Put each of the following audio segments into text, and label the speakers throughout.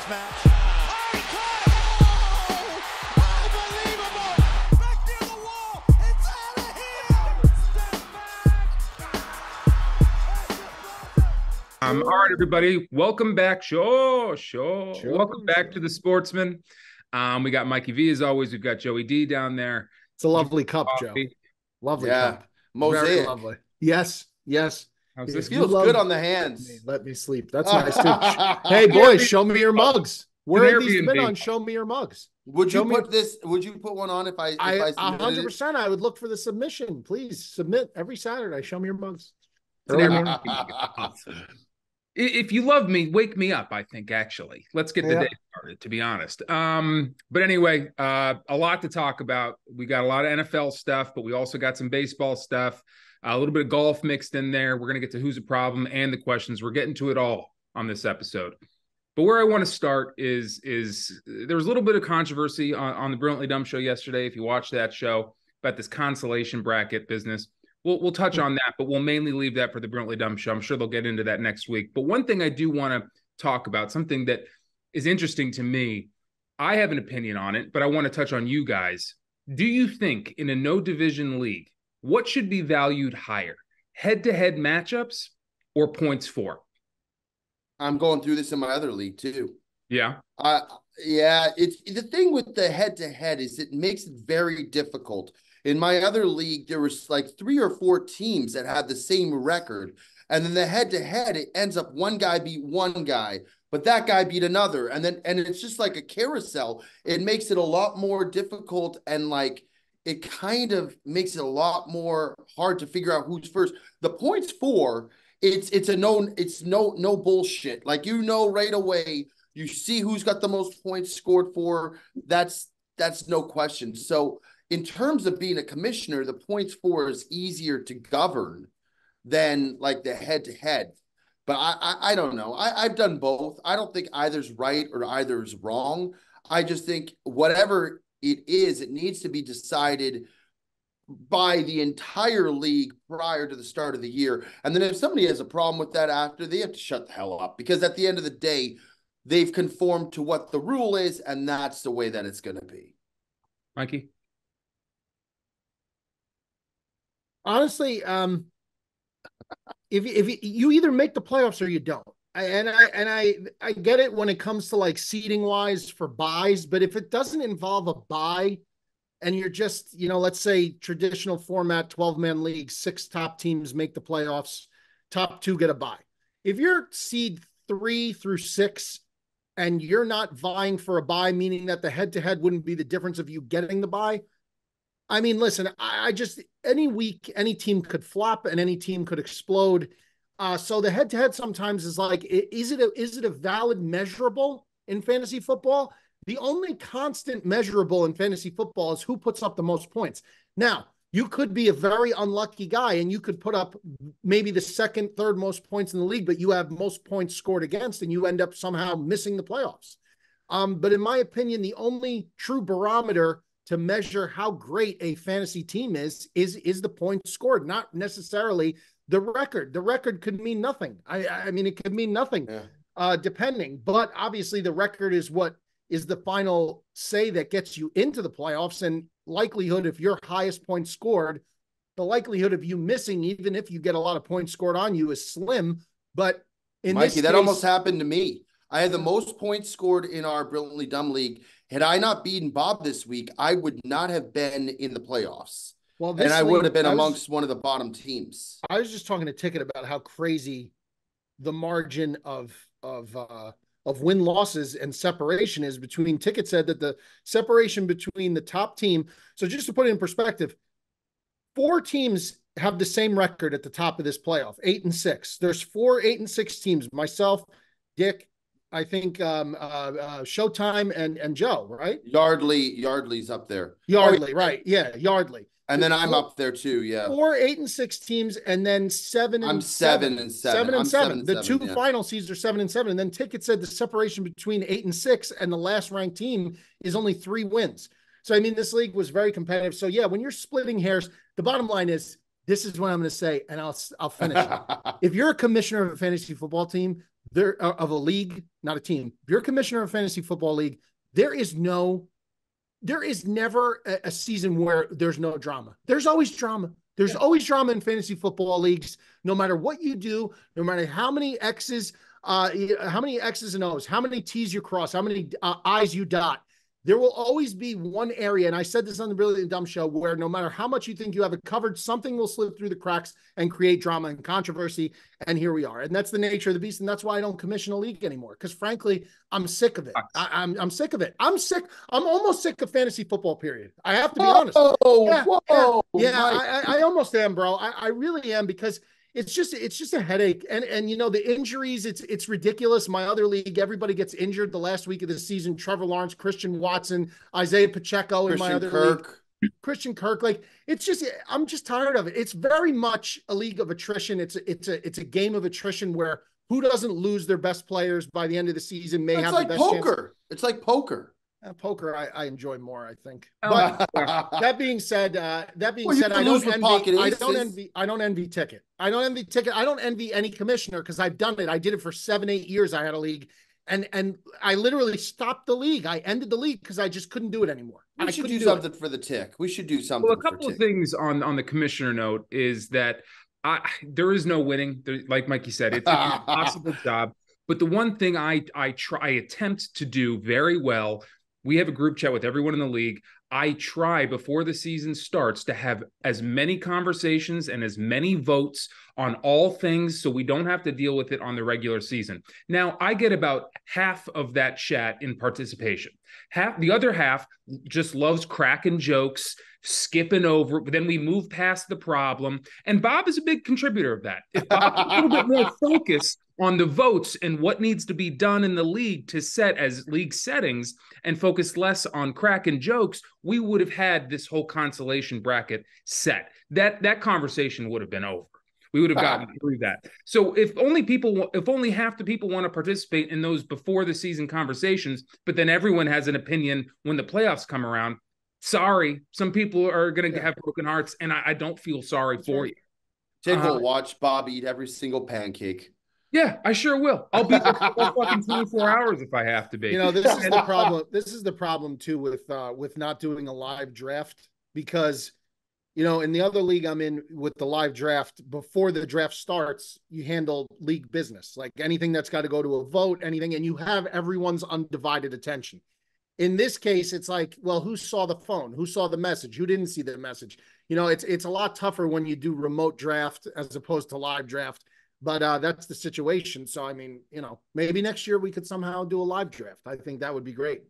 Speaker 1: match. Oh, he caught it! Oh, unbelievable! Back near the wall. It's out of here. Step back.
Speaker 2: All right, everybody. Welcome back. Welcome back to the Sportsmen. We got Mikey V as always. We've got Joey D down there.
Speaker 3: It's a lovely cup, Joe. Lovely cup.
Speaker 4: Mosaic.
Speaker 3: Very lovely. Yes.
Speaker 2: How's this?
Speaker 4: Feels good on the hands.
Speaker 3: Let me sleep. That's nice too. Hey, boys, show me your mugs. Where have these been on? Show me your mugs.
Speaker 4: Would you put one on if I
Speaker 3: 100%. I would look for the submission. Please submit every Saturday. Show me your mugs.
Speaker 2: If you love me, wake me up, I think, actually. Let's get the day started, to be honest. But anyway, a lot to talk about. We got a lot of NFL stuff, but we also got some baseball stuff, a little bit of golf mixed in there. We're going to get to who's a problem and the questions. We're getting to it all on this episode. But where I want to start is there was a little bit of controversy on the Brilliantly Dumb show yesterday. If you watched that show, about this consolation bracket business. We'll touch on that, but we'll mainly leave that for the Brilliantly Dumb show. I'm sure they'll get into that next week. But one thing I do want to talk about, something that is interesting to me, I have an opinion on it, but I want to touch on you guys. Do you think in a no-division league, what should be valued higher, head-to-head matchups or points for?
Speaker 4: I'm going through this in my other league too.
Speaker 2: Yeah.
Speaker 4: It's the thing with the head-to-head is it makes it very difficult. In my other league, there was like 3 or 4 teams that had the same record. And then the head-to-head, it ends up one guy beat one guy, but that guy beat another. And it's just like a carousel. It makes it a lot more difficult, and like it kind of makes it a lot more hard to figure out who's first. The points for, it's no bullshit. Like, right away, you see who's got the most points scored for. That's no question. So in terms of being a commissioner, the points for is easier to govern than like the head-to-head. But I don't know. I've done both. I don't think either's right or either's wrong. I just think whatever it is, it needs to be decided by the entire league prior to the start of the year. And then if somebody has a problem with that after, they have to shut the hell up, because at the end of the day, they've conformed to what the rule is, and that's the way that it's going to be.
Speaker 2: Mikey?
Speaker 3: Honestly, if you either make the playoffs or you don't, I get it when it comes to like seeding wise for buys, but if it doesn't involve a buy and you're just, let's say traditional format, 12-man league, 6 top teams make the playoffs, top 2 get a buy. If you're seed 3 through 6 and you're not vying for a buy, meaning that the head-to-head wouldn't be the difference of you getting the buy. I mean, listen, I just, any week, any team could flop and any team could explode. So the head-to-head sometimes is like, is it a valid measurable in fantasy football? The only constant measurable in fantasy football is who puts up the most points. Now, you could be a very unlucky guy and you could put up maybe the 2nd, 3rd most points in the league, but you have most points scored against and you end up somehow missing the playoffs. But in my opinion, the only true barometer to measure how great a fantasy team is the points scored, not necessarily the record. The record could mean nothing. I mean, it could mean nothing, depending. But obviously, the record is what is the final say that gets you into the playoffs. And likelihood, if your highest points scored, the likelihood of you missing, even if you get a lot of points scored on you, is slim. But in
Speaker 4: Mikey,
Speaker 3: this case,
Speaker 4: that almost happened to me. I had the most points scored in our Brilliantly Dumb League. Had I not beaten Bob this week, I would not have been in the playoffs.
Speaker 3: Well,
Speaker 4: and I would have been amongst one of the bottom teams.
Speaker 3: I was just talking to Ticket about how crazy the margin of win losses and separation is between. Ticket said that the separation between the top team. So just to put it in perspective, 4 teams have the same record at the top of this playoff, 8 and 6. There's 4 8 and 6 teams. Myself, Dick, I think Showtime and Joe, right?
Speaker 4: Yardley's up there.
Speaker 3: Yardley, right? Yeah, Yardley.
Speaker 4: And then I'm up there too. Yeah,
Speaker 3: 4 8 and 6 teams, and then 7 and
Speaker 4: I'm 7 and 7.
Speaker 3: 7 and 7. The 2 final seeds are 7 and 7, and then Ticket said the separation between 8 and 6 and the last ranked team is only 3 wins. So I mean, this league was very competitive. So yeah, when you're splitting hairs, the bottom line is this is what I'm going to say, and I'll finish. If you're a commissioner of a fantasy football team, there of a league, not a team. If you're a commissioner of a fantasy football league, there is never a season where there's no drama. There's always drama. There's always drama in fantasy football leagues, no matter what you do, no matter how many X's and O's, how many T's you cross, how many I's you dot. There will always be one area, and I said this on the Brilliant Dumb Show, where no matter how much you think you have it covered, something will slip through the cracks and create drama and controversy, and here we are. And that's the nature of the beast, and that's why I don't commission a league anymore, because frankly, I'm sick of it. I'm sick of it. I'm almost sick of fantasy football, period. I have to be honest. I almost am, bro. I really am, because it's just a headache. And you know, the injuries, it's ridiculous. My other league, everybody gets injured the last week of the season. Trevor Lawrence, Christian Watson, Isaiah Pacheco in my other league. Christian Kirk. Like, I'm just tired of it. It's very much a league of attrition. It's a game of attrition where who doesn't lose their best players by the end of the season may have the best chance.
Speaker 4: It's like poker.
Speaker 3: Poker, I enjoy more, I think. But that being said, I don't envy Ticket. I don't envy any commissioner, because I've done it. I did it for 7-8 years. I had a league, and I literally stopped the league. I ended the league because I just couldn't do it anymore.
Speaker 4: We should do something for the Tick. We should do something.
Speaker 2: Well, a couple of things on the commissioner note is that there is no winning. Like Mikey said, it's an impossible job. But the one thing I attempt to do very well. We have a group chat with everyone in the league. I try before the season starts to have as many conversations and as many votes on all things, so we don't have to deal with it on the regular season. Now, I get about half of that chat in participation. The other half just loves cracking jokes, skipping over, but then we move past the problem. And Bob is a big contributor of that. If Bob was a little bit more focused on the votes and what needs to be done in the league to set as league settings and focus less on cracking jokes, we would have had this whole consolation bracket set. That conversation would have been over. We would have gotten through that. So if only half the people want to participate in those before the season conversations, but then everyone has an opinion when the playoffs come around, sorry, some people are going to have broken hearts, and I don't feel sorry for you.
Speaker 4: Jake will watch Bob eat every single pancake.
Speaker 2: Yeah, I sure will. I'll be there for fucking 24 hours if I have to be.
Speaker 3: You know, this is the problem. This is the problem too with not doing a live draft, because, you know, in the other league I'm in with the live draft, before the draft starts, you handle league business, like anything that's got to go to a vote, anything, and you have everyone's undivided attention. In this case, it's like, well, who saw the phone? Who saw the message? Who didn't see the message? You know, it's a lot tougher when you do remote draft as opposed to live draft. But that's the situation. So, I mean, you know, maybe next year we could somehow do a live draft. I think that would be great,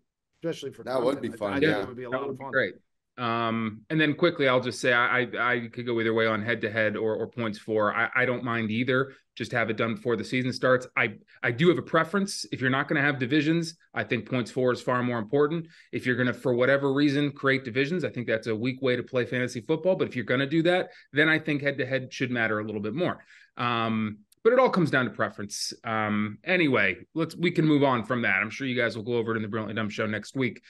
Speaker 3: especially for
Speaker 4: that would be fun.
Speaker 3: I think it would be a lot of fun.
Speaker 2: Great. And then quickly, I'll just say I could go either way on head-to-head or points for. I don't mind either. Just have it done before the season starts. I do have a preference. If you're not going to have divisions, I think points for is far more important. If you're going to, for whatever reason, create divisions, I think that's a weak way to play fantasy football. But if you're going to do that, then I think head-to-head should matter a little bit more. But it all comes down to preference. Anyway, we can move on from that. I'm sure you guys will go over it in the Brilliantly Dumb Show next week.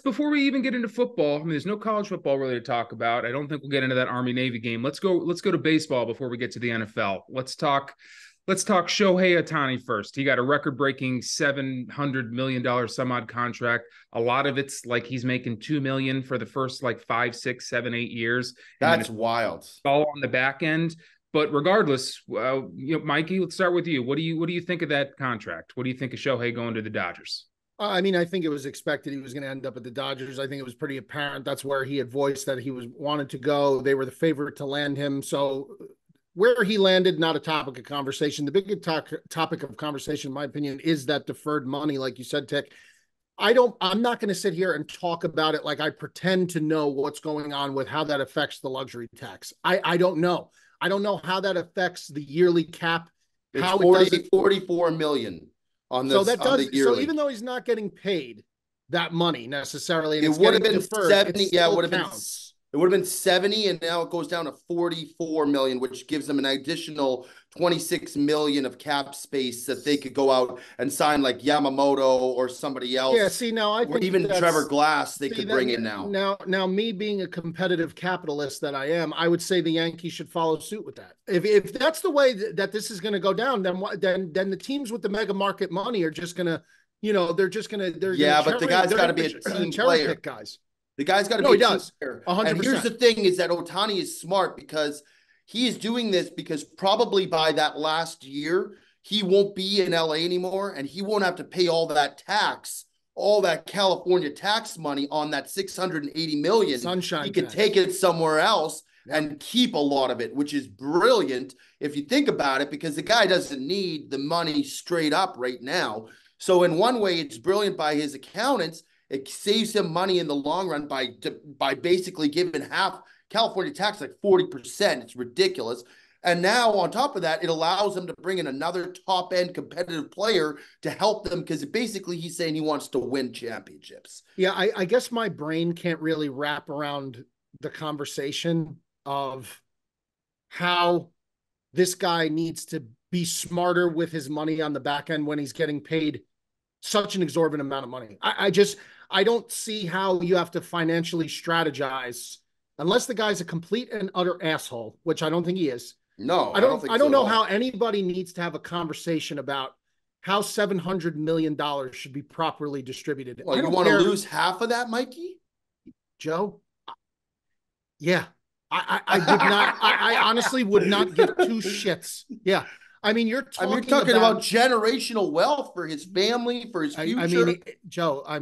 Speaker 2: Before we even get into football, I mean, there's no college football really to talk about. I don't think we'll get into that Army-Navy game. Let's go to baseball before we get to the NFL. Let's talk Shohei Ohtani first. He got a record-breaking $700 million some odd contract. A lot of it's like he's making $2 million for the first 5, 6, 7, 8 years.
Speaker 4: That's wild.
Speaker 2: All on the back end. But regardless, Mikey, let's start with you. What do you think of that contract? What do you think of Shohei going to the Dodgers?
Speaker 3: I mean, I think it was expected he was going to end up at the Dodgers. I think it was pretty apparent. That's where he had voiced that he wanted to go. They were the favorite to land him. So where he landed, not a topic of conversation. The big topic of conversation, in my opinion, is that deferred money, like you said, Tick. I'm not going to sit here and talk about it like I pretend to know what's going on with how that affects the luxury tax. I don't know. I don't know how that affects the yearly cap.
Speaker 4: It's 44 million on this.
Speaker 3: So even though he's not getting paid that money necessarily, and
Speaker 4: it would have been deferred, 70. Yeah, it would have been It would have been 70, and now it goes down to 44 million, which gives them an additional 26 million of cap space that they could go out and sign like Yamamoto or somebody else.
Speaker 3: Yeah, see, now I
Speaker 4: or
Speaker 3: think
Speaker 4: even Trevor Glass they could bring in now.
Speaker 3: Now, me being a competitive capitalist that I am, I would say the Yankees should follow suit with that. If that's the way that this is going to go down, then the teams with the mega market money are just going to, they're just going to,
Speaker 4: but the guy's got to be a team player.
Speaker 3: Guys.
Speaker 4: The guy's got to be
Speaker 3: he
Speaker 4: a team
Speaker 3: does.
Speaker 4: player.
Speaker 3: 100%.
Speaker 4: And here's the thing is that Ohtani is smart because he is doing this because probably by that last year, he won't be in LA anymore and he won't have to pay all that tax, all that California tax money on that 680 million.
Speaker 3: Sunshine
Speaker 4: he could
Speaker 3: tax.
Speaker 4: take it somewhere else and keep a lot of it, which is brilliant if you think about it, because the guy doesn't need the money straight up right now. So in one way, it's brilliant by his accountants. It saves him money in the long run by basically giving half California tax, like 40%. It's ridiculous. And now on top of that, it allows him to bring in another top end competitive player to help them, because basically he's saying he wants to win championships.
Speaker 3: Yeah, I guess my brain can't really wrap around the conversation of how this guy needs to be smarter with his money on the back end when he's getting paid such an exorbitant amount of money. I don't see how you have to financially strategize unless the guy's a complete and utter asshole, which I don't think he is.
Speaker 4: No,
Speaker 3: I don't know how anybody needs to have a conversation about how $700 million should be properly distributed.
Speaker 4: Well, you want to lose half of that, Mikey?
Speaker 3: Joe? Yeah. I would not, I honestly would not give two shits. Yeah. I mean, you're talking
Speaker 4: about generational wealth for his family, for his future.
Speaker 3: I mean, Joe, I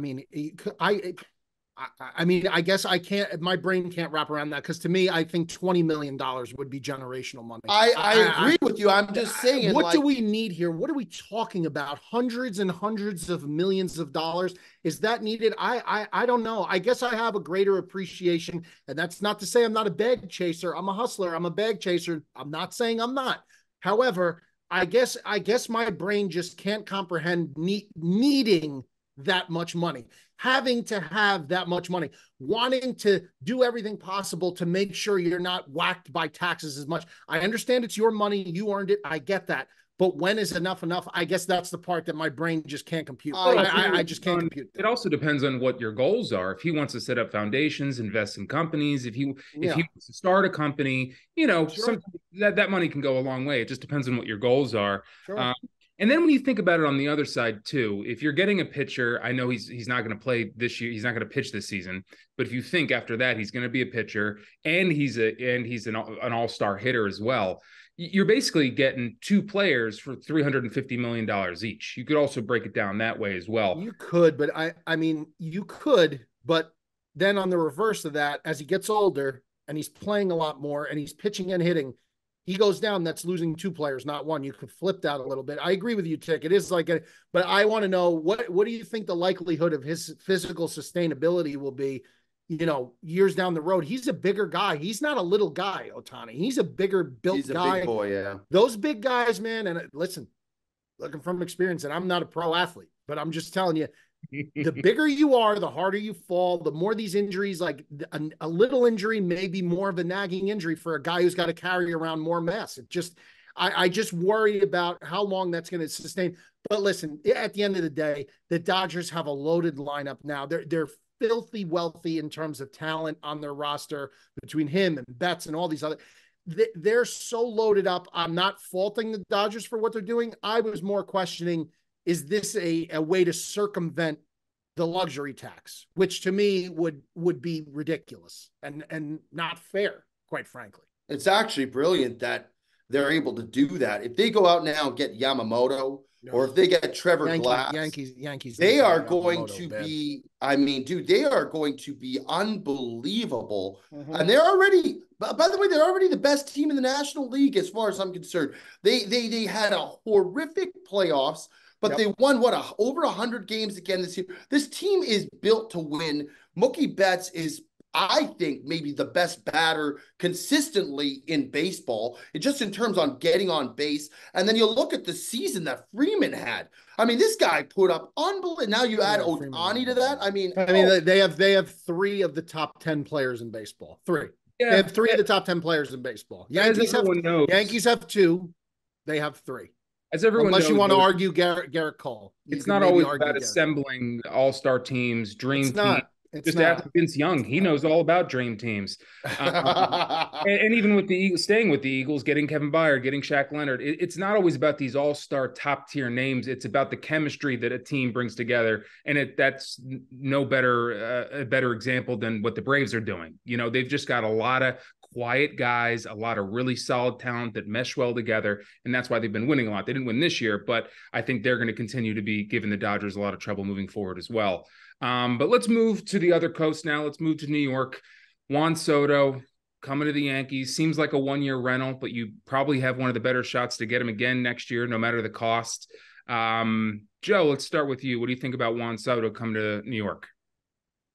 Speaker 3: guess I can't, my brain can't wrap around that, because to me, I think $20 million would be generational money.
Speaker 4: I agree with you. I'm just saying.
Speaker 3: What do we need here? What are we talking about? Hundreds and hundreds of millions of dollars? Is that needed? I don't know. I guess I have a greater appreciation, and that's not to say I'm not a bag chaser. I'm a hustler. I'm a bag chaser. I'm not saying I'm not. However, I guess my brain just can't comprehend needing that much money, having to have that much money, wanting to do everything possible to make sure you're not whacked by taxes as much. I understand it's your money. You earned it. I get that. But when is enough enough? I guess that's the part that my brain just can't compute. I just can't compute that.
Speaker 2: It also depends on what your goals are. If he wants to set up foundations, invest in companies, if he wants to start a company, that money can go a long way. It just depends on what your goals are.
Speaker 3: Sure.
Speaker 2: And then when you think about it on the other side too, if you're getting a pitcher, I know he's not going to play this year. He's not going to pitch this season. But if you think after that he's going to be a pitcher and he's an all-star hitter as well, you're basically getting two players for $350 million each. You could also break it down that way as well.
Speaker 3: You could, but I mean, you could, but then on the reverse of that, as he gets older and he's playing a lot more and he's pitching and hitting, he goes down. That's losing two players, not one. You could flip that a little bit. I agree with you, Tick. It is but I want to know what do you think the likelihood of his physical sustainability will be, years down the road? He's a bigger guy. He's not a little guy, Ohtani. He's a bigger built guy.
Speaker 4: He's a big boy, yeah.
Speaker 3: Those big guys, man. And listen, looking from experience, and I'm not a pro athlete, but I'm just telling you, the bigger you are, the harder you fall, the more these injuries, like a little injury may be more of a nagging injury for a guy who's got to carry around more mass. I just worry about how long that's going to sustain. But listen, at the end of the day, the Dodgers have a loaded lineup now. They're filthy wealthy in terms of talent on their roster between him and Betts and all these other. They're so loaded up. I'm not faulting the Dodgers for what they're doing. I was more questioning, is this a way to circumvent the luxury tax, which to me would be ridiculous and not fair, quite frankly.
Speaker 4: It's actually brilliant that they're able to do that. If they go out now and get Yamamoto, or if they get Trevor Glass,
Speaker 3: Yankees,
Speaker 4: they are going to be, I mean, dude, they are going to be unbelievable. Mm-hmm. And they're already, by the way, they're already the best team in the National League as far as I'm concerned. They had a horrific playoffs, but they won over 100 games again this year. This team is built to win. Mookie Betts is I think, maybe the best batter consistently in baseball, just in terms on getting on base. And then you look at the season that Freeman had. I mean, this guy put up unbelievable. Now you add Ohtani to that. I mean,
Speaker 3: they have 3 of the top 10 players in baseball. 3.
Speaker 2: Yeah,
Speaker 3: they have 3 of the top 10 players in baseball.
Speaker 2: Yankees
Speaker 3: have 2. They have 3.
Speaker 2: As everyone
Speaker 3: Unless
Speaker 2: knows,
Speaker 3: you want to argue Garrett Cole.
Speaker 2: It's not always about assembling all-star teams, dream teams. Just ask Vince Young. He knows all about dream teams. And even with the Eagles, staying with the Eagles, getting Kevin Byard, getting Shaq Leonard, it's not always about these all-star top-tier names. It's about the chemistry that a team brings together. And that's no better a better example than what the Braves are doing. You know, they've just got a lot of quiet guys, a lot of really solid talent that mesh well together. And that's why they've been winning a lot. They didn't win this year, but I think they're going to continue to be giving the Dodgers a lot of trouble moving forward as well. But let's move to the other coast now. Let's move to New York. Juan Soto coming to the Yankees. Seems like a one-year rental, but you probably have one of the better shots to get him again next year, no matter the cost. Joe, let's start with you. What do you think about Juan Soto coming to New York?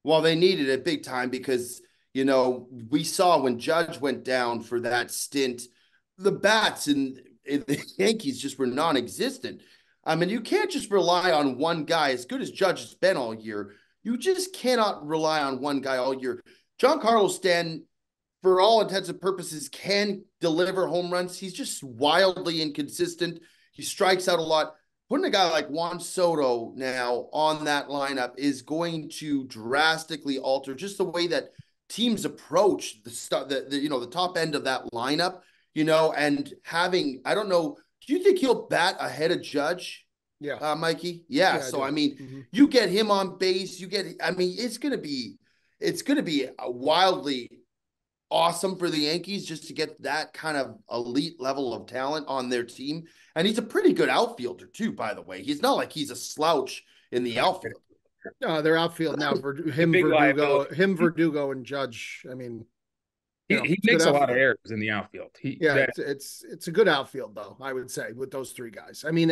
Speaker 4: Well, they needed it big time because, you know, we saw when Judge went down for that stint, the bats in the Yankees just were non-existent. I mean, you can't just rely on one guy. As good as Judge has been all year, you just cannot rely on one guy all year. Giancarlo Stanton, for all intents and purposes, can deliver home runs. He's just wildly inconsistent. He strikes out a lot. Putting a guy like Juan Soto now on that lineup is going to drastically alter just the way that teams approach the top end of that lineup, and having, I don't know, do you think he'll bat ahead of Judge?
Speaker 3: Yeah.
Speaker 4: Mikey? Yeah. So, I mean, you get him on base, it's going to be wildly awesome for the Yankees just to get that kind of elite level of talent on their team. And he's a pretty good outfielder too, by the way. He's not like he's a slouch in the outfield.
Speaker 3: No, their outfield now, Verdugo, and Judge. I mean,
Speaker 2: he makes a lot of errors in the outfield.
Speaker 3: It's a good outfield, though, I would say, with those 3 guys. I mean,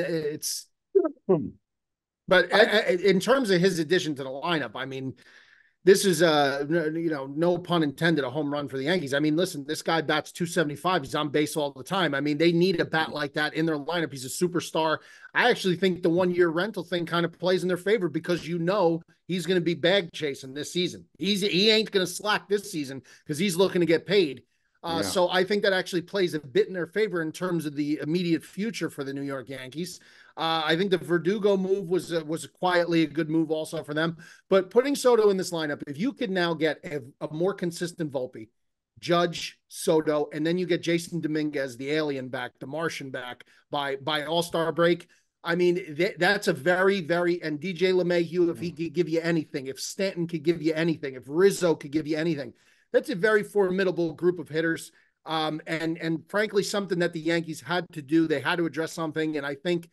Speaker 3: but in terms of his addition to the lineup, I mean, this is no pun intended, a home run for the Yankees. I mean, listen, this guy bats 275. He's on base all the time. I mean, they need a bat like that in their lineup. He's a superstar. I actually think the 1-year rental thing kind of plays in their favor because he's going to be bag chasing this season. He ain't going to slack this season because he's looking to get paid. So I think that actually plays a bit in their favor in terms of the immediate future for the New York Yankees. I think the Verdugo move was quietly a good move also for them. But putting Soto in this lineup, if you could now get a more consistent Volpe, Judge, Soto, and then you get Jason Dominguez, the alien back, the Martian back by All-Star break, I mean, that's a very, very, and DJ LeMahieu, if he could give you anything, if Stanton could give you anything, if Rizzo could give you anything, that's a very formidable group of hitters. And frankly, something that the Yankees had to do. They had to address something. And I think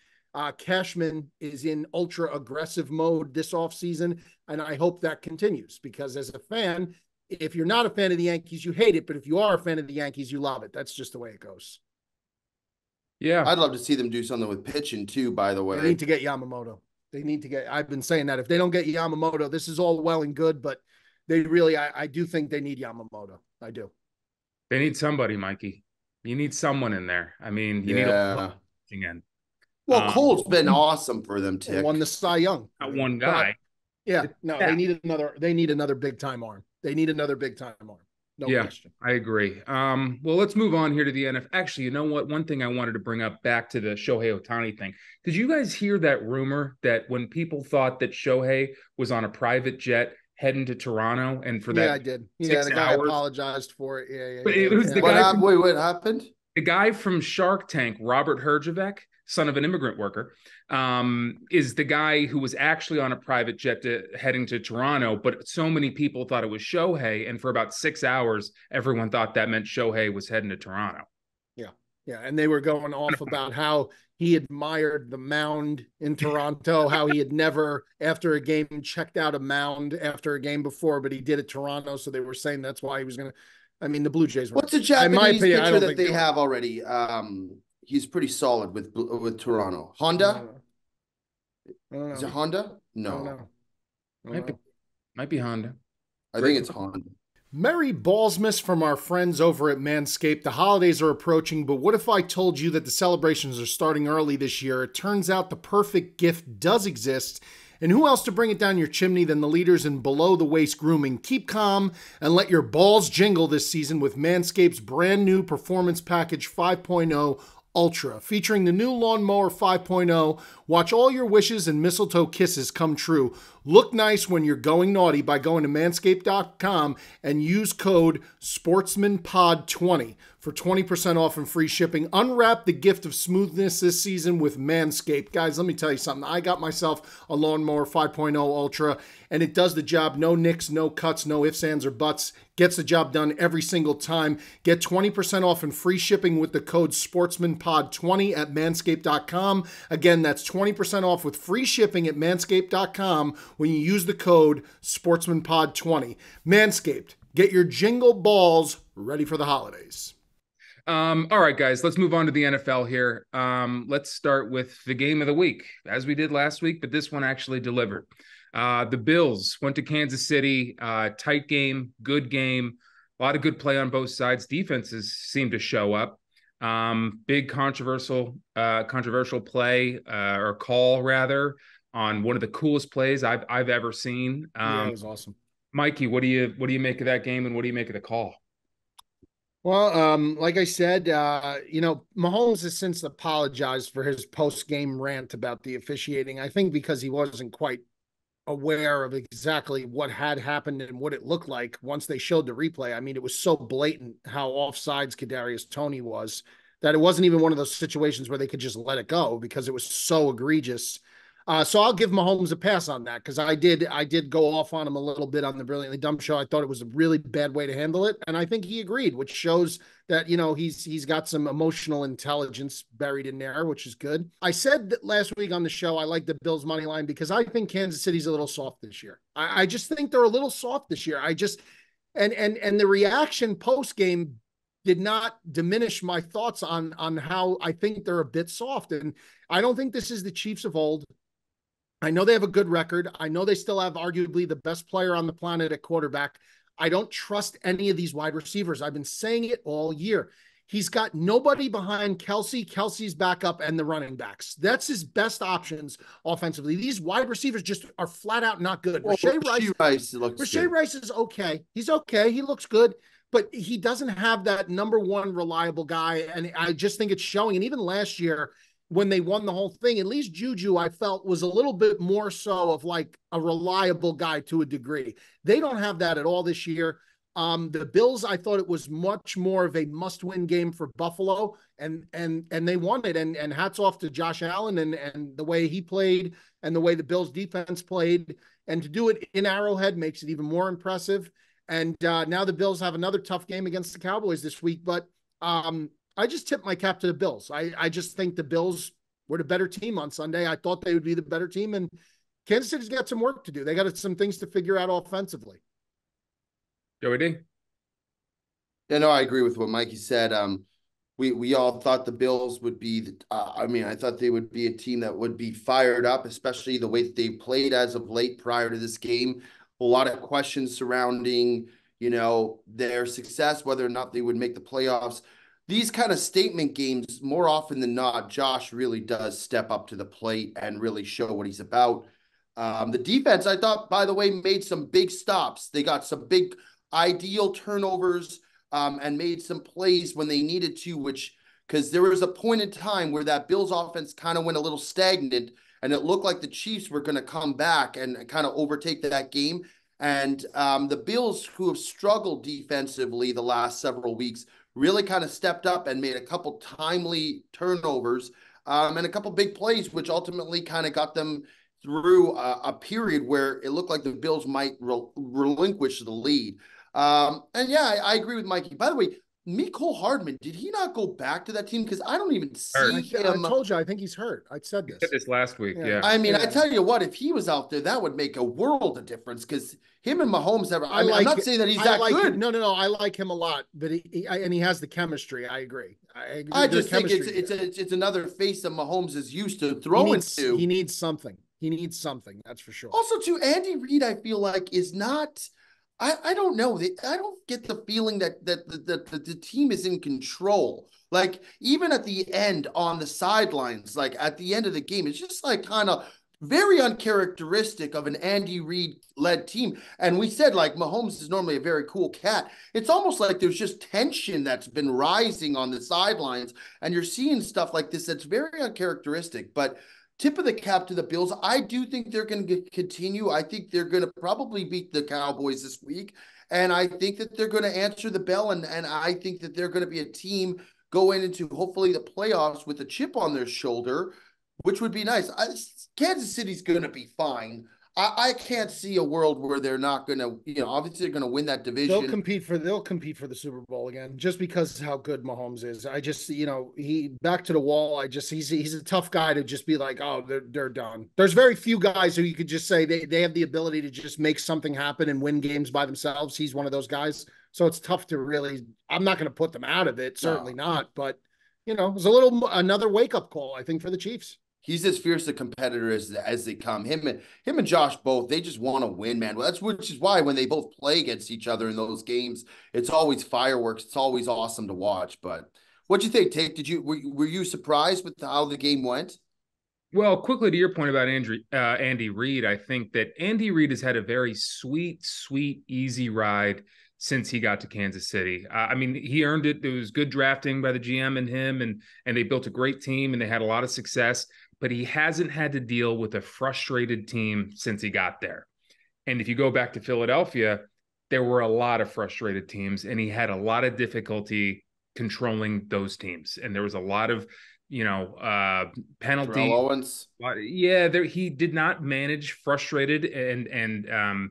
Speaker 3: Cashman is in ultra aggressive mode this offseason. And I hope that continues because as a fan, if you're not a fan of the Yankees, you hate it. But if you are a fan of the Yankees, you love it. That's just the way it goes.
Speaker 4: Yeah. I'd love to see them do something with pitching too, by the way.
Speaker 3: They need to get Yamamoto. I've been saying that if they don't get Yamamoto, this is all well and good, but they really, I do think they need Yamamoto. I do.
Speaker 2: They need somebody, Mikey. You need someone in there. I mean, you need a in.
Speaker 4: Well, Cole's been awesome for them, Tick.
Speaker 3: Won the Cy Young.
Speaker 2: Not one guy.
Speaker 3: They need another big time arm. No question.
Speaker 2: I agree. Well, let's move on here to the NFL. Actually, you know what? One thing I wanted to bring up back to the Shohei Ohtani thing. Did you guys hear that rumor that when people thought that Shohei was on a private jet heading to Toronto and for that?
Speaker 3: Yeah, I did. Yeah, the guy apologized for it. Yeah.
Speaker 2: But it was the
Speaker 4: guy.
Speaker 2: what
Speaker 4: happened?
Speaker 2: The guy from Shark Tank, Robert Herjavec, son of an immigrant worker, is the guy who was actually on a private jet heading to Toronto, but so many people thought it was Shohei, and for about 6 hours, everyone thought that meant Shohei was heading to Toronto.
Speaker 3: Yeah, and they were going off about how he admired the mound in Toronto, how he had never, after a game, checked out a mound after a game before, but he did at Toronto, so they were saying that's why he was going to, I mean, the Blue Jays were.
Speaker 4: What's the Japanese pitcher that they have already? He's pretty solid with Toronto. Honda? Is it Honda? No.
Speaker 2: Might be Honda.
Speaker 4: I think it's Honda.
Speaker 3: Merry Ballsmas from our friends over at Manscaped. The holidays are approaching, but what if I told you that the celebrations are starting early this year? It turns out the perfect gift does exist. And who else to bring it down your chimney than the leaders in below-the-waist grooming? Keep calm and let your balls jingle this season with Manscaped's brand new Performance Package 5.0 Ultra. Featuring the new Lawnmower 5.0, watch all your wishes and mistletoe kisses come true. Look nice when you're going naughty by going to manscaped.com and use code SportsmanPod20 for 20% off and free shipping. Unwrap the gift of smoothness this season with Manscaped. Guys, let me tell you something. I got myself a Lawnmower 5.0 Ultra, and it does the job. No nicks, no cuts, no ifs, ands, or buts. Gets the job done every single time. Get 20% off and free shipping with the code SportsmanPod20 at manscaped.com. Again, that's 20% off with free shipping at manscaped.com when you use the code SportsmanPod20. Manscaped, get your jingle balls ready for the holidays.
Speaker 2: All right, guys, let's move on to the NFL here. Let's start with the game of the week, as we did last week, but this one actually delivered. The Bills went to Kansas City, tight game, good game, a lot of good play on both sides. Defenses seem to show up. Big controversial play or call rather on one of the coolest plays I've ever seen.
Speaker 3: Yeah, it was awesome.
Speaker 2: Mikey, what do you make of that game, and what do you make of the call?
Speaker 3: Well, like I said, Mahomes has since apologized for his post-game rant about the officiating. I think because he wasn't quite aware of exactly what had happened and what it looked like once they showed the replay. I mean, it was so blatant how offsides Kadarius Toney was that it wasn't even one of those situations where they could just let it go because it was so egregious. So I'll give Mahomes a pass on that because I did go off on him a little bit on the Brilliantly Dumb show. I thought it was a really bad way to handle it, and I think he agreed, which shows that he's got some emotional intelligence buried in there, which is good. I said that last week on the show I like the Bills money line because I think Kansas City's a little soft this year. I just think they're a little soft this year. And the reaction post game did not diminish my thoughts on how I think they're a bit soft, and I don't think this is the Chiefs of old. I know they have a good record. I know they still have arguably the best player on the planet at quarterback. I don't trust any of these wide receivers. I've been saying it all year. He's got nobody behind Kelsey. Kelsey's backup and the running backs. That's his best options offensively. These wide receivers just are flat out not good.
Speaker 4: Well,
Speaker 3: Rashee Rice is okay. He's okay. He looks good, but he doesn't have that number one reliable guy. And I just think it's showing. And even last year, when they won the whole thing, at least Juju, I felt, was a little bit more so of like a reliable guy to a degree. They don't have that at all this year. The Bills, I thought it was much more of a must-win game for Buffalo, and they won it. And hats off to Josh Allen and the way he played and the way the Bills defense played. And to do it in Arrowhead makes it even more impressive. And now the Bills have another tough game against the Cowboys this week, but I just tipped my cap to the Bills. I just think the Bills were the better team on Sunday. I thought they would be the better team, and Kansas City's got some work to do. They got some things to figure out offensively.
Speaker 2: Joey D?
Speaker 4: Yeah, no, I agree with what Mikey said. We all thought the Bills would be, I thought they would be a team that would be fired up, especially the way that they played as of late prior to this game. A lot of questions surrounding, their success, whether or not they would make the playoffs. These kind of statement games, more often than not, Josh really does step up to the plate and really show what he's about. The defense, I thought, by the way, made some big stops. They got some big ideal turnovers and made some plays when they needed to, because there was a point in time where that Bills offense kind of went a little stagnant, and it looked like the Chiefs were going to come back and kind of overtake that game. And the Bills, who have struggled defensively the last several weeks, really kind of stepped up and made a couple timely turnovers and a couple big plays, which ultimately kind of got them through a period where it looked like the Bills might relinquish the lead. And yeah, I agree with Mikey. By the way, Mecole Hardman, did he not go back to that team? Because I don't even see him.
Speaker 3: I told you, I think he's hurt. I said this.
Speaker 2: You said this last week, yeah.
Speaker 4: I mean, I tell you what, if he was out there, that would make a world of difference because him and Mahomes have. I'm not saying that he's that good.
Speaker 3: No. I like him a lot, but he has the chemistry. I agree.
Speaker 4: I just think it's another face that Mahomes is used to throwing to.
Speaker 3: He needs something. That's for sure.
Speaker 4: Also, too, Andy Reid, I feel like, is not I don't know. I don't get the feeling that the team is in control. Like even at the end on the sidelines, like at the end of the game, it's just like kind of very uncharacteristic of an Andy Reid led team. And we said like Mahomes is normally a very cool cat. It's almost like there's just tension that's been rising on the sidelines, and you're seeing stuff like this that's very uncharacteristic. But tip of the cap to the Bills. I do think they're going to continue. I think they're going to probably beat the Cowboys this week. And I think that they're going to answer the bell. And I think that they're going to be a team going into hopefully the playoffs with a chip on their shoulder, which would be nice. Kansas City's going to be fine. I can't see a world where they're not going to, obviously they're going to win that division.
Speaker 3: They'll compete for the Super Bowl again, just because of how good Mahomes is. I just, he back to the wall. He's a tough guy to just be like, oh, they're done. There's very few guys who you could just say they have the ability to just make something happen and win games by themselves. He's one of those guys. So it's tough to really, I'm not going to put them out of it. Certainly not. But, it was another wake up call, I think, for the Chiefs.
Speaker 4: He's as fierce a competitor as they come. Him and Josh both, they just want to win, man. Well, which is why when they both play against each other in those games, it's always fireworks. It's always awesome to watch. But what'd you think, Tate? Were you surprised with how the game went?
Speaker 2: Well, quickly to your point about Andy Reid, I think that Andy Reid has had a very sweet, easy ride since he got to Kansas City. I mean, he earned it. There was good drafting by the GM and him, and they built a great team, and they had a lot of success. But he hasn't had to deal with a frustrated team since he got there. And if you go back to Philadelphia, there were a lot of frustrated teams, and he had a lot of difficulty controlling those teams. And there was a lot of, penalty.
Speaker 4: Owens.
Speaker 2: Yeah, he did not manage frustrated and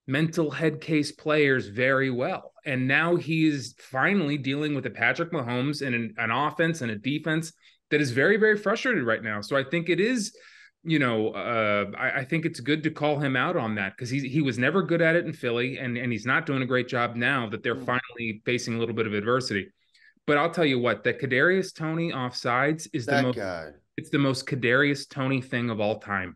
Speaker 2: mental head case players very well. And now he is finally dealing with a Patrick Mahomes and an offense and a defense that is very, very frustrated right now. So I think it is, I think it's good to call him out on that, because he was never good at it in Philly, and he's not doing a great job now that they're finally facing a little bit of adversity. But I'll tell you what, that Kadarius Toney offsides is it's the most Kadarius Toney thing of all time.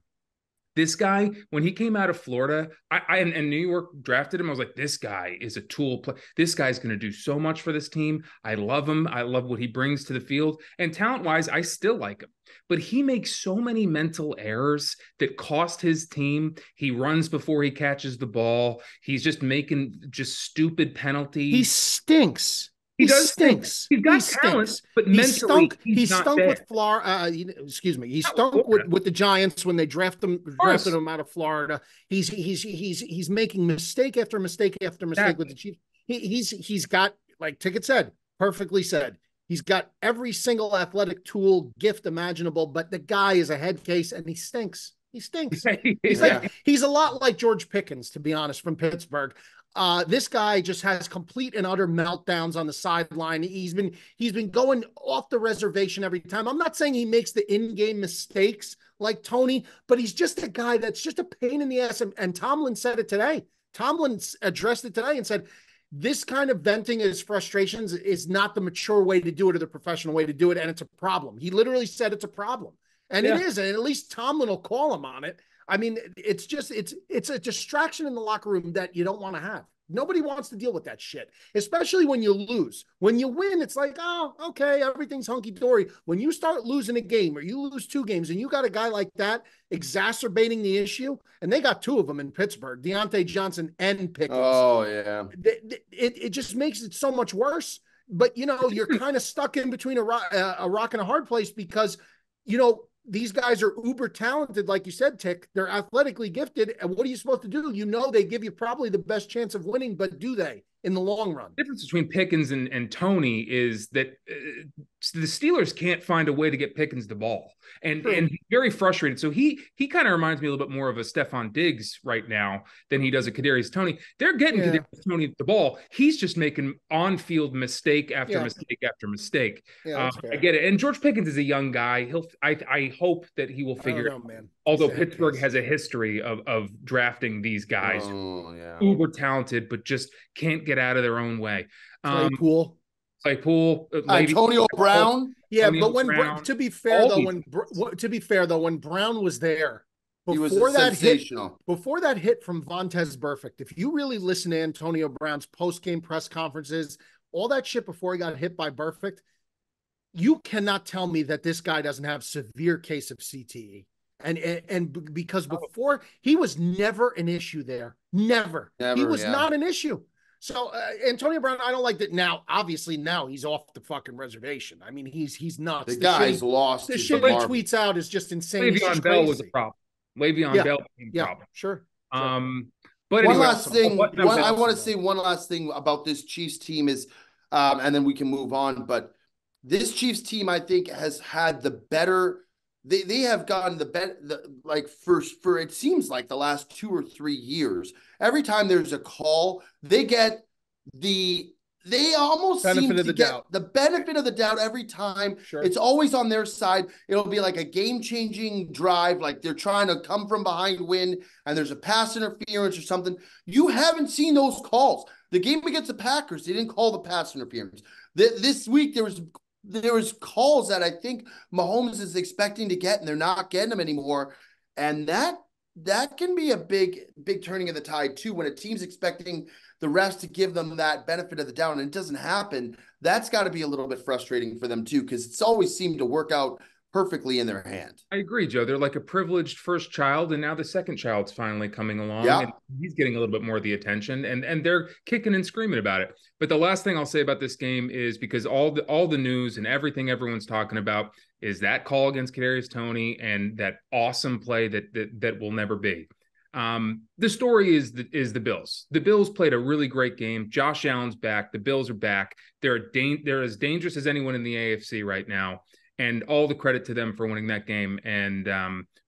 Speaker 2: This guy, when he came out of Florida, and New York drafted him, I was like, this guy is a tool play. This guy's going to do so much for this team. I love him. I love what he brings to the field. And talent-wise, I still like him. But he makes so many mental errors that cost his team. He runs before he catches the ball. He's just making stupid penalties.
Speaker 3: He stinks.
Speaker 2: He does
Speaker 3: stinks.
Speaker 2: He's got talent, but mentally
Speaker 3: he stunk with Florida. He stunk with the Giants when they drafted him out of Florida. He's making mistake after mistake after mistake with the Chiefs. He's got, like Ticket said, perfectly said, he's got every single athletic tool, gift imaginable, but the guy is a head case and he stinks. He stinks. He's a lot like George Pickens, to be honest, from Pittsburgh. This guy just has complete and utter meltdowns on the sideline. He's been going off the reservation every time. I'm not saying he makes the in-game mistakes like Toney, but he's just a guy that's just a pain in the ass. And Tomlin said it today. Tomlin addressed it today and said, this kind of venting his frustrations is not the mature way to do it or the professional way to do it. And it's a problem. He literally said it's a problem. And it is. And at least Tomlin will call him on it. I mean, it's a distraction in the locker room that you don't want to have. Nobody wants to deal with that shit, especially when you lose. When you win, it's like, oh, okay, everything's hunky-dory. When you start losing a game or you lose 2 games and you got a guy like that exacerbating the issue, and they got 2 of them in Pittsburgh, Deontay Johnson and Pickens.
Speaker 4: Oh, yeah.
Speaker 3: It just makes it so much worse. But, you're kind of stuck in between a rock and a hard place because, these guys are uber talented, like you said, Tick. They're athletically gifted. And what are you supposed to do? They give you probably the best chance of winning, but do they in the long run?
Speaker 2: The difference between Pickens and Toney is that the Steelers can't find a way to get Pickens the ball. And he's very frustrated. So he kind of reminds me a little bit more of a Stephon Diggs right now than he does a Kadarius Toney. They're getting Kadarius Toney the ball. He's just making on-field mistake after mistake after mistake. I get it. And George Pickens is a young guy. I hope that he will figure it out. Man. Although Pittsburgh has a history of drafting these guys uber talented, but just can't get out of their own way.
Speaker 3: Claypool,
Speaker 4: Antonio Brown.
Speaker 3: Yeah, but to be fair though, when Brown was there,
Speaker 4: He was
Speaker 3: before that
Speaker 4: sensational.
Speaker 3: before that hit from Vontez Burfict, if you really listen to Antonio Brown's post-game press conferences, all that shit before he got hit by Burfict, you cannot tell me that this guy doesn't have severe case of CTE. And because before, he was never an issue there. Never. He was not an issue. So Antonio Brown, I don't like that now. Obviously, now he's off the fucking reservation. I mean, he's nuts.
Speaker 4: The guy's lost.
Speaker 3: The shit he tweets out is just insane.
Speaker 2: Le'Veon Bell was a problem. Le'Veon Bell became a problem.
Speaker 3: Sure.
Speaker 2: But
Speaker 4: one
Speaker 2: anyway,
Speaker 4: last thing. I want to say one last thing about this Chiefs team is, and then we can move on. But this Chiefs team, I think, has had the better. They have gotten the better, like for it seems like the last 2 or 3 years. Every time there's a call, they get they almost seem to get the benefit of the doubt every time.
Speaker 3: Sure.
Speaker 4: It's always on their side. It'll be like a game-changing drive, like they're trying to come from behind, win, and there's a pass interference or something. You haven't seen those calls. The game against the Packers, they didn't call the pass interference. This week, there was calls that I think Mahomes is expecting to get, and they're not getting them anymore. And that can be a big turning of the tide too. When a team's expecting the refs to give them that benefit of the doubt and it doesn't happen, that's got to be a little bit frustrating for them too, because it's always seemed to work out perfectly in their hand.
Speaker 2: I agree, Joe. They're like a privileged first child, and now the second child's finally coming along.
Speaker 4: Yeah.
Speaker 2: And he's getting a little bit more of the attention, and they're kicking and screaming about it. But the last thing I'll say about this game is, because all the news and everything everyone's talking about is that call against Kadarius Toney and that awesome play that will never be. The story is the Bills. The Bills played a really great game. Josh Allen's back. The Bills are back. They're as dangerous as anyone in the AFC right now. And all the credit to them for winning that game. And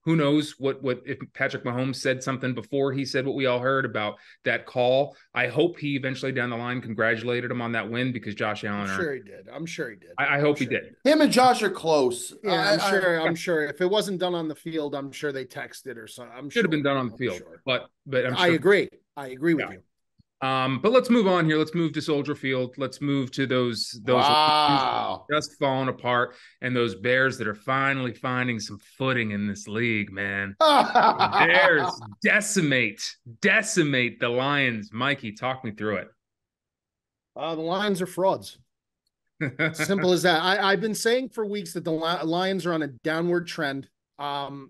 Speaker 2: who knows what if Patrick Mahomes said something before he said what we all heard about that call. I hope he eventually down the line congratulated him on that win, because Josh Allen.
Speaker 3: I'm sure he did. I'm sure he did.
Speaker 2: I hope he did.
Speaker 4: Him and Josh are close.
Speaker 3: Yeah, I'm sure. If it wasn't done on the field, I'm sure they texted or something.
Speaker 2: Should have been done on the field. Sure. But I'm sure.
Speaker 3: I agree. I agree with you.
Speaker 2: But let's move on here. Let's move to Soldier Field. Let's move to those
Speaker 4: wow.
Speaker 2: just falling apart, and those Bears that are finally finding some footing in this league, man. Bears decimate the Lions. Mikey, talk me through it.
Speaker 3: The Lions are frauds. Simple as that. I've been saying for weeks that the Lions are on a downward trend. They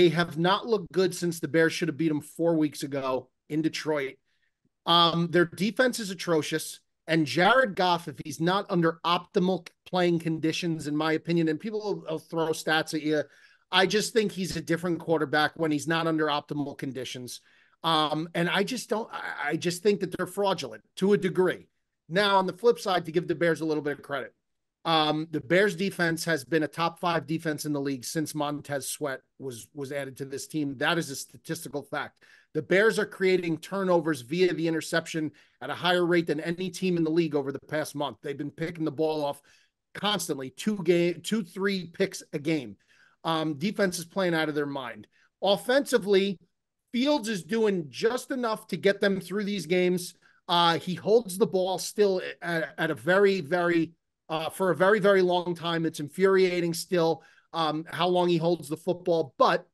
Speaker 3: have not looked good since the Bears should have beat them 4 weeks ago in Detroit. Their defense is atrocious, and Jared Goff, if he's not under optimal playing conditions, in my opinion, and people will throw stats at you, I just think he's a different quarterback when he's not under optimal conditions. And I just think that they're fraudulent to a degree. Now, on the flip side, to give the Bears a little bit of credit, the Bears defense has been a top 5 defense in the league since Montez Sweat was added to this team. That is a statistical fact. The Bears are creating turnovers via the interception at a higher rate than any team in the league over the past month. They've been picking the ball off constantly, 2-3 picks a game. Defense is playing out of their mind. Offensively, Fields is doing just enough to get them through these games. He holds the ball still at a very, very for a very, very long time. It's infuriating still how long he holds the football. But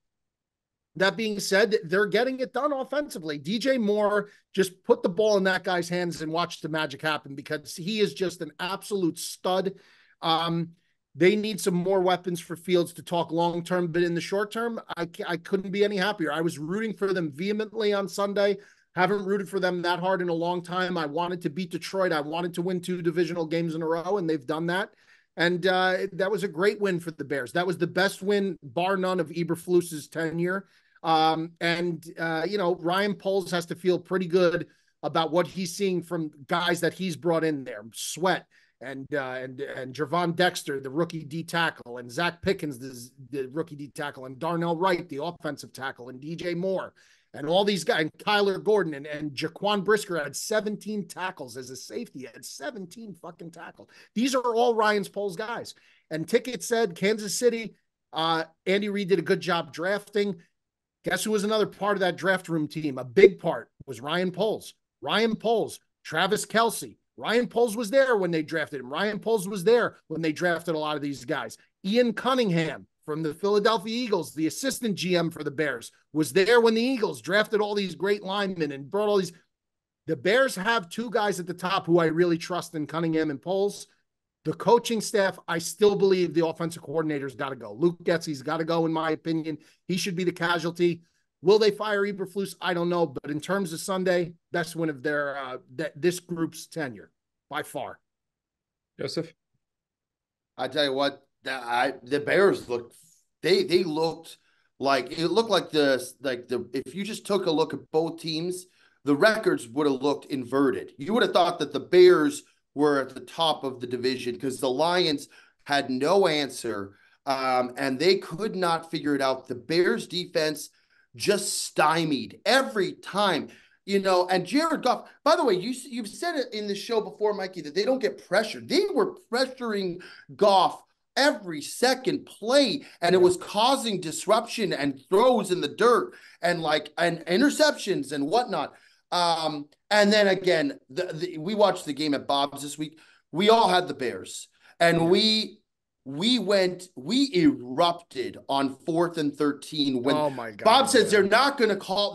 Speaker 3: that being said, they're getting it done offensively. DJ Moore, just put the ball in that guy's hands and watch the magic happen, because he is just an absolute stud. They need some more weapons for Fields to talk long-term, but in the short term, I couldn't be any happier. I was rooting for them vehemently on Sunday. Haven't rooted for them that hard in a long time. I wanted to beat Detroit. I wanted to win 2 divisional games in a row, and they've done that. And that was a great win for the Bears. That was the best win, bar none, of Eberflus's tenure. Ryan Poles has to feel pretty good about what he's seeing from guys that he's brought in there. Sweat and Javon Dexter, the rookie D tackle, and Zach Pickens, the rookie D tackle, and Darnell Wright, the offensive tackle, and DJ Moore, and all these guys, and Kyler Gordon and Jaquan Brisker had 17 tackles as a safety. Had 17 fucking tackles. These are all Ryan Poles guys. And Ticket said Kansas City, Andy Reid did a good job drafting. Guess who was another part of that draft room team? A big part was Ryan Poles. Ryan Poles, Travis Kelce. Ryan Poles was there when they drafted him. Ryan Poles was there when they drafted a lot of these guys. Ian Cunningham, from the Philadelphia Eagles, the assistant GM for the Bears, was there when the Eagles drafted all these great linemen and brought all these. The Bears have two guys at the top who I really trust in Cunningham and Poles. The coaching staff, I still believe the offensive coordinator's got to go. Luke Getsy's got to go, in my opinion. He should be the casualty. Will they fire Eberflus? I don't know. But in terms of Sunday, best win of their this group's tenure by far.
Speaker 2: Joseph?
Speaker 4: I tell you what, the Bears looked, they looked like, it looked like if you just took a look at both teams, the records would have looked inverted. You would have thought that the Bears were at the top of the division because the Lions had no answer, and they could not figure it out. The Bears defense just stymied every time, and Jared Goff, by the way, you've said it in the show before, Mikey, that they don't get pressured. They were pressuring Goff every second play, and it was causing disruption and throws in the dirt and interceptions and whatnot. And then again, we watched the game at Bob's this week. We all had the Bears, and we erupted on 4th and 13 when Bob says they're not going to go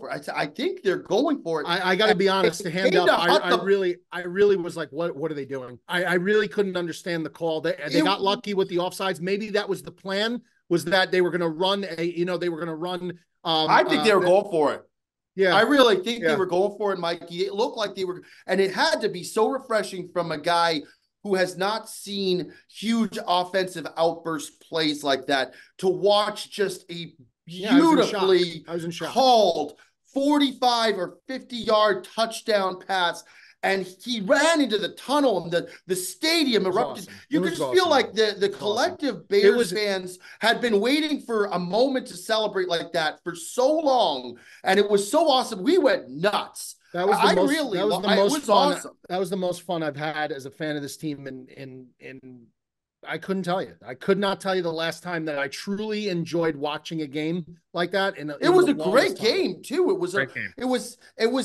Speaker 4: for it. I think they're going for it.
Speaker 3: I got to be honest, to hand up, I really was like, what are they doing? I really couldn't understand the call. They got lucky with the offsides. Maybe that was the plan, was that they were going to run
Speaker 4: I think they were going for it.
Speaker 3: Yeah,
Speaker 4: I really think they were going for it, Mikey. It looked like they were, and it had to be so refreshing from a guy who has not seen huge offensive outburst plays like that to watch just a beautifully called 45 or 50-yard touchdown pass. And he ran into the tunnel, and the stadium erupted. Awesome. You could just feel like the collective Bears fans had been waiting for a moment to celebrate like that for so long, and it was so awesome. We went nuts.
Speaker 3: That was the most fun I've had as a fan of this team in I couldn't tell you. I could not tell you the last time that I truly enjoyed watching a game like that. And
Speaker 4: it was a great game too. It was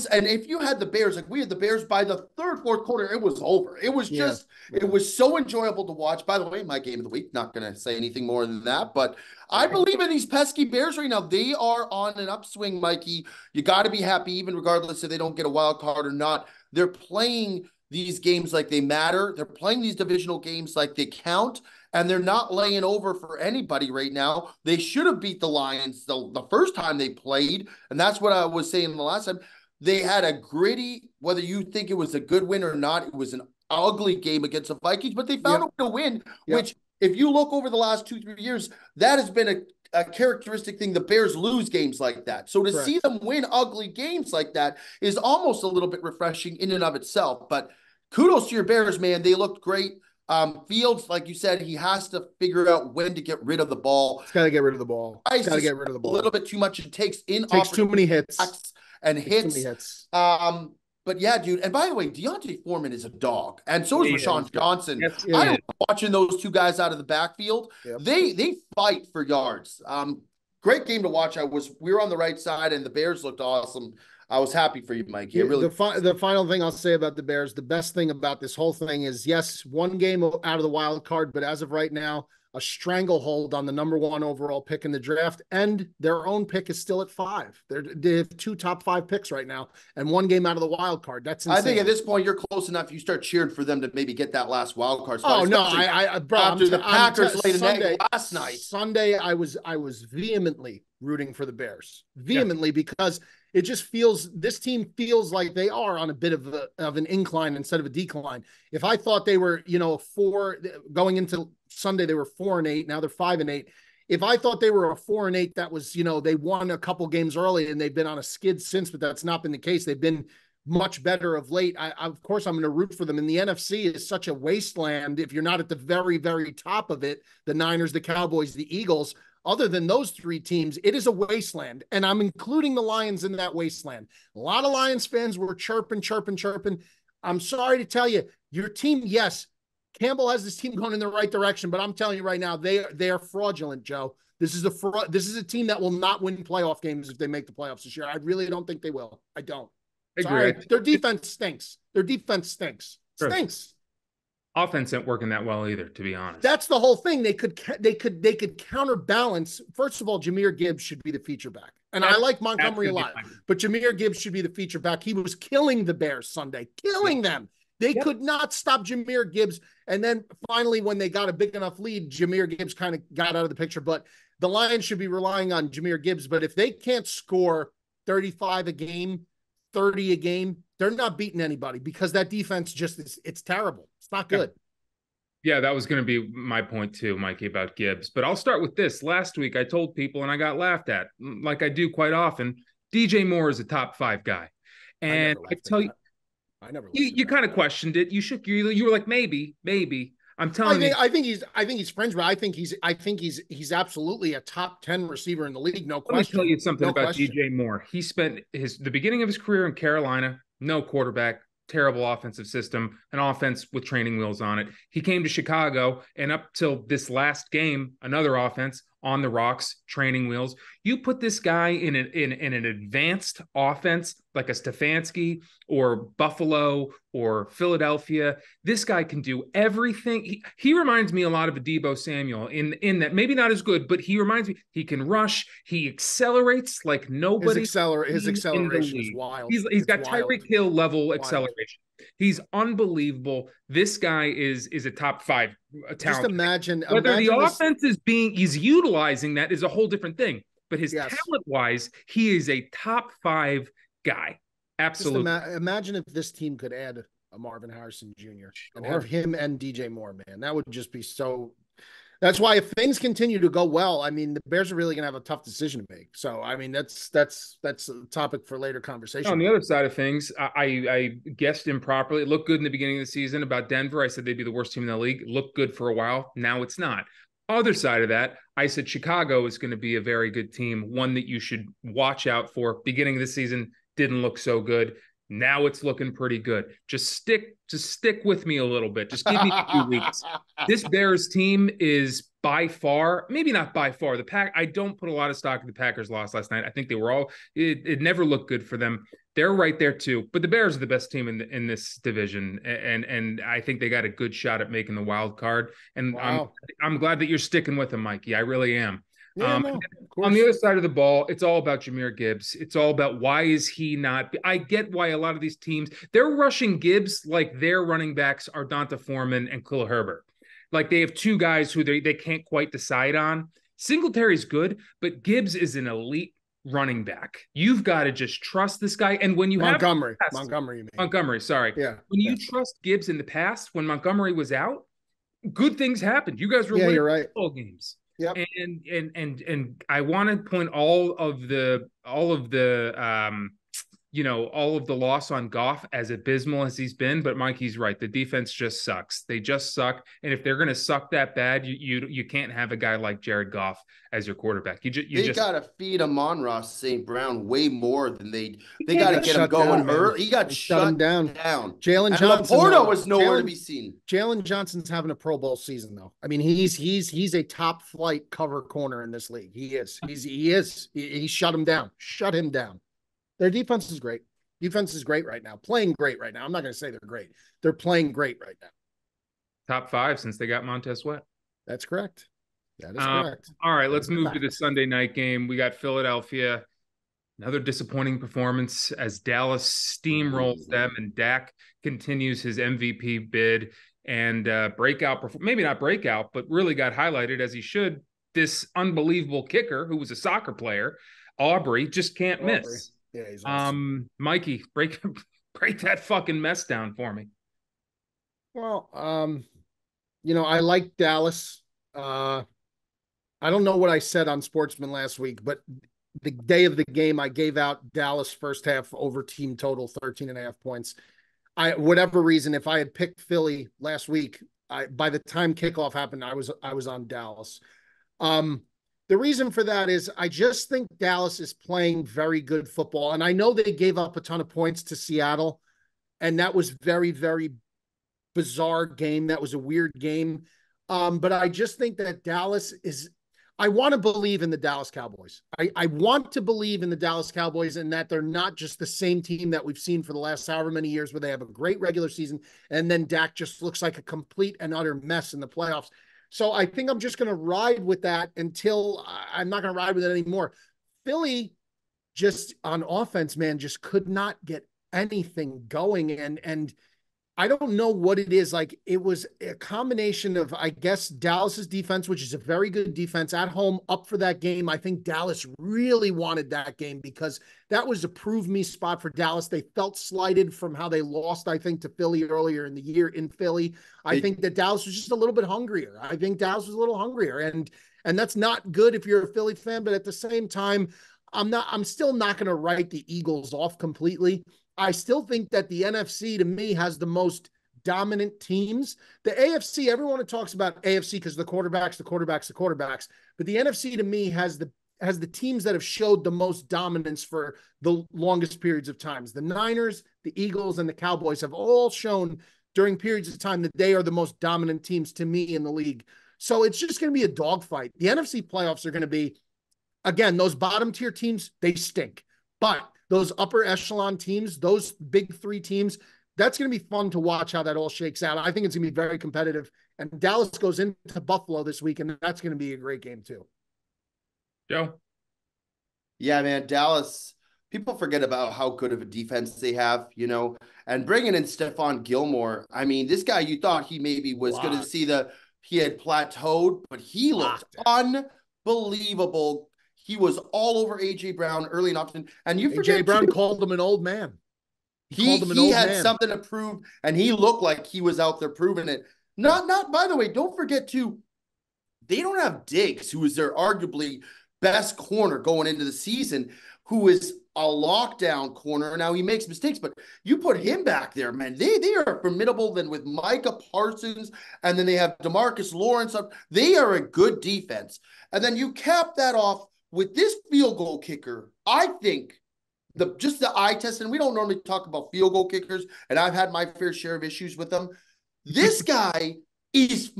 Speaker 4: and if you had the Bears, like we had the Bears, by the third, fourth quarter, it was over. It was it was so enjoyable to watch. By the way, my game of the week, not going to say anything more than that, but I believe in these pesky Bears right now. They are on an upswing, Mikey. You got to be happy, even regardless if they don't get a wild card or not. They're playing these games like they matter. They're playing these divisional games like they count, and they're not laying over for anybody right now. They should have beat the Lions the first time they played, and that's what I was saying the last time. They had a gritty, whether you think it was a good win or not, it was an ugly game against the Vikings, but they found a way to win, which if you look over the last 2-3 years, that has been a characteristic thing. The Bears lose games like that. So to see them win ugly games like that is almost a little bit refreshing in and of itself. But kudos to your Bears, man. They looked great. Fields, like you said, he has to figure out when to get rid of the ball.
Speaker 3: He's got to get rid of the ball. He's got to get rid of the ball.
Speaker 4: A little bit too much. It takes
Speaker 3: too many hits.
Speaker 4: And hits. But yeah, dude. And by the way, Deontay Foreman is a dog, and so is Rashawn Johnson. I am watching those two guys out of the backfield. Yep. They fight for yards. Great game to watch. We were on the right side, and the Bears looked awesome. I was happy for you, Mike.
Speaker 3: The final thing I'll say about the Bears, the best thing about this whole thing is, yes, one game out of the wild card, but as of right now, a stranglehold on the number 1 overall pick in the draft, and their own pick is still at 5. They have 2 top 5 picks right now, and one game out of the wild card. That's insane.
Speaker 4: I think at this point you're close enough. You start cheering for them to maybe get that last wild card spot.
Speaker 3: Oh no,
Speaker 4: the Packers laid an egg last night.
Speaker 3: Sunday, I was vehemently rooting for the Bears, because it just feels, this team feels like they are on a bit of an incline instead of a decline. If I thought they were, 4 going into Sunday, they were 4-8. Now they're 5-8. If I thought they were a 4-8, that was, they won a couple games early and they've been on a skid since, but that's not been the case. They've been much better of late. Of course, I'm going to root for them. And the NFC is such a wasteland. If you're not at the very, very top of it, the Niners, the Cowboys, the Eagles, other than those 3 teams, it is a wasteland. And I'm including the Lions in that wasteland. A lot of Lions fans were chirping. I'm sorry to tell you, your team, yes, Campbell has this team going in the right direction, but I'm telling you right now, they are fraudulent, Joe. This is a team that will not win playoff games if they make the playoffs this year. I really don't think they will. I don't. Sorry. Their defense stinks. Stinks.
Speaker 2: Offense ain't working that well either, to be honest.
Speaker 3: That's the whole thing. They could counterbalance. First of all, Jahmyr Gibbs should be the feature back. And I like Montgomery a lot, but Jahmyr Gibbs should be the feature back. He was killing the Bears Sunday, killing them. They could not stop Jahmyr Gibbs. And then finally, when they got a big enough lead, Jahmyr Gibbs kind of got out of the picture. But the Lions should be relying on Jahmyr Gibbs. But if they can't score 35 a game, 30 a game, they're not beating anybody, because that defense it's terrible. It's not good.
Speaker 2: Yeah, that was going to be my point too, Mikey, about Gibbs. But I'll start with this. Last week, I told people, and I got laughed at, like I do quite often, DJ Moore is a top 5 guy. And I tell you, you kind of questioned it. You were like, maybe. I'm telling you.
Speaker 3: I think he's fringe, but I think he's absolutely a top 10 receiver in the league. No question.
Speaker 2: Let me tell you something about DJ Moore. He spent the beginning of his career in Carolina, no quarterback, terrible offensive system, an offense with training wheels on it. He came to Chicago, and up till this last game, another offense on the rocks, training wheels. You put this guy in an advanced offense like a Stefanski or Buffalo or Philadelphia. This guy can do everything. He reminds me a lot of a Deebo Samuel in that, maybe not as good, but he reminds me, he can rush. He accelerates like nobody.
Speaker 3: His acceleration is wild.
Speaker 2: He's got Tyreek Hill level acceleration. He's unbelievable. This guy is a top 5 talent.
Speaker 3: Just imagine
Speaker 2: whether the offense he's utilizing that is a whole different thing. But his talent-wise, he is a top 5 guy. Absolutely.
Speaker 3: Imagine if this team could add a Marvin Harrison Jr. and have him and DJ Moore, man. That would just be so. That's why if things continue to go well, I mean, the Bears are really going to have a tough decision to make. So, I mean, that's a topic for later conversation.
Speaker 2: On the other side of things, I guessed improperly. It looked good in the beginning of the season about Denver. I said they'd be the worst team in the league. It looked good for a while. Now it's not. Other side of that, I said Chicago is going to be a very good team, one that you should watch out for. Beginning of the season didn't look so good. Now it's looking pretty good. Just stick with me a little bit. Just give me a few weeks. This Bears team is by far, maybe not by far, I don't put a lot of stock in the Packers' loss last night. I think they were it never looked good for them. They're right there too. But the Bears are the best team in this division, and I think they got a good shot at making the wild card. And wow. I'm glad that you're sticking with them, Mikey. I really am.
Speaker 3: Yeah,
Speaker 2: on the other side of the ball, it's all about Jahmyr Gibbs. It's all about why is he not. I get why a lot of these teams, they're rushing Gibbs like their running backs are Donta Foreman and Khalil Herbert. Like they have 2 guys who they can't quite decide on. Singletary's good, but Gibbs is an elite running back. You've got to just trust this guy. And when you
Speaker 3: Montgomery,
Speaker 2: sorry.
Speaker 3: Yeah.
Speaker 2: When you trust Gibbs in the past, when Montgomery was out, good things happened. You guys were winning
Speaker 3: you're right.
Speaker 2: football games.
Speaker 3: Yep.
Speaker 2: And I want to point all of the loss on Goff, as abysmal as he's been, but Mikey's right. The defense just sucks. They just suck. And if they're going to suck that bad, you can't have a guy like Jared Goff as your quarterback. They
Speaker 4: got to feed Amon-Ra St. Brown way more than they got to get him going early. He got shut down.
Speaker 3: Jalen Johnson.
Speaker 4: Laporta was nowhere to be seen.
Speaker 3: Jalen Johnson's having a Pro Bowl season though. I mean, he's a top flight cover corner in this league. He is. He shut him down. Shut him down. Their defense is great. Defense is great right now. Playing great right now. I'm not going to say they're great. They're playing great right now.
Speaker 2: Top 5 since they got Montez Sweat.
Speaker 3: That's correct. That is correct.
Speaker 2: All right, let's move to the Sunday night game. We got Philadelphia. Another disappointing performance as Dallas steamrolls them, and Dak continues his MVP bid and maybe not breakout, but really got highlighted as he should. This unbelievable kicker who was a soccer player, Aubrey, just can't miss.
Speaker 3: Yeah, he's awesome.
Speaker 2: Mikey, break that fucking mess down for me.
Speaker 3: Well, I like Dallas. I don't know what I said on Sportsmen last week, but the day of the game, I gave out Dallas first half over team total 13.5 points. Whatever reason, if I had picked Philly last week, by the time kickoff happened, I was on Dallas. The reason for that is I just think Dallas is playing very good football. And I know they gave up a ton of points to Seattle, and that was very, very bizarre game. That was a weird game. But I just think that Dallas is I want to believe in the Dallas Cowboys. I want to believe in the Dallas Cowboys and that they're not just the same team that we've seen for the last however many years where they have a great regular season and then Dak just looks like a complete and utter mess in the playoffs. So I think I'm just going to ride with that until I'm not going to ride with it anymore. Philly just on offense, man, just could not get anything going. And I don't know what it is. Like, it was a combination of, I guess, Dallas's defense, which is a very good defense at home, up for that game. I think Dallas really wanted that game because that was a prove me spot for Dallas. They felt slighted from how they lost, I think, to Philly earlier in the year in Philly. I think that Dallas was just a little bit hungrier. I think Dallas was a little hungrier. And that's not good if you're a Philly fan, but at the same time, I'm still not going to write the Eagles off completely. I still think that the NFC to me has the most dominant teams. The AFC, everyone talks about AFC because the quarterbacks. But the NFC to me has the teams that have showed the most dominance for the longest periods of times. The Niners, the Eagles, and the Cowboys have all shown during periods of time that they are the most dominant teams to me in the league. So it's just going to be a dogfight. The NFC playoffs are going to be, again, those bottom tier teams, they stink. But those upper echelon teams, those big three teams, that's going to be fun to watch how that all shakes out. I think it's going to be very competitive. And Dallas goes into Buffalo this week, and that's going to be a great game too.
Speaker 2: Joe?
Speaker 4: Yeah, man, Dallas, people forget about how good of a defense they have, and bringing in Stephon Gilmore. I mean, this guy, you thought he maybe was going to see he had plateaued, but he looked unbelievable. He was all over A.J. Brown early in option. And you forget
Speaker 3: A.J. Brown called him an old man.
Speaker 4: He had something to prove, and he looked like he was out there proving it. Not by the way, don't forget too, they don't have Diggs, who is their arguably best corner going into the season, who is a lockdown corner. Now he makes mistakes, but you put him back there, man. They are formidable. Then with Micah Parsons, and then they have DeMarcus Lawrence. They are a good defense. And then you cap that off with this field goal kicker. I think just the eye test, and we don't normally talk about field goal kickers, and I've had my fair share of issues with them. This guy he's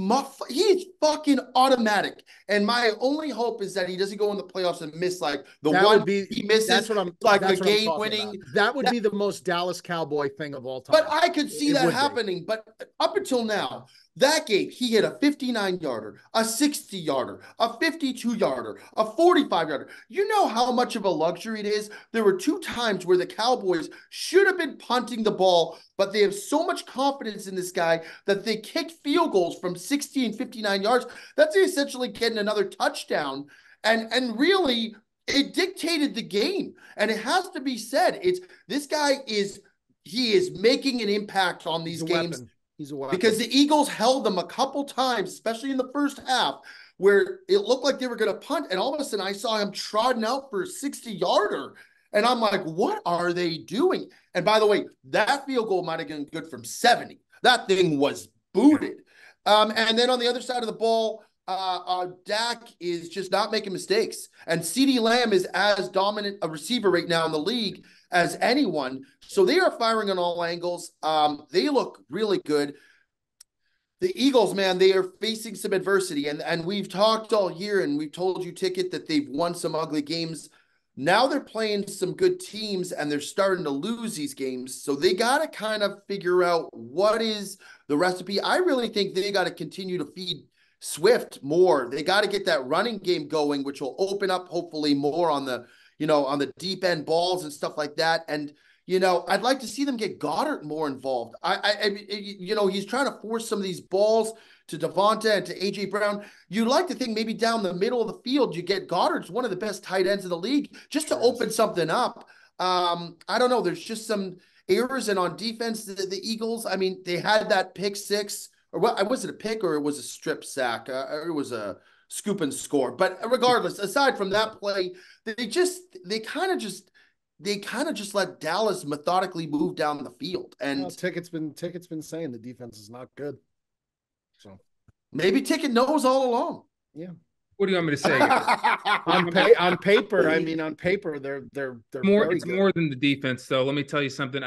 Speaker 4: fucking automatic. And my only hope is that he doesn't go in the playoffs and miss like he misses.
Speaker 3: That's what I'm
Speaker 4: like the game winning.
Speaker 3: That would be the most Dallas Cowboy thing of all time.
Speaker 4: But I could see that happening. But up until now, that game, he hit a 59-yarder, a 60-yarder, a 52-yarder, a 45-yarder. You know how much of a luxury it is? There were 2 times where the Cowboys should have been punting the ball, but they have so much confidence in this guy that they kicked field goals from 60 and 59 yards. That's essentially getting another touchdown. And really, it dictated the game. And it has to be said, this guy is making an impact on these games.
Speaker 3: Weapon. He's a weapon.
Speaker 4: Because the Eagles held them a couple times, especially in the first half, where it looked like they were going to punt. And all of a sudden, I saw him trotting out for a 60-yarder. And I'm like, what are they doing? And by the way, that field goal might have been good from 70. That thing was booted. And then on the other side of the ball, Dak is just not making mistakes. And CeeDee Lamb is as dominant a receiver right now in the league as anyone. So they are firing on all angles. They look really good. The Eagles, man, they are facing some adversity. And we've talked all year, and we've told you, Ticket, that they've won some ugly games. Now they're playing some good teams, and they're starting to lose these games. So they got to kind of figure out what is the recipe. I really think they got to continue to feed Swift more. They got to get that running game going, which will open up hopefully more on the deep end balls and stuff like that. And, I'd like to see them get Goddard more involved. He's trying to force some of these balls to Devonta and to A.J. Brown. You'd like to think maybe down the middle of the field, you get Goddard's one of the best tight ends in the league just to open something up. I don't know. There's just some errors. And on defense, the Eagles, I mean, they had that pick six. Or what, was it a pick or it was a strip sack? Or it was a scoop and score. But regardless, aside from that play, they kind of just let Dallas methodically move down the field. And
Speaker 3: Ticket's been saying the defense is not good. So
Speaker 4: maybe Ticket knows all along.
Speaker 3: Yeah.
Speaker 2: What do you want me to say?
Speaker 3: on paper, I mean, on paper, they're
Speaker 2: more. It's more than the defense, though. Let me tell you something.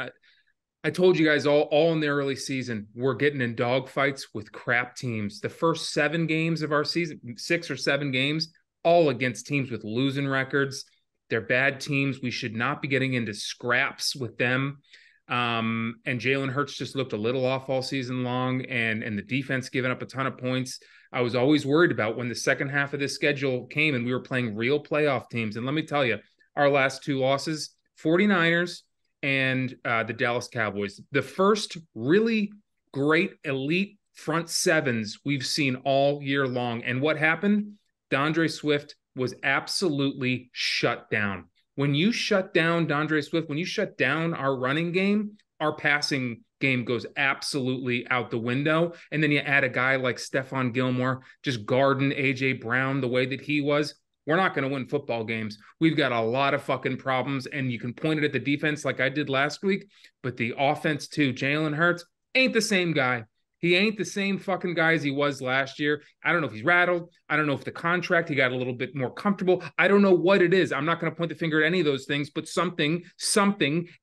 Speaker 2: I told you guys all in the early season, we're getting in dogfights with crap teams. The first 7 games of our season, 6 or 7 games, all against teams with losing records. They're bad teams. We should not be getting into scraps with them. And Jalen Hurts just looked a little off all season long, and the defense giving up a ton of points. I was always worried about when the second half of this schedule came and we were playing real playoff teams. And let me tell you, our last 2 losses, 49ers and the Dallas Cowboys, the first really great elite front sevens we've seen all year long. And what happened? DeAndre Swift was absolutely shut down. When you shut down DeAndre Swift, when you shut down our running game, our passing game goes absolutely out the window. And then you add a guy like Stephon Gilmore, just guarding A.J. Brown the way that he was. We're not going to win football games. We've got a lot of fucking problems, and you can point it at the defense like I did last week, but the offense too. Jalen Hurts ain't the same guy. He ain't the same fucking guy as he was last year. I don't know if he's rattled. I don't know if the contract, he got a little bit more comfortable. I don't know what it is. I'm not going to point the finger at any of those things, but something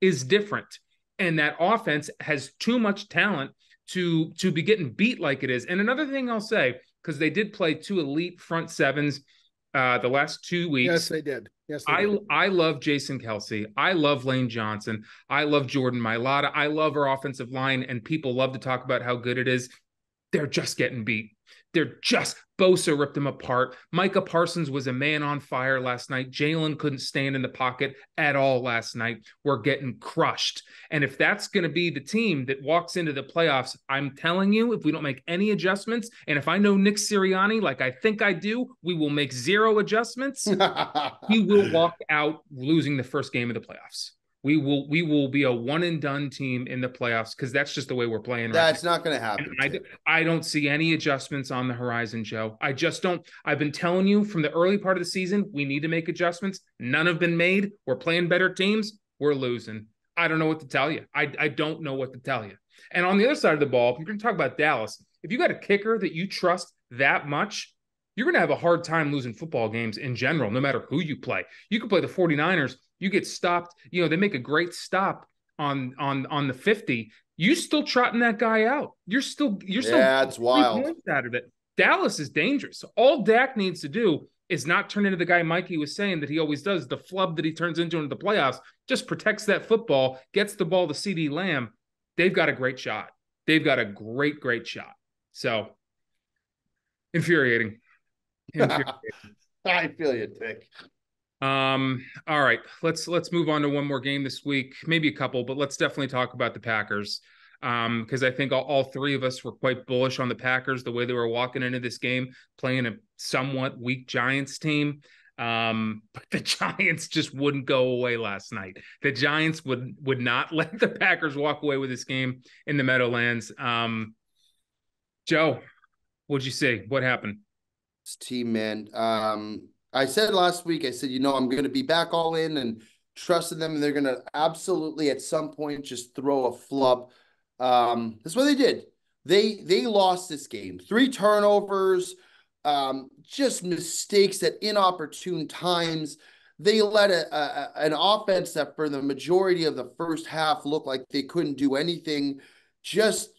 Speaker 2: is different. And that offense has too much talent to be getting beat like it is. And another thing I'll say, because they did play 2 elite front sevens the last 2 weeks.
Speaker 3: Yes, they did. Yes, they did.
Speaker 2: I love Jason Kelsey. I love Lane Johnson. I love Jordan Mailata. I love our offensive line, and people love to talk about how good it is. They're just getting beat. Bosa ripped them apart. Micah Parsons was a man on fire last night. Jalen couldn't stand in the pocket at all last night. We're getting crushed. And if that's going to be the team that walks into the playoffs, I'm telling you, if we don't make any adjustments, and if I know Nick Sirianni like I think I do, we will make 0 adjustments. We will walk out losing the first game of the playoffs. We will be a one and done team in the playoffs because that's just the way we're playing.
Speaker 4: That's not going to happen.
Speaker 2: I don't see any adjustments on the horizon, Joe. I just don't. I've been telling you from the early part of the season, we need to make adjustments. None have been made. We're playing better teams. We're losing. I don't know what to tell you. I don't know what to tell you. And on the other side of the ball, you're going to talk about Dallas. If you got a kicker that you trust that much, you're going to have a hard time losing football games in general, no matter who you play. You could play the 49ers. You get stopped. They make a great stop on the 50. You still trotting that guy out. You're still
Speaker 4: it's wild
Speaker 2: out of it. Dallas is dangerous. All Dak needs to do is not turn into the guy Mikey was saying that he always does, the flub that he turns into the playoffs, just protects that football, gets the ball to CeeDee Lamb. They've got a great shot. They've got a great shot. So infuriating.
Speaker 4: I feel you, Dick.
Speaker 2: All right, let's move on to one more game this week, maybe a couple, but let's definitely talk about the Packers. Because I think all 3 of us were quite bullish on the Packers, the way they were walking into this game, playing a somewhat weak Giants team. But the Giants just wouldn't go away last night. The Giants would not let the Packers walk away with this game in the Meadowlands. Joe, what'd you see? What happened?
Speaker 4: This team, man. I said last week, I'm going to be back all in and trusting them, and they're going to absolutely at some point just throw a flub. That's what they did. They lost this game. 3 turnovers, just mistakes at inopportune times. They let an offense that for the majority of the first half looked like they couldn't do anything just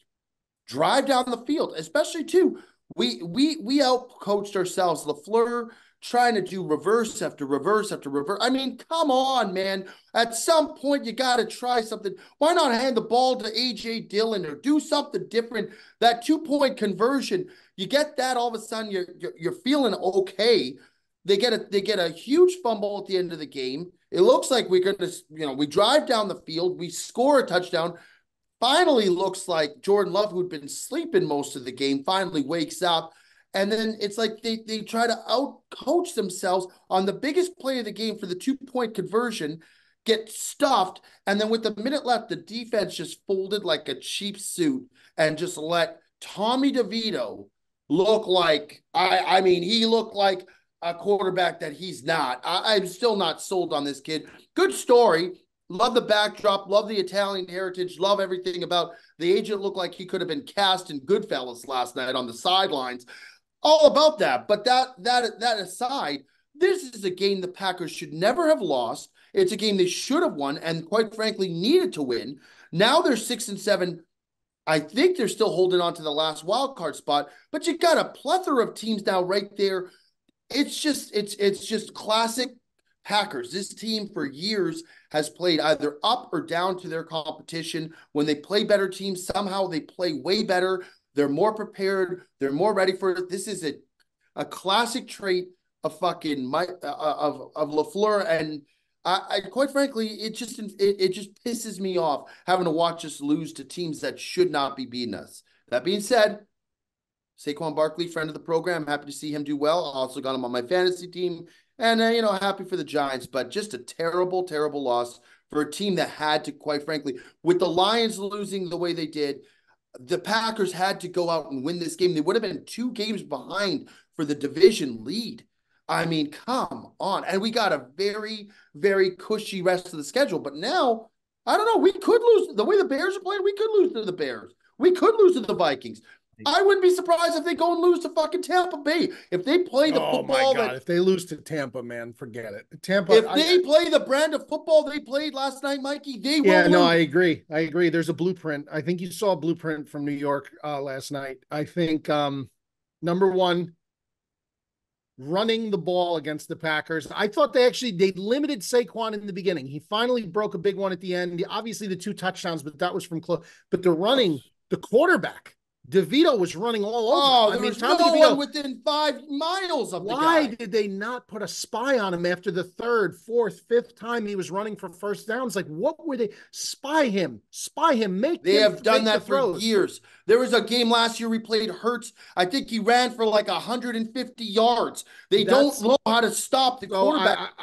Speaker 4: drive down the field, especially too. We out-coached ourselves. LaFleur trying to do reverse after reverse after reverse. I mean, come on, man. At some point, you got to try something. Why not hand the ball to A.J. Dillon or do something different? That 2-point conversion, you get that, all of a sudden you're feeling okay. They get a huge fumble at the end of the game. It looks like we're going to, we drive down the field, we score a touchdown. Finally looks like Jordan Love, who'd been sleeping most of the game, finally wakes up. And then it's like they try to out-coach themselves on the biggest play of the game for the 2-point conversion, get stuffed, and then with a minute left, the defense just folded like a cheap suit and just let Tommy DeVito look like, he looked like a quarterback that he's not. I'm still not sold on this kid. Good story. Love the backdrop, love the Italian heritage, love everything about the agent. Looked like he could have been cast in Goodfellas last night on the sidelines. All about that. But that aside, this is a game the Packers should never have lost. It's a game they should have won and quite frankly needed to win. Now they're 6-7. I think they're still holding on to the last wild card spot, but you got a plethora of teams now right there it's just classic Packers. This team for years has played either up or down to their competition. When they play better teams, somehow they play way better. They're more prepared. They're more ready for it. This is a classic trait of fucking of LaFleur, and I quite frankly, it just pisses me off having to watch us lose to teams that should not be beating us. That being said, Saquon Barkley, friend of the program, happy to see him do well. I also got him on my fantasy team, and happy for the Giants, but just a terrible, terrible loss for a team that had to, quite frankly, with the Lions losing the way they did, the Packers had to go out and win this game. They would have been 2 games behind for the division lead. I mean, come on. And we got a very, very cushy rest of the schedule. But now, I don't know. We could lose. The way the Bears are playing, we could lose to the Bears. We could lose to the Vikings. I wouldn't be surprised if they go and lose to fucking Tampa Bay. If they play the football.
Speaker 3: My God. If they lose to Tampa, man, forget it. Tampa.
Speaker 4: If they play the brand of football they played last night, Mikey, they will.
Speaker 3: Yeah, no, I agree. There's a blueprint. I think you saw a blueprint from New York last night. I think, number one, running the ball against the Packers. I thought they limited Saquon in the beginning. He finally broke a big one at the end. Obviously the 2 touchdowns, but that was from close. But the running, the quarterback, DeVito was running all over.
Speaker 4: There was no one within 5 miles of the guy.
Speaker 3: Why did they not put a spy on him after the 3rd, 4th, 5th time he was running for first downs? Like, what were they? Spy him.
Speaker 4: They have done that for years. There was a game last year we played Hurts. I think he ran for like 150 yards. They don't know how to stop the quarterback.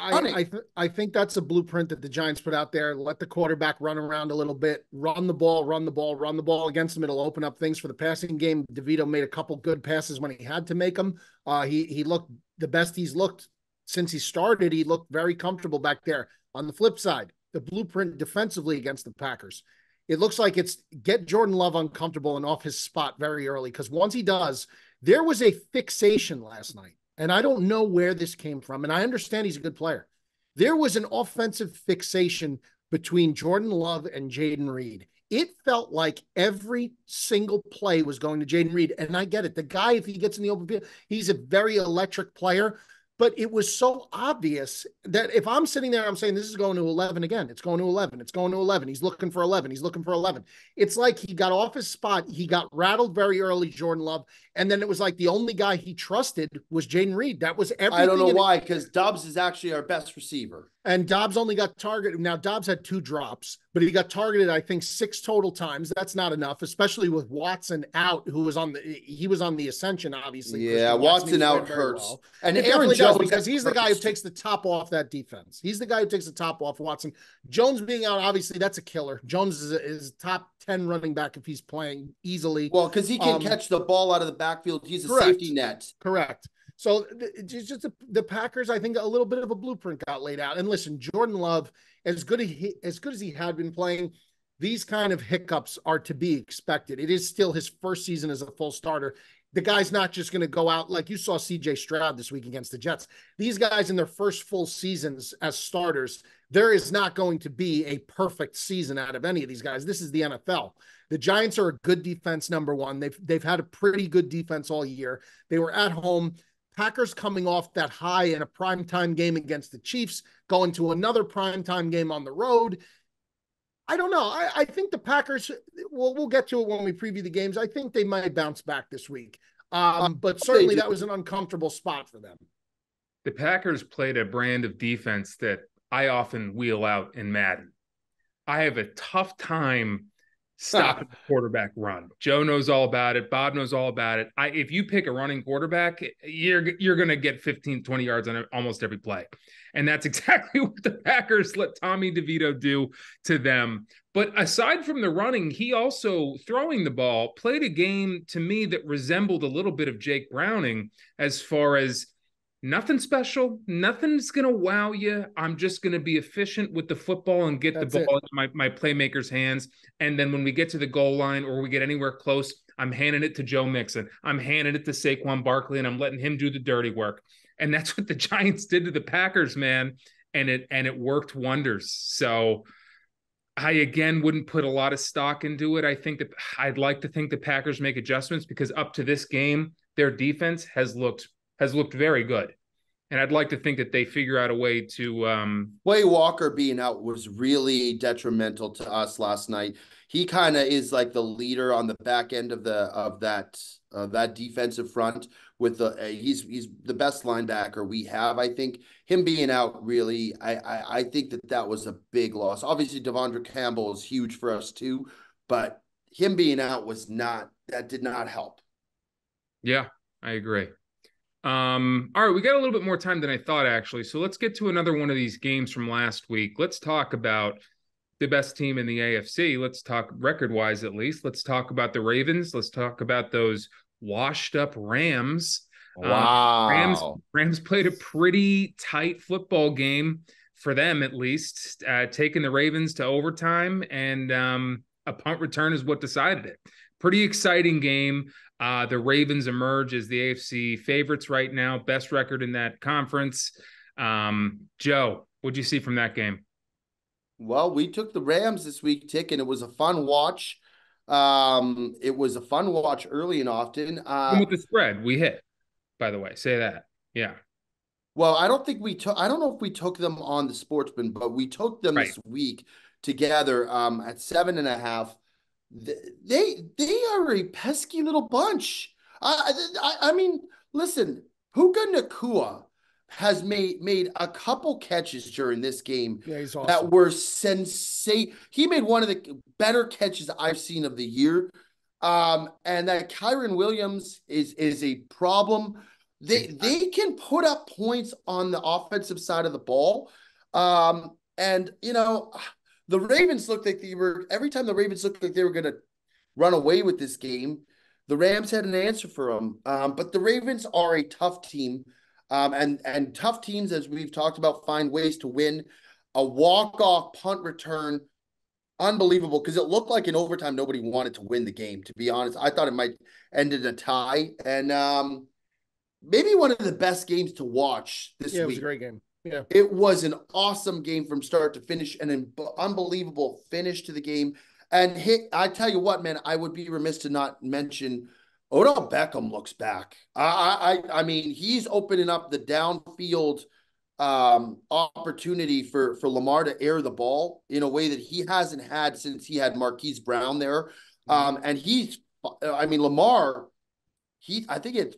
Speaker 3: I think that's a blueprint that the Giants put out there. Let the quarterback run around a little bit, run the ball against him. It'll open up things for the passing game. DeVito made a couple good passes when he had to make them. He looked the best he's looked since he started. He looked very comfortable back there. On the flip side, the blueprint defensively against the Packers. It looks like it's get Jordan Love uncomfortable and off his spot very early, because once he does, there was a fixation last night, and I don't know where this came from, and I understand he's a good player. There was an offensive fixation between Jordan Love and Jaden Reed. It felt like every single play was going to Jaden Reed, and I get it. The guy, if he gets in the open field, he's a very electric player. But it was so obvious that if I'm sitting there, I'm saying this is going to 11 again. It's going to 11. It's going to 11. He's looking for 11. He's looking for 11. It's like he got off his spot. He got rattled very early, Jordan Love. And then it was like the only guy he trusted was Jaden Reed. That was everything.
Speaker 4: I don't know why, because Dobbs is actually our best receiver.
Speaker 3: And Dobbs only got targeted. Now, Dobbs had 2 drops, but he got targeted, I think, 6 total times. That's not enough, especially with Watson out, who was on the ascension, obviously.
Speaker 4: Yeah, Watson out hurts.
Speaker 3: Well. And Aaron Jones, because he's the guy who takes the top off that defense. He's the guy who takes the top off Watson. Jones being out, obviously, that's a killer. Jones is top 10 running back if he's playing easily.
Speaker 4: Well, because he can catch the ball out of the backfield. He's a safety net.
Speaker 3: Correct. So just the Packers, I think a little bit of a blueprint got laid out. And listen, Jordan Love, as good as he had been playing, these kind of hiccups are to be expected. It is still his first season as a full starter. The guy's not just going to go out like you saw CJ Stroud this week against the Jets. These guys in their first full seasons as starters, there is not going to be a perfect season out of any of these guys. This is the NFL. The Giants are a good defense, number one. They've had a pretty good defense all year. They were at home. Packers coming off that high in a primetime game against the Chiefs, going to another primetime game on the road. I don't know. I think the Packers, we'll get to it when we preview the games. I think they might bounce back this week. But certainly that was an uncomfortable spot for them.
Speaker 2: The Packers played a brand of defense that I often wheel out in Madden. I have a tough time stopping the quarterback run. Joe knows all about it. Bob knows all about it. If you pick a running quarterback, you're going to get 15, 20 yards on almost every play. And that's exactly what the Packers let Tommy DeVito do to them. But aside from the running, he also, throwing the ball, played a game to me that resembled a little bit of Jake Browning as far as nothing special. Nothing's going to wow you. I'm just going to be efficient with the football and get the ball into my playmaker's hands. And then when we get to the goal line or we get anywhere close, I'm handing it to Joe Mixon. I'm handing it to Saquon Barkley, and I'm letting him do the dirty work. And that's what the Giants did to the Packers, man. And it worked wonders. So I, again, wouldn't put a lot of stock into it. I'd like to think the Packers make adjustments because up to this game, their defense has looked very good. And I'd like to think that they figure out a way to
Speaker 4: Quay Walker being out was really detrimental to us last night. He kind of is like the leader on the back end of that defensive front. With he's the best linebacker we have. I think him being out really, I think that was a big loss. Obviously, Devondre Campbell is huge for us too, but him being out did not help.
Speaker 2: Yeah, I agree. All right, we got a little bit more time than I thought, actually. So let's get to another one of these games from last week. Let's talk about the best team in the AFC. Let's talk record-wise, at least. Let's talk about the Ravens. Let's talk about those washed-up Rams.
Speaker 4: Wow.
Speaker 2: Rams played a pretty tight football game for them, at least, taking the Ravens to overtime, and a punt return is what decided it. Pretty exciting game. The Ravens emerge as the AFC favorites right now, best record in that conference. Joe, what'd you see from that game?
Speaker 4: Well, we took the Rams this week, Tick, and it was a fun watch. It was a fun watch early and often.
Speaker 2: And with the spread, we hit, by the way. Say that. Yeah.
Speaker 4: Well, I don't know if we took them on the Sportsman, but we took them this week together at 7.5. They are a pesky little bunch. I mean, listen, Puka Nacua has made a couple catches during this game
Speaker 3: he's awesome.
Speaker 4: that were sensational. He made one of the better catches I've seen of the year. And that Kyron Williams is a problem. They can put up points on the offensive side of the ball. And you know, the Ravens looked like every time the Ravens looked like they were going to run away with this game, the Rams had an answer for them. But the Ravens are a tough team. And tough teams, as we've talked about, find ways to win. A walk-off punt return, unbelievable, because it looked like in overtime nobody wanted to win the game, to be honest. I thought it might end in a tie. And maybe one of the best games to watch this week.
Speaker 3: Yeah, it was a great game. Yeah,
Speaker 4: it was an awesome game from start to finish, an unbelievable finish to the game. And I tell you what, man, I would be remiss to not mention Odell Beckham looks back. I mean, he's opening up the downfield opportunity for Lamar to air the ball in a way that he hasn't had since he had Marquise Brown there. And Lamar, I think he had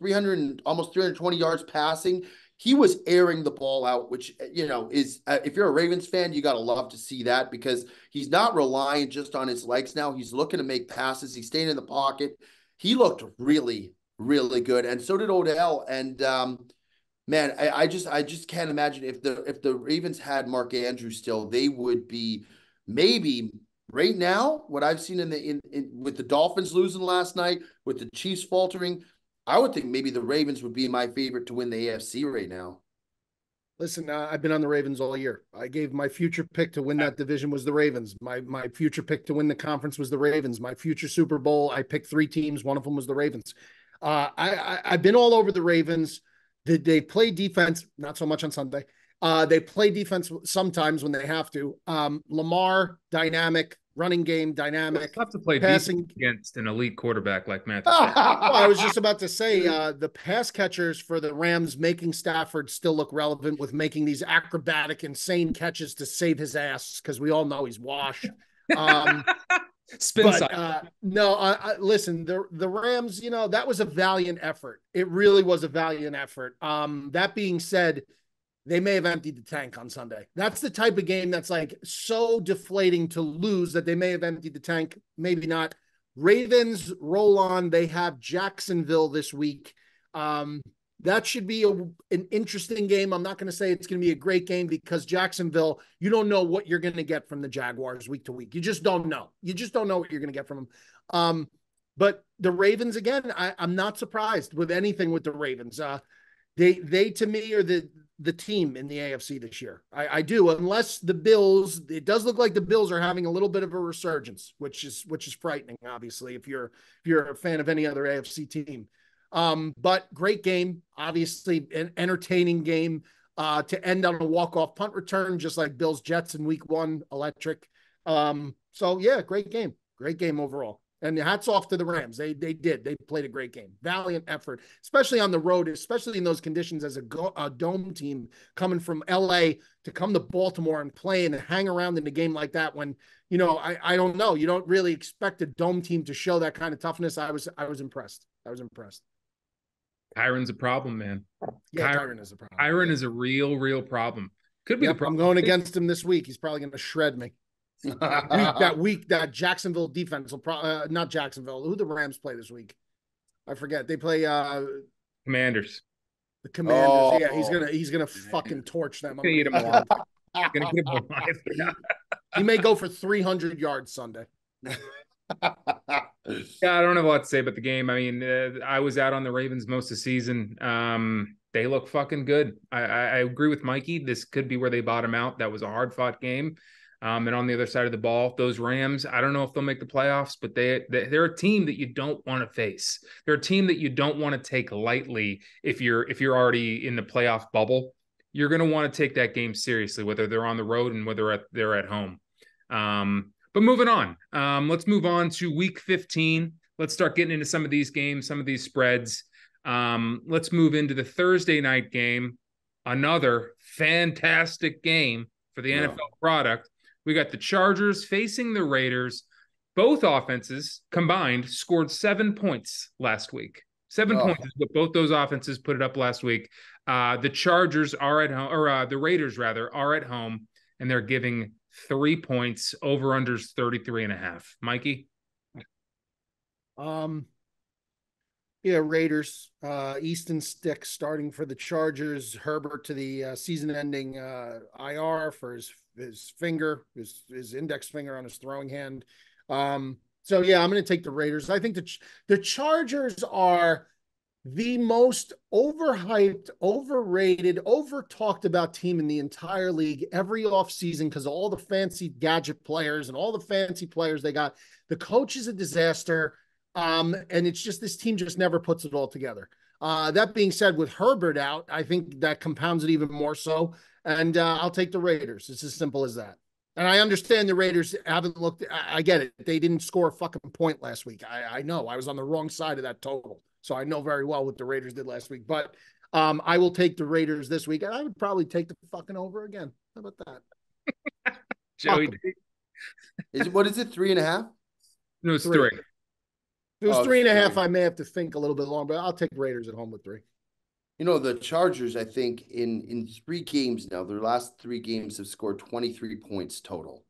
Speaker 4: almost 320 yards passing. He was airing the ball out, which, is, if you're a Ravens fan, you got to love to see that, because he's not relying just on his legs now. He's looking to make passes. He's staying in the pocket. He looked really, really good. And so did Odell. And, man, I just can't imagine if the Ravens had Mark Andrews still, they would be maybe right now, what I've seen with the Dolphins losing last night, with the Chiefs faltering, I would think maybe the Ravens would be my favorite to win the AFC right now.
Speaker 3: Listen, I've been on the Ravens all year. I gave my future pick to win that division was the Ravens. My future pick to win the conference was the Ravens. My future Super Bowl, I picked 3 teams. One of them was the Ravens. I've been all over the Ravens. They play defense, not so much on Sunday. They play defense sometimes when they have to. Lamar, dynamic. Running game, dynamic.
Speaker 2: It's tough to play
Speaker 3: passing
Speaker 2: against an elite quarterback like Matthew.
Speaker 3: I was just about to say, the pass catchers for the Rams making Stafford still look relevant with making these acrobatic, insane catches to save his ass, because we all know he's washed.
Speaker 2: Spin side.
Speaker 3: Listen, the Rams, that was a valiant effort. It really was a valiant effort. That being said, they may have emptied the tank on Sunday. That's the type of game that's like so deflating to lose that they may have emptied the tank. Maybe not. Ravens roll on. They have Jacksonville this week. That should be an interesting game. I'm not going to say it's going to be a great game, because Jacksonville, you don't know what you're going to get from the Jaguars week to week. You just don't know. You just don't know what you're going to get from them. But the Ravens, again, I'm not surprised with anything with the Ravens. They to me are the team in the AFC this year. I do, unless the Bills. It does look like the Bills are having a little bit of a resurgence, which is frightening, obviously, if you're a fan of any other AFC team. But great game, obviously an entertaining game to end on a walk-off punt return, just like Bills Jets in week 1, electric. So yeah, great game overall. And hats off to the Rams. They did. They played a great game. Valiant effort, especially on the road, especially in those conditions as a dome team coming from LA to come to Baltimore and play and hang around in a game like that when, I don't know. You don't really expect a dome team to show that kind of toughness. I was impressed.
Speaker 2: Kyron's a problem, man.
Speaker 3: Yeah, Kyron is a problem.
Speaker 2: Kyron is a real problem. Could be the problem.
Speaker 3: I'm going against him this week. He's probably going to shred me. That Jacksonville defense will probably not Jacksonville. Who the Rams play this week? I forget. They play
Speaker 2: Commanders.
Speaker 3: The Commanders. Yeah, he's gonna fucking torch them.
Speaker 2: Gonna eat them alive. Gonna get them alive.
Speaker 3: He may go for 300 yards Sunday.
Speaker 2: Yeah, I don't have a lot to say about the game. I mean, I was out on the Ravens most of the season. They look fucking good. I agree with Mikey. This could be where they bottom out. That was a hard-fought game. And on the other side of the ball, those Rams, I don't know if they'll make the playoffs, but they're a team that you don't want to face. They're a team that you don't want to take lightly if you're already in the playoff bubble. You're going to want to take that game seriously, whether they're on the road and whether they're at home. But moving on, let's move on to week 15. Let's start getting into some of these games, some of these spreads. Let's move into the Thursday night game. Another fantastic game for the NFL product. We got the Chargers facing the Raiders. Both offenses combined scored 7 points last week. 7 points is what both those offenses put it up last week. The Chargers are at home, or the Raiders rather, are at home, and they're giving 3 points. Over-unders 33.5. Mikey?
Speaker 3: Yeah, Raiders. Easton Stick starting for the Chargers. Herbert to the season-ending IR for his finger, his index finger on his throwing hand. So yeah, I'm going to take the Raiders. I think the Chargers are the most overhyped, overrated, over-talked about team in the entire league every offseason because of all the fancy gadget players and all the fancy players they got. The coach is a disaster. And it's just this team just never puts it all together. That being said, with Herbert out, I think that compounds it even more so. And I'll take the Raiders. It's as simple as that. And I understand the Raiders haven't looked. I get it. They didn't score a fucking point last week. I know. I was on the wrong side of that total. So I know very well what the Raiders did last week. But I will take the Raiders this week. And I would probably take the fucking over again. How about that?
Speaker 2: Joey.
Speaker 4: What is it, 3.5?
Speaker 2: No, it's 3.
Speaker 3: If it was 3.5, I may have to think a little bit longer, but I'll take Raiders at home with 3.
Speaker 4: The Chargers, I think, in 3 games now, their last 3 games have scored 23 points total.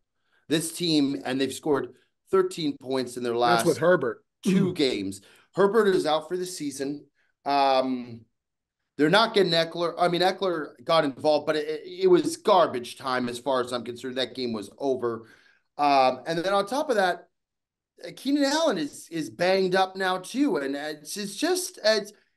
Speaker 4: This team, and they've scored 13 points in their last
Speaker 3: That's with Herbert.
Speaker 4: 2 games. Herbert is out for the season. They're not getting Eckler. I mean, Eckler got involved, but it was garbage time as far as I'm concerned. That game was over. And then on top of that, Keenan Allen is banged up now too, and it's just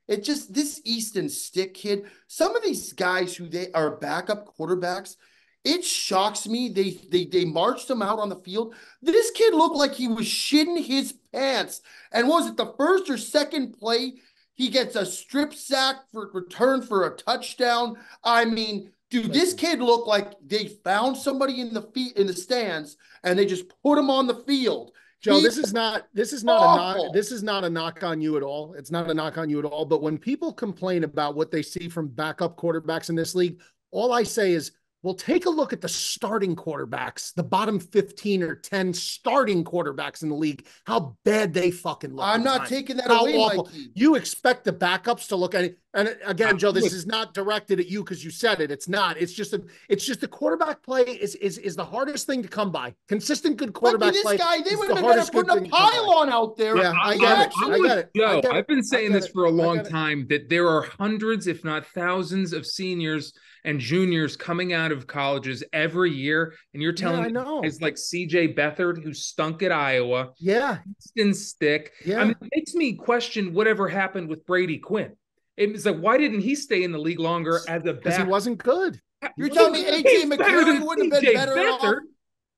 Speaker 4: this Easton Stick kid. Some of these guys who they are backup quarterbacks, it shocks me. They marched him out on the field. This kid looked like he was shitting his pants. And was it the first or second play? He gets a strip sack for return for a touchdown. I mean, dude, this kid looked like they found somebody in the stands and they just put him on the field.
Speaker 3: Joe, this is not a knock on you at all. It's not a knock on you at all. But when people complain about what they see from backup quarterbacks in this league, all I say is, well, take a look at the starting quarterbacks, the bottom 15 or 10 starting quarterbacks in the league, how bad they fucking look.
Speaker 4: I'm not taking that away, Mikey.
Speaker 3: You expect the backups to look at it. And again, Joe, this is not directed at you because you said it. It's not. It's just the quarterback play is the hardest thing to come by. Consistent good quarterback play.
Speaker 4: This guy, they would have been better putting a pylon out there.
Speaker 3: Yeah, I get it.
Speaker 2: Joe, I've been saying this for a long time, that there are hundreds, if not thousands, of seniors and juniors coming out of colleges every year, and you're telling me it's like CJ Beathard, who stunk at Iowa.
Speaker 3: Yeah.
Speaker 2: Easton Stick.
Speaker 3: Yeah.
Speaker 2: I mean, it makes me question whatever happened with Brady Quinn. It's like, why didn't he stay in the league longer as a back?
Speaker 3: Because he wasn't good.
Speaker 4: You're telling me AJ McCarron wouldn't have been better off?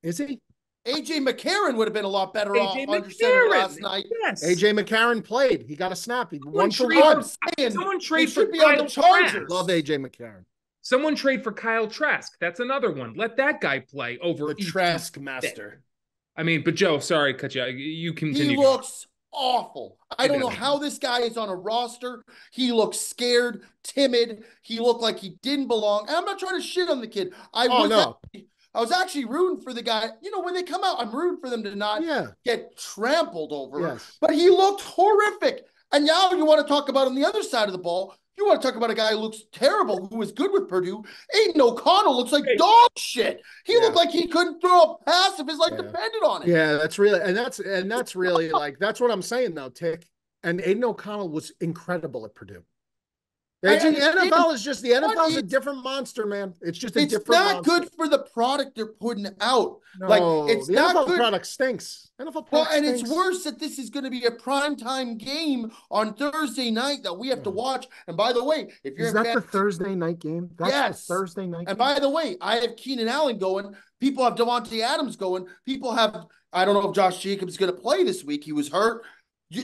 Speaker 3: Is he?
Speaker 4: AJ McCarron would have been a lot better off under center last night.
Speaker 3: Yes. AJ McCarron played. He got a snap. He won for
Speaker 2: one. Someone trade for Kyle Trask.
Speaker 3: Love AJ McCarron.
Speaker 2: Someone trade for Kyle Trask. That's another one. Let that guy play over
Speaker 3: the Trask master.
Speaker 2: I mean, but Joe, sorry, cut you. You continue.
Speaker 4: He looks awful. I don't know
Speaker 2: does.
Speaker 4: how this guy is on a roster. He looks scared, timid. He looked like he didn't belong. And I'm not trying to shit on the kid. I was actually rooting for the guy. You know, when they come out, I'm rooting for them to not get trampled over.
Speaker 3: Yes.
Speaker 4: But he looked horrific. And now you want to talk about on the other side of the ball. You want to talk about a guy who looks terrible, who was good with Purdue. Aiden O'Connell looks like dog shit. He looked like he couldn't throw a pass if his life depended on it.
Speaker 3: Yeah, that's really, and that's really like, that's what I'm saying though, Tick. And Aiden O'Connell was incredible at Purdue. The NFL is just, the NFL is a different monster, man. It's just a different monster.
Speaker 4: It's not good for the product they're putting out.
Speaker 3: No,
Speaker 4: like, it's
Speaker 3: the
Speaker 4: not
Speaker 3: NFL
Speaker 4: good.
Speaker 3: product stinks. NFL product
Speaker 4: and
Speaker 3: stinks.
Speaker 4: it's worse that this is going to be a primetime game on Thursday night that we have to watch. And by the way, if you're
Speaker 3: the Thursday night game? That's the Thursday night game?
Speaker 4: And by the way, I have Keenan Allen going. People have Devontae Adams going. People have, I don't know if Josh Jacobs is going to play this week. He was hurt.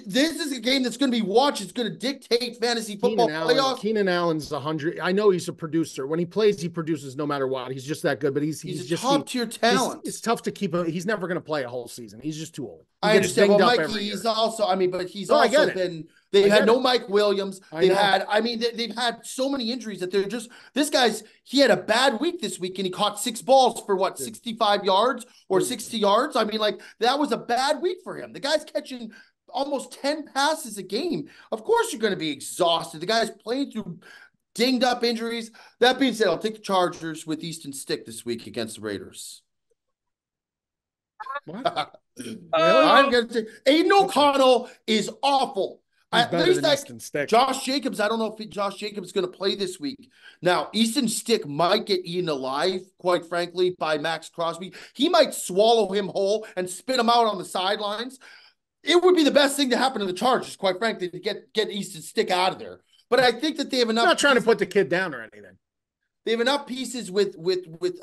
Speaker 4: This is a game that's going to be watched. It's going to dictate fantasy football playoffs.
Speaker 3: Keenan Allen's 100. I know he's a producer. When he plays, he produces no matter what. He's just that good. But he's just
Speaker 4: top-tier talent.
Speaker 3: It's tough to keep him. He's never going to play a whole season. He's just too old.
Speaker 4: I understand. Well, Mike, he's also. I mean, but he's also been. They've had no Mike Williams. They've had so many injuries that they're just. This guy's. He had a bad week this week, and he caught 6 balls for 65 yards or 60 yards. I mean, like that was a bad week for him. The guy's catching almost 10 passes a game. Of course you're going to be exhausted. The guy's playing through dinged up injuries. That being said, I'll take the Chargers with Easton Stick this week against the Raiders.
Speaker 3: What?
Speaker 4: I'm going to take Aiden O'Connell is awful. At least Josh Jacobs, I don't know if Josh Jacobs is going to play this week. Now, Easton Stick might get eaten alive, quite frankly, by Max Crosby. He might swallow him whole and spit him out on the sidelines. It would be the best thing to happen to the Chargers, quite frankly, to get Easton Stick out of there. But I think that they have enough.
Speaker 3: I'm not trying to put the kid down or anything.
Speaker 4: They have enough pieces with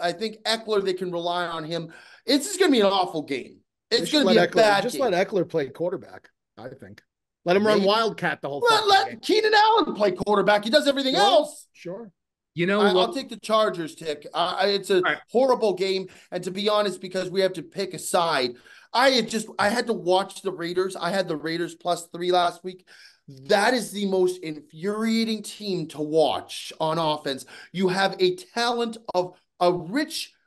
Speaker 4: I think Eckler. They can rely on him. It's just going to be an awful game. It's going to be a bad game.
Speaker 3: Just let Eckler play quarterback, I think. Let him run Wildcat the whole time.
Speaker 4: Let Keenan Allen play quarterback. He does everything else.
Speaker 3: Sure.
Speaker 2: You know,
Speaker 4: I'll take the Chargers, Tick. It's a horrible game. And to be honest, because we have to pick a side, I had to watch the Raiders. I had the Raiders +3 last week. That is the most infuriating team to watch on offense. You have a talent of a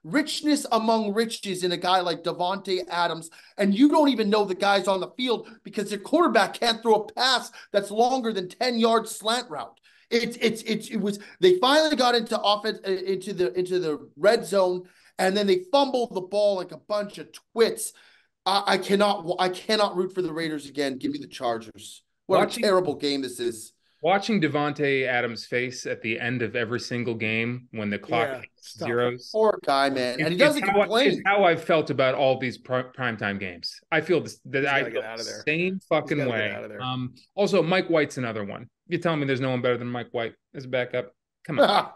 Speaker 4: richness among riches in a guy like Devontae Adams, and you don't even know the guys on the field because their quarterback can't throw a pass that's longer than 10-yard slant route. They finally got into offense into the red zone, and then they fumbled the ball like a bunch of twits. I cannot root for the Raiders again. Give me the Chargers. What a terrible game this is.
Speaker 2: Watching Devontae Adams' face at the end of every single game when the clock zeros.
Speaker 4: Poor guy, man. And he doesn't complain.
Speaker 2: It's how I've felt about all these primetime games. I feel that I feel the same fucking way. Also, Mike White's another one. You're telling me there's no one better than Mike White as a backup? Come on.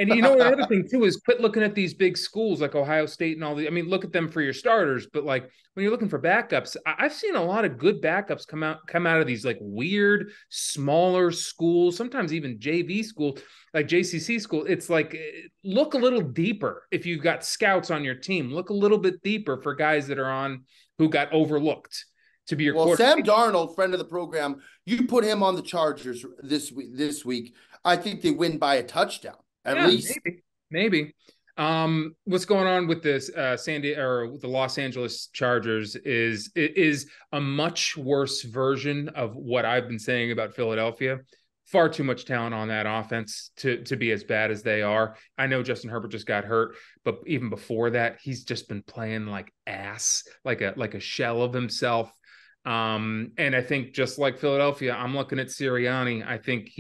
Speaker 2: And you know, another thing too is quit looking at these big schools like Ohio State and all the. I mean, look at them for your starters, but like when you're looking for backups, I've seen a lot of good backups come out of these like weird, smaller schools, sometimes even JV school, like JCC school. It's like look a little deeper if you've got scouts on your team. Look a little bit deeper for guys that are on who got overlooked to be your quarterback.
Speaker 4: Sam Darnold, friend of the program, you put him on the Chargers this week. I think they win by a touchdown. At least
Speaker 2: maybe. What's going on with this the Los Angeles Chargers is a much worse version of what I've been saying about Philadelphia. Far too much talent on that offense to be as bad as they are. I know Justin Herbert just got hurt, but even before that, he's just been playing like ass, like a shell of himself. And I think just like Philadelphia, I'm looking at Sirianni. I think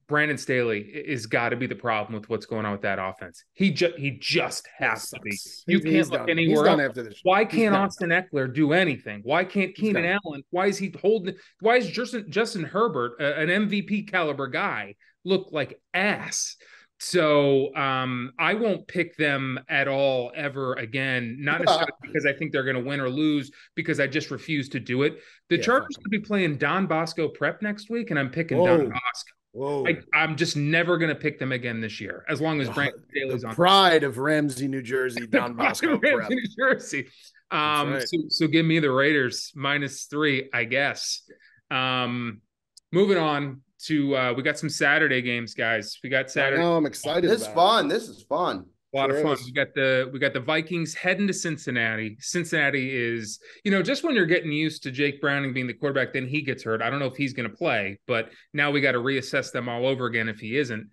Speaker 2: Brandon Staley is got to be the problem with what's going on with that offense. He just has to be. You can't look anywhere else. Why can't Austin Eckler do anything? Why can't Keenan Allen? Why is Justin Herbert, an MVP caliber guy, look like ass? So I won't pick them at all ever again. Not necessarily because I think they're going to win or lose, because I just refuse to do it. The Chargers could be playing Don Bosco Prep next week, and I'm picking Don Bosco.
Speaker 3: Whoa.
Speaker 2: I'm just never going to pick them again this year, as long as Brandon Staley's
Speaker 3: The
Speaker 2: on.
Speaker 3: pride of Ramsey, New Jersey, Don Bosco prep.
Speaker 2: New Jersey.
Speaker 3: Right.
Speaker 2: So give me the Raiders -3, I guess. Moving on to we got some Saturday games, guys. We got Saturday.
Speaker 3: I'm excited.
Speaker 4: This is fun. This is fun.
Speaker 2: A lot of fun.
Speaker 3: Is.
Speaker 2: We got the Vikings heading to Cincinnati. Cincinnati is, just when you're getting used to Jake Browning being the quarterback, then he gets hurt. I don't know if he's going to play, but now we got to reassess them all over again if he isn't.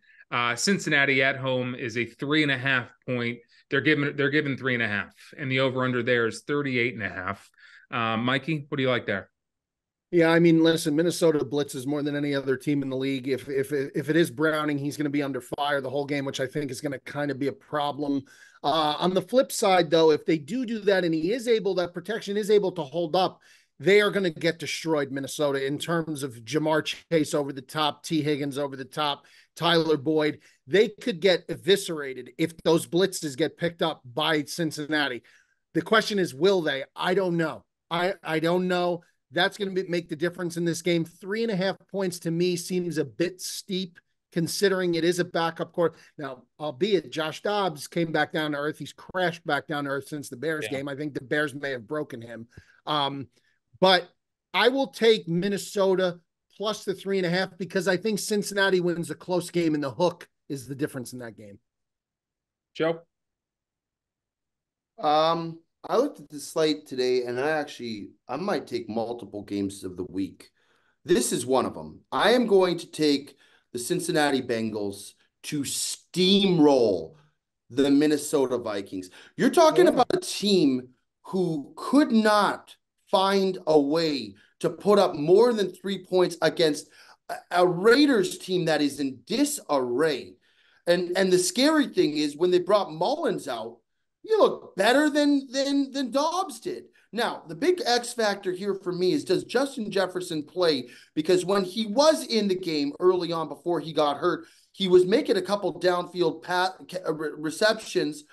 Speaker 2: Cincinnati at home is a 3.5 point. They're given 3.5, and the over under there is 38.5. Mikey, what do you like there?
Speaker 3: Yeah, I mean, listen, Minnesota blitzes more than any other team in the league. If it is Browning, he's going to be under fire the whole game, which I think is going to kind of be a problem. On the flip side, though, if they do that and that protection is able to hold up, they are going to get destroyed, Minnesota, in terms of Jamar Chase over the top, T. Higgins over the top, Tyler Boyd. They could get eviscerated if those blitzes get picked up by Cincinnati. The question is, will they? I don't know. I don't know. That's going to make the difference in this game. 3.5 points to me seems a bit steep, considering it is a backup court. Now, albeit Josh Dobbs came back down to earth. He's crashed back down to earth since the Bears game. I think the Bears may have broken him. But I will take Minnesota plus the 3.5 because I think Cincinnati wins a close game, and the hook is the difference in that game.
Speaker 2: Joe?
Speaker 4: I looked at the slate today, and I might take multiple games of the week. This is one of them. I am going to take the Cincinnati Bengals to steamroll the Minnesota Vikings. You're talking about a team who could not find a way to put up more than 3 points against a Raiders team that is in disarray. And the scary thing is when they brought Mullins out, you look better than Dobbs did. Now, the big X factor here for me is, does Justin Jefferson play? Because when he was in the game early on before he got hurt, he was making a couple downfield receptions,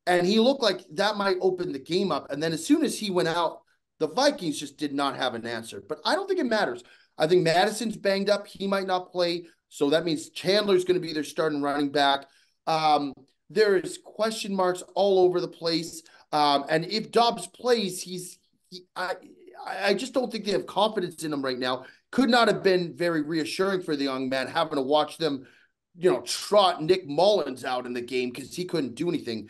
Speaker 4: and he looked like that might open the game up. And then as soon as he went out, the Vikings just did not have an answer. But I don't think it matters. I think Madison's banged up. He might not play. So that means Chandler's going to be their starting running back. There is question marks all over the place. And if Dobbs plays, I just don't think they have confidence in him right now. Could not have been very reassuring for the young man having to watch them, trot Nick Mullins out in the game because he couldn't do anything.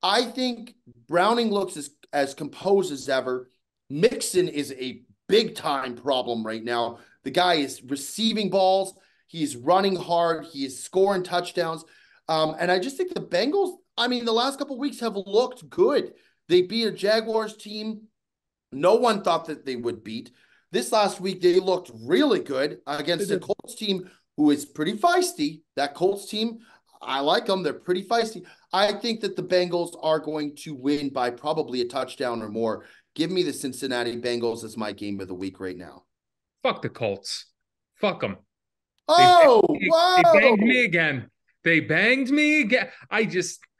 Speaker 4: I think Browning looks as composed as ever. Mixon is a big time problem right now. The guy is receiving balls. He's running hard. He is scoring touchdowns. And I just think the Bengals, the last couple of weeks have looked good. They beat a Jaguars team no one thought that they would beat. This last week, they looked really good against the Colts team, who is pretty feisty. That Colts team, I like them. They're pretty feisty. I think that the Bengals are going to win by probably a touchdown or more. Give me the Cincinnati Bengals as my game of the week right now.
Speaker 2: Fuck the Colts. Fuck them.
Speaker 4: Oh,
Speaker 2: wow. They banged me again.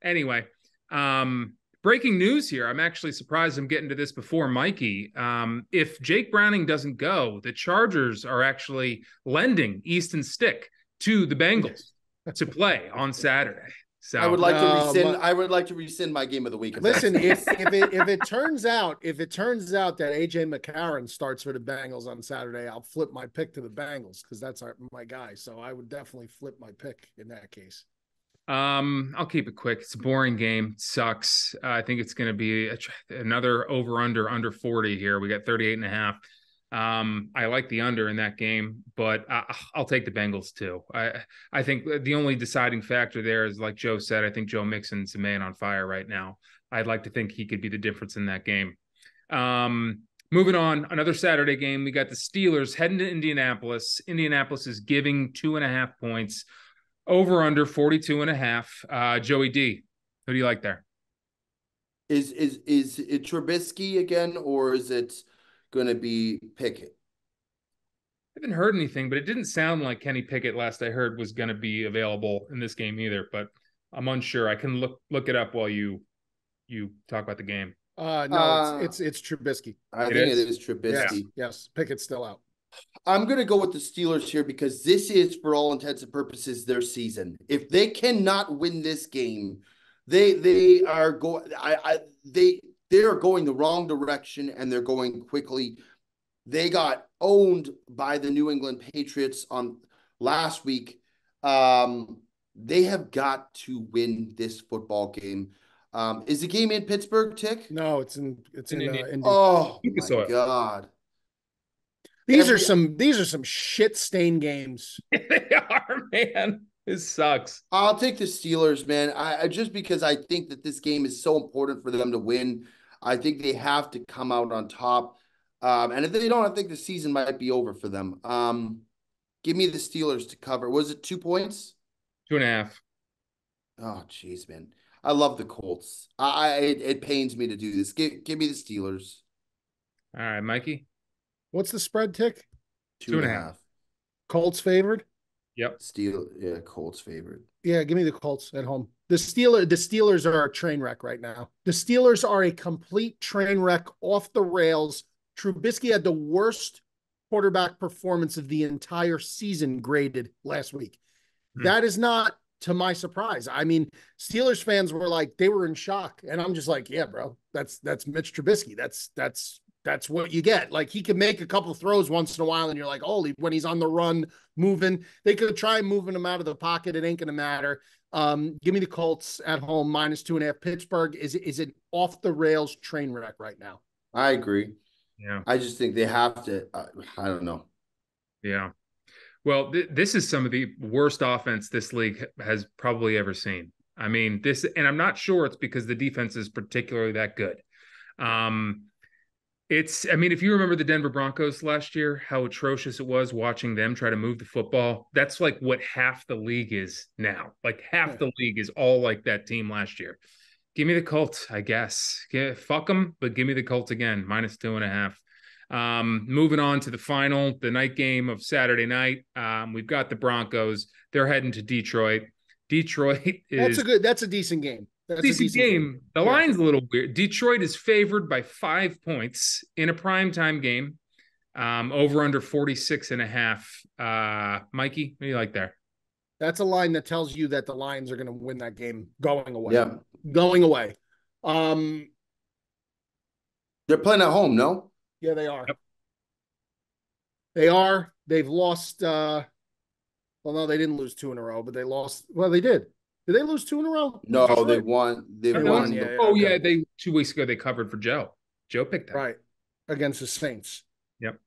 Speaker 2: Anyway, breaking news here. I'm actually surprised I'm getting to this before Mikey. If Jake Browning doesn't go, the Chargers are actually lending Easton Stick to the Bengals to play on Saturday. So
Speaker 4: I would like to rescind. I would like to rescind my game of the week.
Speaker 3: Listen, if it turns out that AJ McCarron starts for the Bengals on Saturday, I'll flip my pick to the Bengals because that's my guy. So I would definitely flip my pick in that case.
Speaker 2: I'll keep it quick. It's a boring game. It sucks. I think it's going to be another under 40 here. We got 38.5. I like the under in that game, but I'll take the Bengals too. I think the only deciding factor there is, like Joe said, I think Joe Mixon's a man on fire right now. I'd like to think he could be the difference in that game. Moving on, another Saturday game. We got the Steelers heading to Indianapolis. Indianapolis is giving 2.5 points. Over under 42.5. Joey D, who do you like there?
Speaker 4: Is it Trubisky again, or is it going to be Pickett?
Speaker 2: I haven't heard anything, but it didn't sound like Kenny Pickett last I heard was going to be available in this game either, but I'm unsure. I can look it up while you talk about the game.
Speaker 3: No, it's Trubisky.
Speaker 4: I think it is Trubisky.
Speaker 3: Yes, Pickett's still out.
Speaker 4: I'm going to go with the Steelers here because this is, for all intents and purposes, their season. If they cannot win this game, they are going. They are going the wrong direction, and they're going quickly. They got owned by the New England Patriots on last week. They have got to win this football game. Is the game in Pittsburgh, Tick?
Speaker 3: No, it's in Indy.
Speaker 4: Oh my God.
Speaker 3: These are some shit stained games.
Speaker 2: They are, man. This sucks.
Speaker 4: I'll take the Steelers, man. I just because I think that this game is so important for them to win. I think they have to come out on top. And if they don't, I think the season might be over for them. Give me the Steelers to cover. Was it 2 points?
Speaker 2: 2.5.
Speaker 4: Oh, jeez, man. I love the Colts. It pains me to do this. Give me the Steelers.
Speaker 2: All right, Mikey.
Speaker 3: What's the spread, Tick?
Speaker 4: 2.5.
Speaker 3: Colts favored?
Speaker 2: Yep.
Speaker 4: Colts favored.
Speaker 3: Yeah, give me the Colts at home. The Steelers are a train wreck right now. The Steelers are a complete train wreck off the rails. Trubisky had the worst quarterback performance of the entire season graded last week. That is not to my surprise. I mean, Steelers fans were like, they were in shock. And I'm just like, yeah, bro, that's Mitch Trubisky. That's what you get. Like, he can make a couple throws once in a while, and you're like, holy, when he's on the run, moving. They could try moving him out of the pocket. It ain't going to matter. Give me the Colts at home, -2.5. Pittsburgh is an off-the-rails train wreck right now.
Speaker 4: I agree.
Speaker 2: Yeah.
Speaker 4: I just think they have to. I don't know.
Speaker 2: Yeah. Well, this is some of the worst offense this league has probably ever seen. I mean, and I'm not sure it's because the defense is particularly that good. If you remember the Denver Broncos last year, how atrocious it was watching them try to move the football. That's like what half the league is now. Like half the league is all like that team last year. Give me the Colts, I guess. Fuck them, but give me the Colts again, -2.5. Moving on to the night game of Saturday night. We've got the Broncos. They're heading to Detroit. Detroit is
Speaker 3: that's a decent game. That's
Speaker 2: a decent game. The line's a little weird. Detroit is favored by 5 points in a primetime game. Over under 46.5. Mikey, what do you like there?
Speaker 3: That's a line that tells you that the Lions are going to win that game going away.
Speaker 4: Yeah.
Speaker 3: Going away.
Speaker 4: They're playing at home, no?
Speaker 3: Yeah, they are.
Speaker 2: Yep.
Speaker 3: They are. They've lost. Well, no, they didn't lose 2 in a row, but they lost. Well, they did. Did they lose 2 in a row?
Speaker 4: No, they won. They won.
Speaker 3: Yeah,
Speaker 2: yeah. 2 weeks ago they covered for Joe. Joe picked that.
Speaker 3: Right. Against the Saints.
Speaker 2: Yep.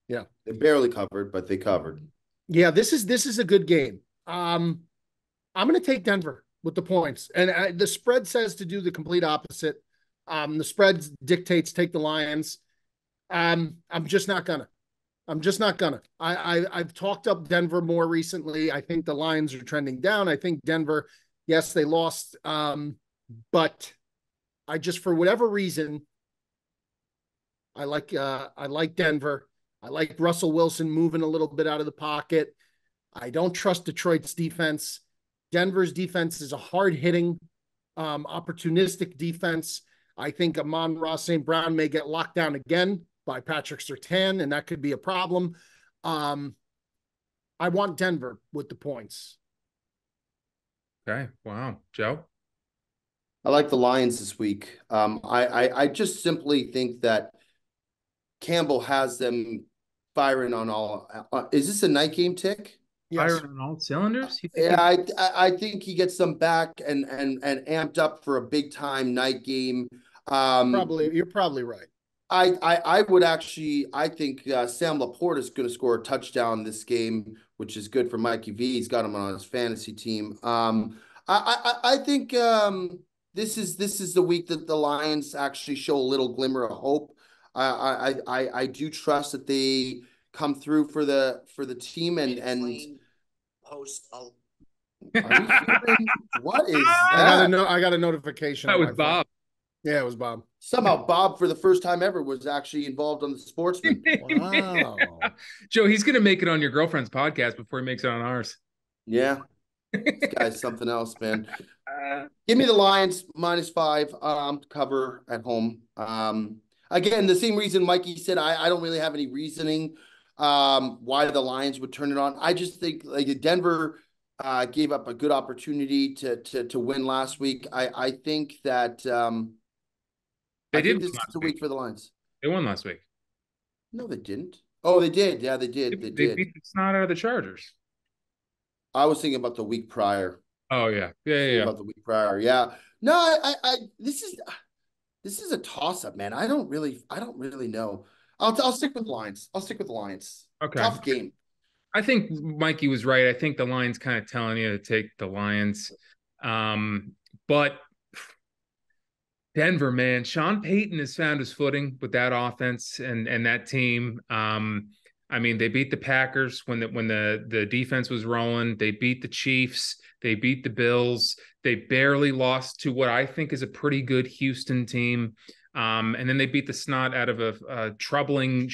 Speaker 3: Yeah.
Speaker 4: They barely covered, but they covered.
Speaker 3: Yeah, this is a good game. I'm going to take Denver with the points, and the spread says to do the complete opposite. The spread dictates take the Lions. I'm just not gonna. I've talked up Denver more recently. I think the Lions are trending down. I think Denver, yes, they lost, but I just, for whatever reason, I like Denver. I like Russell Wilson moving a little bit out of the pocket. I don't trust Detroit's defense. Denver's defense is a hard-hitting, opportunistic defense. I think Amon-Ra St. Brown may get locked down again by Patrick Surtain, and that could be a problem. I want Denver with the points.
Speaker 2: Okay. Wow. Joe?
Speaker 4: I like the Lions this week. I just simply think that Campbell has them firing on all. Is this a night game, Tick?
Speaker 3: Yes.
Speaker 2: Firing on all cylinders?
Speaker 4: Yeah, I think he gets them back and amped up for a big time night game.
Speaker 3: You're probably right.
Speaker 4: I think Sam Laporta is going to score a touchdown this game, which is good for Mikey V. He's got him on his fantasy team. I think this is the week that the Lions actually show a little glimmer of hope. I do trust that they come through for the team and post. What is that?
Speaker 3: I got a notification.
Speaker 2: That was Bob.
Speaker 3: Yeah, it was Bob.
Speaker 4: Somehow Bob, for the first time ever, was actually involved on the Sportsmen.
Speaker 3: Wow.
Speaker 2: Joe, he's going to make it on your girlfriend's podcast before he makes it on ours.
Speaker 4: Yeah. This guy's something else, man. Give me the Lions -5 cover at home. Again, the same reason Mikey said, I don't really have any reasoning. why the Lions would turn it on. I just think like Denver gave up a good opportunity to win last week. I think that
Speaker 2: They
Speaker 4: I
Speaker 2: did
Speaker 4: think
Speaker 2: win
Speaker 4: this is
Speaker 2: last
Speaker 4: the
Speaker 2: week.
Speaker 4: week for the Lions.
Speaker 2: They won last week.
Speaker 4: No, they didn't. Oh, they did. Yeah, they did. They
Speaker 2: They
Speaker 4: did.
Speaker 2: beat the snot out of the Chargers.
Speaker 4: I was thinking about the week prior.
Speaker 2: Oh yeah, yeah, yeah,
Speaker 4: Thinking
Speaker 2: yeah.
Speaker 4: about the week prior. Yeah. No, I this is a toss up, man. I don't really know. I'll stick with the Lions. I'll stick with the Lions.
Speaker 2: Okay.
Speaker 4: Tough game.
Speaker 2: I think Mikey was right. I think the Lions kind of telling you to take the Lions. But Denver, man, Sean Payton has found his footing with that offense and that team. I mean, they beat the Packers when the defense was rolling. They beat the Chiefs. They beat the Bills. They barely lost to what I think is a pretty good Houston team. And then they beat the snot out of a troubling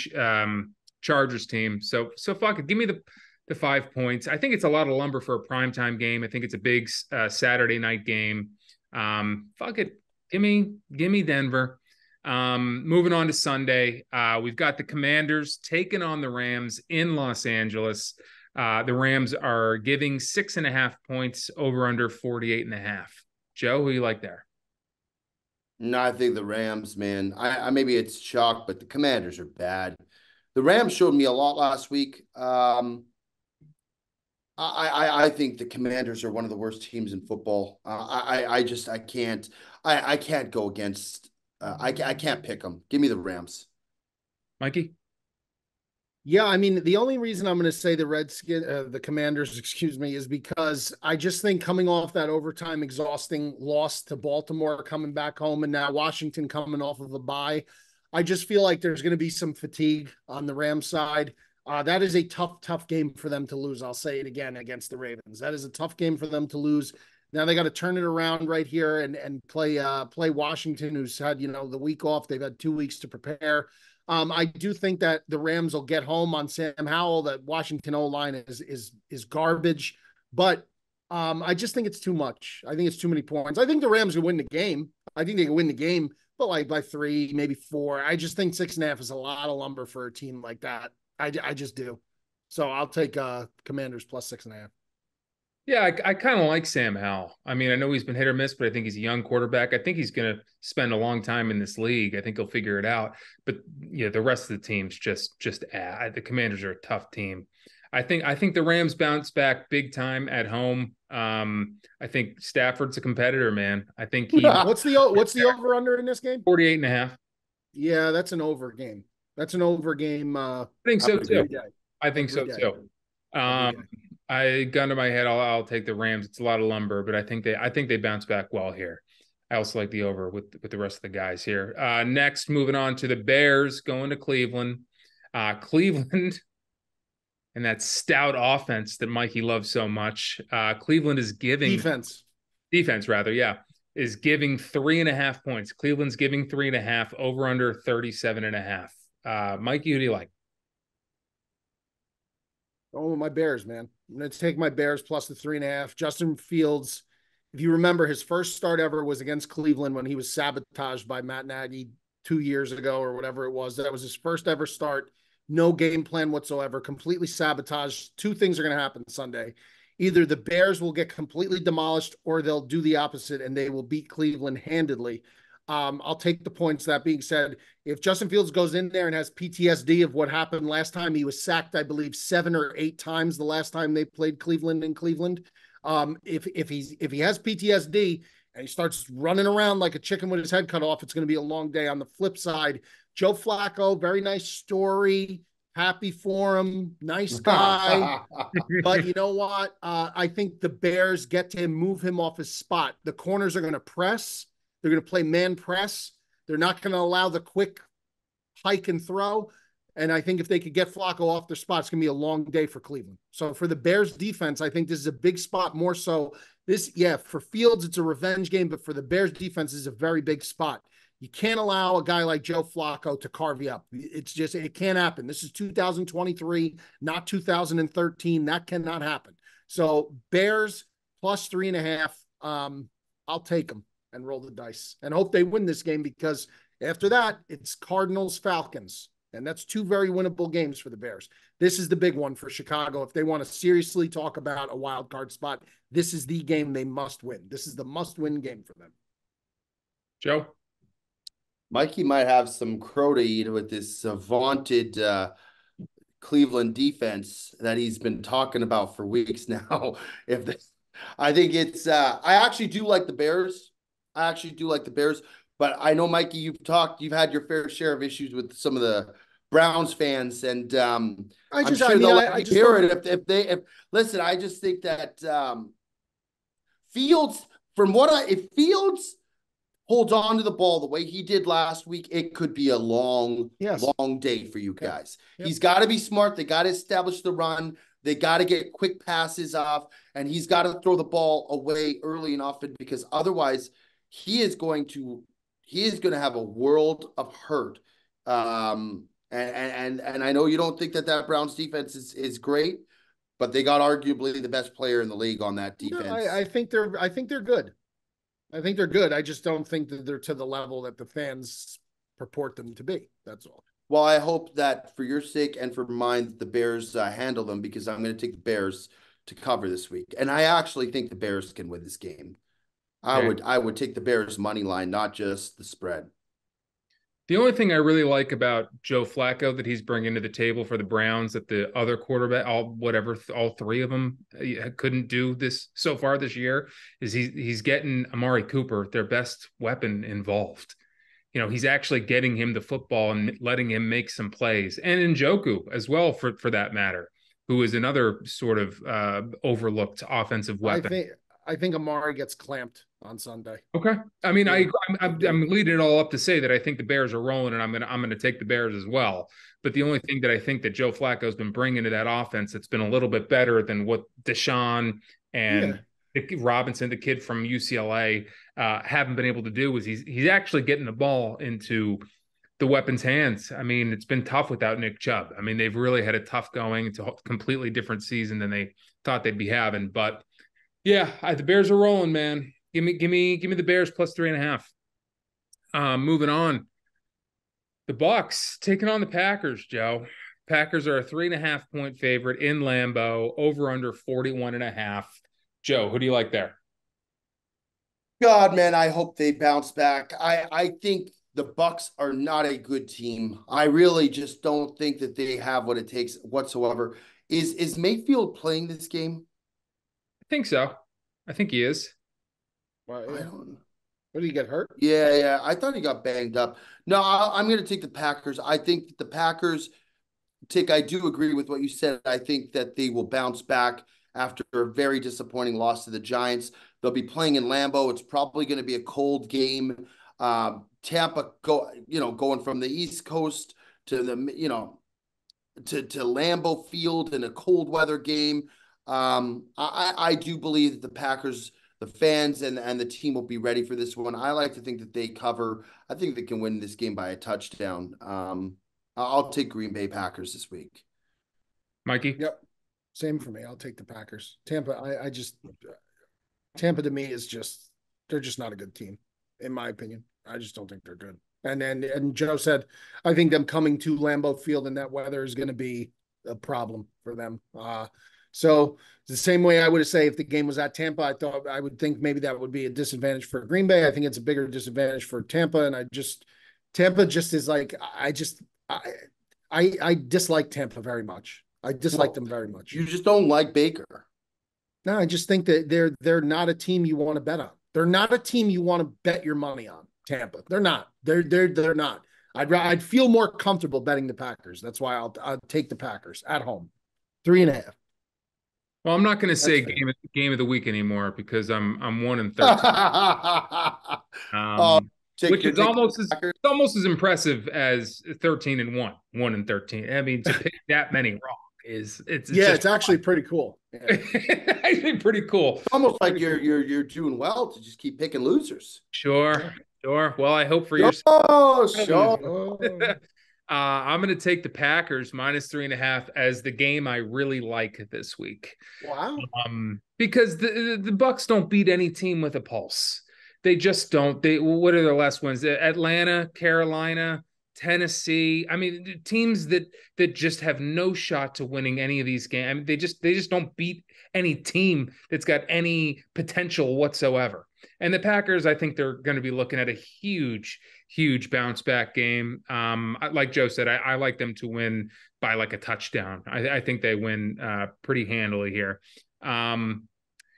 Speaker 2: Chargers team. So fuck it. Give me the 5 points. I think it's a lot of lumber for a primetime game. I think it's a big Saturday night game. Fuck it. Give me Denver. Moving on to Sunday, we've got the Commanders taking on the Rams in Los Angeles. The Rams are giving 6.5 points, over under 48.5. Joe, who you like there?
Speaker 4: No, I think the Rams, man. I maybe it's chalk, but the Commanders are bad. The Rams showed me a lot last week. I think the Commanders are one of the worst teams in football. I can't go against. I can't pick them. Give me the Rams.
Speaker 2: Mikey?
Speaker 3: Yeah, I mean, the only reason I'm going to say the Commanders, excuse me, is because I just think coming off that overtime exhausting loss to Baltimore, coming back home, and now Washington coming off of a bye, I just feel like there's going to be some fatigue on the Rams side. That is a tough game for them to lose. I'll say it again against the Ravens. That is a tough game for them to lose. Now they got to turn it around right here and play Washington, who's had, the week off. They've had 2 weeks to prepare. I do think that the Rams will get home on Sam Howell. That Washington O-line is garbage, but I just think it's too much. I think it's too many points. I think the Rams will win the game. I think they can win the game, but like by 3, maybe 4. I just think 6.5 is a lot of lumber for a team like that. I just do. So I'll take Commanders plus 6.5.
Speaker 2: Yeah, I kind of like Sam Howell. I mean, I know he's been hit or miss, but I think he's a young quarterback. I think he's going to spend a long time in this league. I think he'll figure it out. But the rest of the team's just the Commanders are a tough team. I think the Rams bounce back big time at home. I think Stafford's a competitor, man. I think he
Speaker 3: What's the over under in this game?
Speaker 2: 48.5.
Speaker 3: Yeah, that's an over game. That's an over game.
Speaker 2: I think so too. I think so too. Gun to my head, I'll take the Rams. It's a lot of lumber, but I think they bounce back well here. I also like the over with the rest of the guys here. Next, moving on to the Bears going to Cleveland. Cleveland and that stout offense that Mikey loves so much. Cleveland is giving defense rather, yeah, is giving 3.5 points. Cleveland's giving 3.5, over under 37.5. Mikey, who do you like?
Speaker 3: Oh, my Bears, man. I'm going to take my Bears plus the 3.5. Justin Fields, if you remember, his first start ever was against Cleveland when he was sabotaged by Matt Nagy 2 years ago or whatever it was. That was his first ever start. No game plan whatsoever, completely sabotaged. 2 things are going to happen Sunday. Either the Bears will get completely demolished or they'll do the opposite and they will beat Cleveland handedly. I'll take the points. That being said, if Justin Fields goes in there and has PTSD of what happened last time, he was sacked, I believe, 7 or 8 times the last time they played Cleveland in Cleveland. If he has PTSD and he starts running around like a chicken with his head cut off, it's going to be a long day. On the flip side, Joe Flacco, very nice story. Happy for him. Nice guy. But you know what? I think the Bears get to him, move him off his spot. The corners are going to press. They're going to play man press. They're not going to allow the quick hike and throw. And I think if they could get Flacco off their spot, it's going to be a long day for Cleveland. So for the Bears defense, I think this is a big spot more so. For Fields, it's a revenge game, but for the Bears defense, is a very big spot. You can't allow a guy like Joe Flacco to carve you up. It can't happen. This is 2023, not 2013. That cannot happen. So Bears plus 3.5. I'll take them and roll the dice and hope they win this game, because after that, it's Cardinals, Falcons. And that's 2 very winnable games for the Bears. This is the big one for Chicago. If they want to seriously talk about a wild card spot, this is the game they must win. This is the must-win game for them.
Speaker 2: Joe?
Speaker 4: Mikey might have some crow to eat with this vaunted Cleveland defense that he's been talking about for weeks now. I think it's I actually do like the Bears. But I know, Mikey, you've had your fair share of issues with some of the Browns fans, and I just think that Fields, if Fields holds on to the ball the way he did last week, it could be a long day for you guys. Yep. He's got to be smart. They got to establish the run. They got to get quick passes off, and he's got to throw the ball away early and often, because otherwise he is going to have a world of hurt. And I know you don't think that Browns defense is great, but they got arguably the best player in the league on that defense.
Speaker 3: No, I think they're good. I think they're good. I just don't think that they're to the level that the fans purport them to be. That's all.
Speaker 4: Well, I hope that for your sake and for mine, the Bears handle them, because I'm going to take the Bears to cover this week. And I actually think the Bears can win this game. I would take the Bears money line, not just the spread.
Speaker 2: The only thing I really like about Joe Flacco that he's bringing to the table for the Browns that the other quarterback, all 3 of them couldn't do this so far this year, is he's getting Amari Cooper, their best weapon, involved. You know, he's actually getting him the football and letting him make some plays, and Njoku as well, for that matter, who is another sort of overlooked offensive weapon.
Speaker 3: I think Amari gets clamped on Sunday.
Speaker 2: Okay. I mean, I'm leading it all up to say that I think the Bears are rolling, and I'm gonna take the Bears as well. But the only thing that I think that Joe Flacco's been bringing to that offense that's been a little bit better than what Deshaun and Robinson, the kid from UCLA, haven't been able to do is he's actually getting the ball into the weapons' hands. I mean, it's been tough without Nick Chubb. I mean, they've really had a tough going. It's a completely different season than they thought they'd be having, but. Yeah, the Bears are rolling, man. Give me the Bears plus 3.5. Moving on. The Bucks taking on the Packers, Joe. Packers are a 3.5 point favorite in Lambeau, over under 41.5. Joe, who do you like there?
Speaker 4: God, man, I hope they bounce back. I think the Bucks are not a good team. I really just don't think that they have what it takes whatsoever. Is Mayfield playing this game?
Speaker 2: I think so. I think he is.
Speaker 3: Well, I don't know. What, did he get hurt?
Speaker 4: Yeah. I thought he got banged up. No, I'm going to take the Packers. I think the Packers, I do agree with what you said. I think that they will bounce back after a very disappointing loss to the Giants. They'll be playing in Lambeau. It's probably going to be a cold game. Tampa going from the East Coast to to Lambeau Field in a cold weather game. I do believe that the Packers, the fans and the team will be ready for this one. I like to think that they cover. I think they can win this game by a touchdown. I'll take Green Bay Packers this week.
Speaker 2: Mikey?
Speaker 3: Yep. Same for me. I'll take the Packers. Tampa, Tampa to me they're just not a good team, in my opinion. I just don't think they're good. And Joe said, I think them coming to Lambeau Field in that weather is going to be a problem for them. So the same way I would say if the game was at Tampa, I would think maybe that would be a disadvantage for Green Bay. I think it's a bigger disadvantage for Tampa. And Tampa just is like, I dislike Tampa very much. I dislike them very much.
Speaker 4: You just don't like Baker.
Speaker 3: No, I just think that they're not a team you want to bet on. They're not a team you want to bet your money on. Tampa. They're not. They're not. I'd feel more comfortable betting the Packers. That's why I'll take the Packers at home. 3.5.
Speaker 2: Well, I'm not going to say game of the week anymore because I'm 1-13. Which is almost as impressive as 13-1, 1-13. I mean, to pick that many wrong it's
Speaker 3: actually pretty cool. Yeah.
Speaker 2: Actually pretty cool.
Speaker 4: It's almost like you're doing well to just keep picking losers.
Speaker 2: Sure. Well, I hope for your.
Speaker 4: Oh, sure.
Speaker 2: I'm going to take the Packers minus 3.5 as the game I really like this week.
Speaker 3: Wow.
Speaker 2: Because the Bucks don't beat any team with a pulse. They just don't. What are their last ones? Atlanta, Carolina, Tennessee. I mean, teams that just have no shot to winning any of these games. I mean, they just don't beat any team that's got any potential whatsoever. And the Packers, I think they're going to be looking at a huge bounce back game. Like Joe said, I like them to win by like a touchdown. I think they win pretty handily here.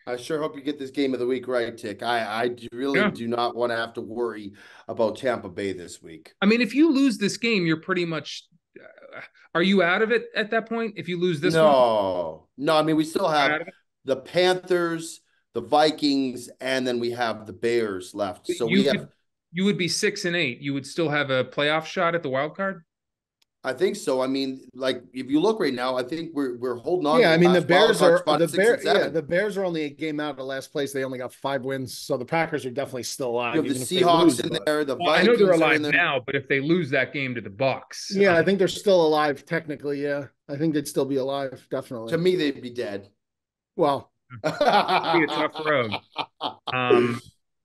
Speaker 4: I sure hope you get this game of the week right, Tick. I really do not want to have to worry about Tampa Bay this week.
Speaker 2: I mean, if you lose this game, you're pretty much are you out of it at that point? If you lose this one?
Speaker 4: No. I mean, we still have the Panthers, the Vikings, and then we have the Bears left. So
Speaker 2: you would be 6-8. You would still have a playoff shot at the wild card?
Speaker 4: I think so. I mean, like if you look right now, I think we're holding on.
Speaker 3: Yeah, I mean the Bears are
Speaker 4: the
Speaker 3: Bears are only a game out of last place. They only got 5 wins, so the Packers are definitely still alive.
Speaker 4: You have the Seahawks in there. The Vikings
Speaker 2: I know they're alive now, but if they lose that game to the Bucks,
Speaker 3: I think they're still alive technically. Yeah, I think they'd still be alive. Definitely.
Speaker 4: To me, they'd be dead.
Speaker 3: Well,
Speaker 2: it'd be a tough road.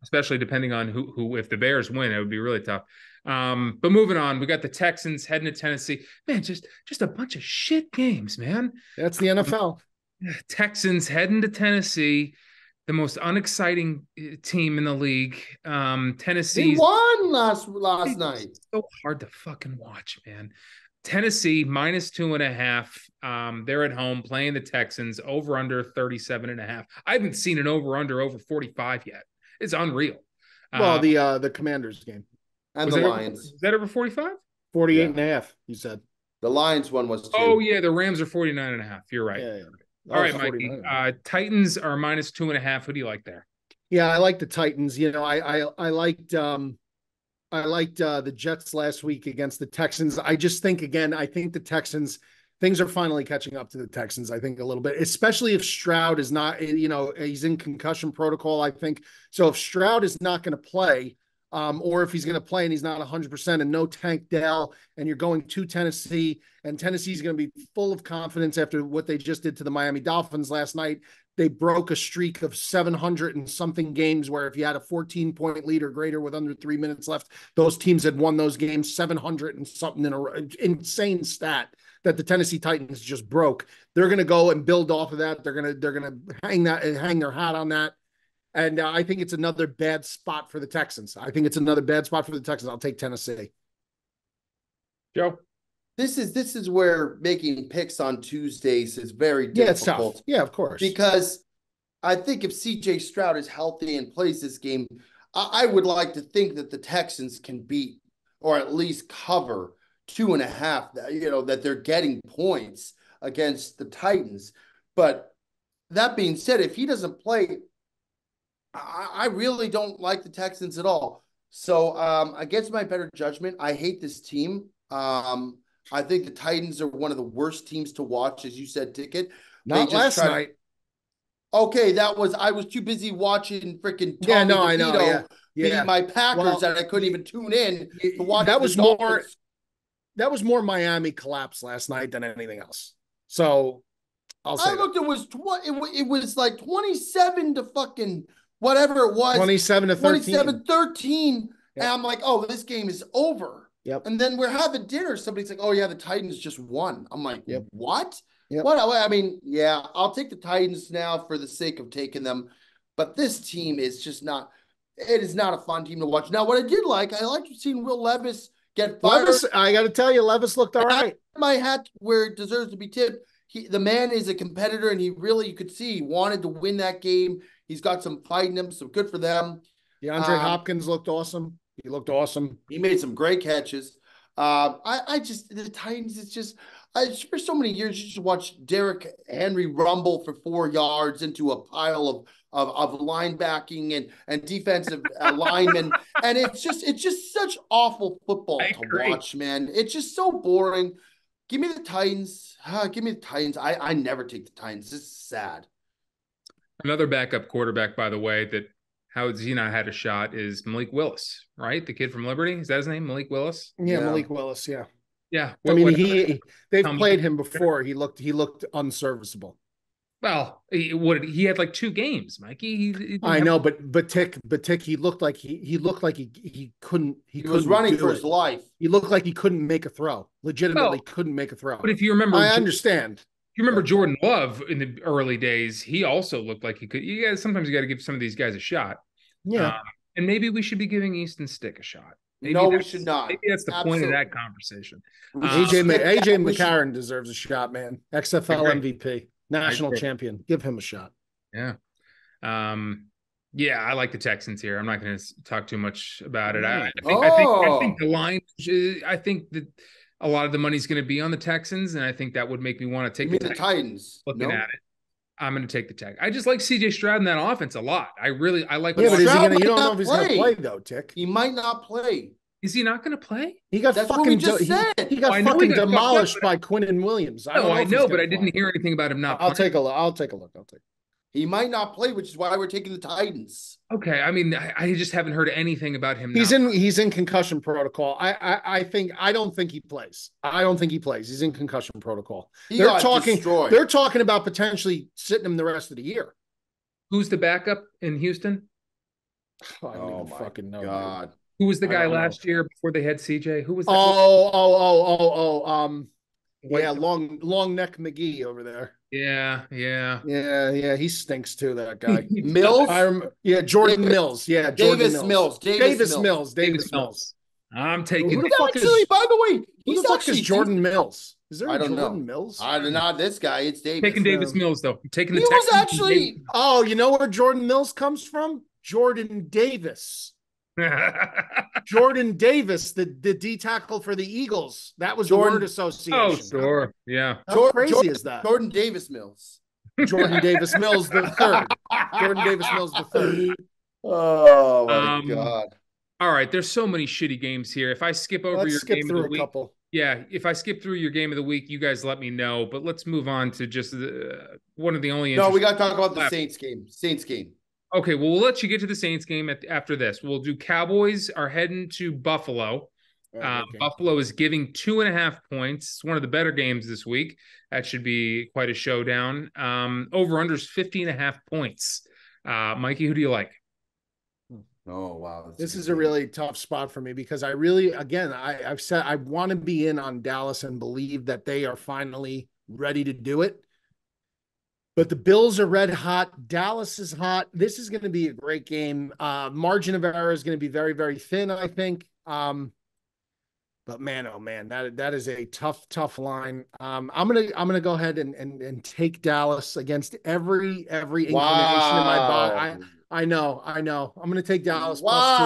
Speaker 2: Especially depending on who. If the Bears win, it would be really tough. But moving on, we got the Texans heading to Tennessee. Man, just a bunch of shit games, man.
Speaker 3: That's the NFL.
Speaker 2: Texans heading to Tennessee, the most unexciting team in the league. Tennessee
Speaker 4: won last night.
Speaker 2: So hard to fucking watch, man. Tennessee -2.5. They're at home playing the Texans, over under 37.5. I haven't seen an over 45 yet. It's unreal.
Speaker 3: Well, the Commanders game.
Speaker 4: And the Lions.
Speaker 2: Is that over 45?
Speaker 3: 48.5, you said.
Speaker 4: The Lions one was 2.
Speaker 2: Oh, yeah. The Rams are 49.5. You're right.
Speaker 3: Yeah.
Speaker 2: All right, Mikey. Titans are -2.5. Who do you like there?
Speaker 3: Yeah, I like the Titans. You know, I liked the Jets last week against the Texans. I just think, again, I think the Texans, things are finally catching up to the Texans, I think, a little bit, especially if Stroud is not, he's in concussion protocol, I think. So if Stroud is not going to play, or if he's going to play and he's not 100% and no Tank Dell, and you're going to Tennessee, and Tennessee's going to be full of confidence after what they just did to the Miami Dolphins last night. They broke a streak of 700 and something games where if you had a 14-point lead or greater with under 3 minutes left, those teams had won those games 700 and something in a insane stat that the Tennessee Titans just broke. They're going to go and build off of that. They're going to hang their hat on that. And I think it's another bad spot for the Texans. I'll take Tennessee.
Speaker 2: Joe?
Speaker 4: This is where making picks on Tuesdays is very difficult.
Speaker 3: Yeah, it's tough. Yeah, of course.
Speaker 4: Because I think if CJ Stroud is healthy and plays this game, I would like to think that the Texans can beat or at least cover 2.5, that they're getting points against the Titans. But that being said, if he doesn't play, I really don't like the Texans at all. So against my better judgment, I hate this team. I think the Titans are one of the worst teams to watch, as you said, Ticket.
Speaker 3: Not last night.
Speaker 4: Okay, I was too busy watching freaking
Speaker 3: Tommy DeVito, I know.
Speaker 4: beat my Packers that I couldn't even tune in to watch.
Speaker 3: That was more Miami collapse last night than anything else. So I'll say
Speaker 4: it was like 27 to fucking whatever it was.
Speaker 3: 27 to 13.
Speaker 4: 27-13.
Speaker 3: Yep.
Speaker 4: And I'm like, oh, this game is over.
Speaker 3: Yep.
Speaker 4: And then we're having dinner. Somebody's like, oh, yeah, the Titans just won. I'm like,
Speaker 3: yep.
Speaker 4: What?
Speaker 3: Yep.
Speaker 4: What? I mean, yeah, I'll take the Titans now for the sake of taking them. But this team is just not – it is not a fun team to watch. Now, what I did like, I liked seeing Will Levis get fired.
Speaker 3: I got to tell you, Levis looked all right.
Speaker 4: My hat where it deserves to be tipped. The man is a competitor, and you could see he wanted to win that game. He's got some fight in him, so good for them.
Speaker 3: DeAndre Hopkins looked awesome. He looked awesome.
Speaker 4: He made some great catches. The Titans, it's just, for so many years, you just watch Derrick Henry rumble for 4 yards into a pile of linebacking and defensive linemen. And it's just such awful football to watch, man. It's just so boring. Give me the Titans. I never take the Titans. It's sad.
Speaker 2: Another backup quarterback, by the way, that how Zena had a shot is Malik Willis, right? The kid from Liberty. Is that his name? Malik Willis?
Speaker 3: Yeah. Malik Willis. Yeah.
Speaker 2: Yeah.
Speaker 3: They've played him before. He looked unserviceable.
Speaker 2: Well, he had like 2 games, Mikey. He didn't
Speaker 3: I
Speaker 2: have-
Speaker 3: know, but Tick, he looked like he couldn't
Speaker 4: He was running for his life.
Speaker 3: He looked like he couldn't make a throw. Legitimately couldn't make a throw.
Speaker 2: But if you remember,
Speaker 3: I understand.
Speaker 2: You remember Jordan Love in the early days? He also looked like he could. Sometimes you got to give some of these guys a shot.
Speaker 3: Yeah,
Speaker 2: and maybe we should be giving Easton Stick a shot. Maybe
Speaker 4: No, we should not.
Speaker 2: Maybe that's the point of that conversation.
Speaker 3: AJ McCarron deserves a shot, man. XFL MVP, national champion. Give him a shot.
Speaker 2: Yeah. Yeah, I like the Texans here. I'm not going to talk too much about it. I think the line. I think that a lot of the money's going to be on the Texans, and I think that would make me want to take
Speaker 4: the Titans.
Speaker 2: Looking at it, I'm going to take the Texans. I just like CJ Stroud in that offense a lot. I like.
Speaker 3: Yeah, but is he gonna? You don't know if he's going to play though, Tick.
Speaker 4: He might not play.
Speaker 2: Is he not going to play?
Speaker 3: He got
Speaker 4: That's
Speaker 3: fucking.
Speaker 4: What we just said.
Speaker 3: He got fucking demolished by Quinnen Williams.
Speaker 2: I know, but I didn't hear anything about him not.
Speaker 3: I'll take a look. I'll take a look.
Speaker 4: He might not play, which is why we're taking the Titans.
Speaker 2: Okay, I mean, I just haven't heard anything about him.
Speaker 3: He's in concussion protocol. I don't think he plays. I don't think he plays. He's in concussion protocol. They're talking about potentially sitting him the rest of the year.
Speaker 2: Who's the backup in Houston?
Speaker 3: I don't even fucking know.
Speaker 4: God.
Speaker 2: Who was the guy last year before they had CJ? Who was that?
Speaker 3: Yeah, long neck McGee over there.
Speaker 2: Yeah.
Speaker 3: He stinks too. That guy
Speaker 4: Mills.
Speaker 3: Jordan Mills. Yeah,
Speaker 4: Davis Mills.
Speaker 3: Davis Mills.
Speaker 2: I'm taking.
Speaker 3: Who the fuck is?
Speaker 4: By the way,
Speaker 3: who the fuck is Jordan Mills? Is there?
Speaker 4: I don't
Speaker 3: Jordan
Speaker 4: know.
Speaker 3: Mills?
Speaker 4: I don't know this guy. It's Davis.
Speaker 2: Taking Davis Mills though. I'm taking the.
Speaker 4: He was actually.
Speaker 3: Oh, you know where Jordan Mills comes from? Jordan Davis. Jordan Davis, the D tackle for the Eagles. That was Jordan, the word association.
Speaker 2: Oh, sure. Yeah.
Speaker 3: How crazy is that?
Speaker 4: Jordan Davis Mills.
Speaker 3: Jordan Davis Mills the third. Jordan Davis Mills the third.
Speaker 4: Oh my God.
Speaker 2: All right. There's so many shitty games here. If I skip over your game of the week.
Speaker 3: Couple.
Speaker 2: Yeah. If I skip through your game of the week, you guys let me know. But let's move on to just one of the only.
Speaker 4: No, we got to talk about the Saints game.
Speaker 2: Okay, well, we'll let you get to the Saints game after this. We'll do Cowboys are heading to Buffalo. Okay. Buffalo is giving 2.5 points. It's one of the better games this week. That should be quite a showdown. Over-under's 50.5 points. Mikey, who do you like?
Speaker 4: Oh, wow.
Speaker 3: This is a really tough spot for me because I've said I want to be in on Dallas and believe that they are finally ready to do it. But the Bills are red hot. Dallas is hot. This is going to be a great game. Margin of error is going to be very, very thin, I think. But man, oh man, that is a tough line. I'm gonna go ahead and take Dallas against every inclination in my body. I know. I'm gonna take Dallas plus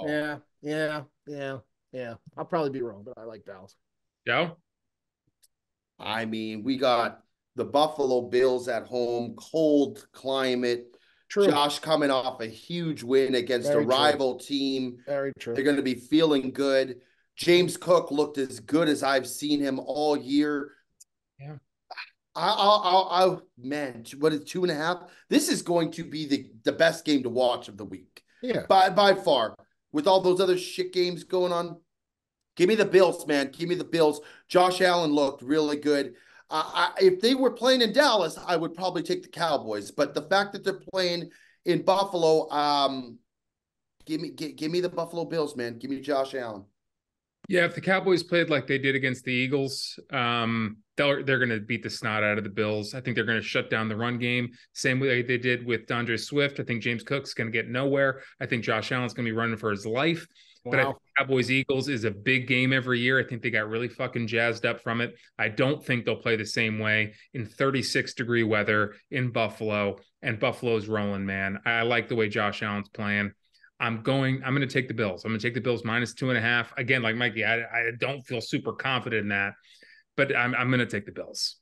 Speaker 3: 2.5. Yeah. I'll probably be wrong, but I like Dallas.
Speaker 2: Joe?
Speaker 4: I mean, we got the Buffalo Bills at home, cold climate.
Speaker 3: True.
Speaker 4: Josh coming off a huge win against a rival team.
Speaker 3: Very true.
Speaker 4: They're going to be feeling good. James Cook looked as good as I've seen him all year.
Speaker 2: Yeah.
Speaker 4: Man, what is 2.5? This is going to be the best game to watch of the week.
Speaker 3: Yeah.
Speaker 4: By far. With all those other shit games going on. Give me the Bills, man. Give me the Bills. Josh Allen looked really good. If they were playing in Dallas, I would probably take the Cowboys. But the fact that they're playing in Buffalo, give me the Buffalo Bills, man. Give me Josh Allen.
Speaker 2: Yeah, if the Cowboys played like they did against the Eagles, they're going to beat the snot out of the Bills. I think they're going to shut down the run game, same way they did with DeAndre Swift. I think James Cook's going to get nowhere. I think Josh Allen's going to be running for his life. Wow. But I think Cowboys-Eagles is a big game every year. I think they got really fucking jazzed up from it. I don't think they'll play the same way in 36-degree weather in Buffalo, and Buffalo's rolling, man. I like the way Josh Allen's playing. I'm going to take the Bills. I'm going to take the Bills minus 2.5. Again, like Mikey, I don't feel super confident in that, but I'm going to take the Bills.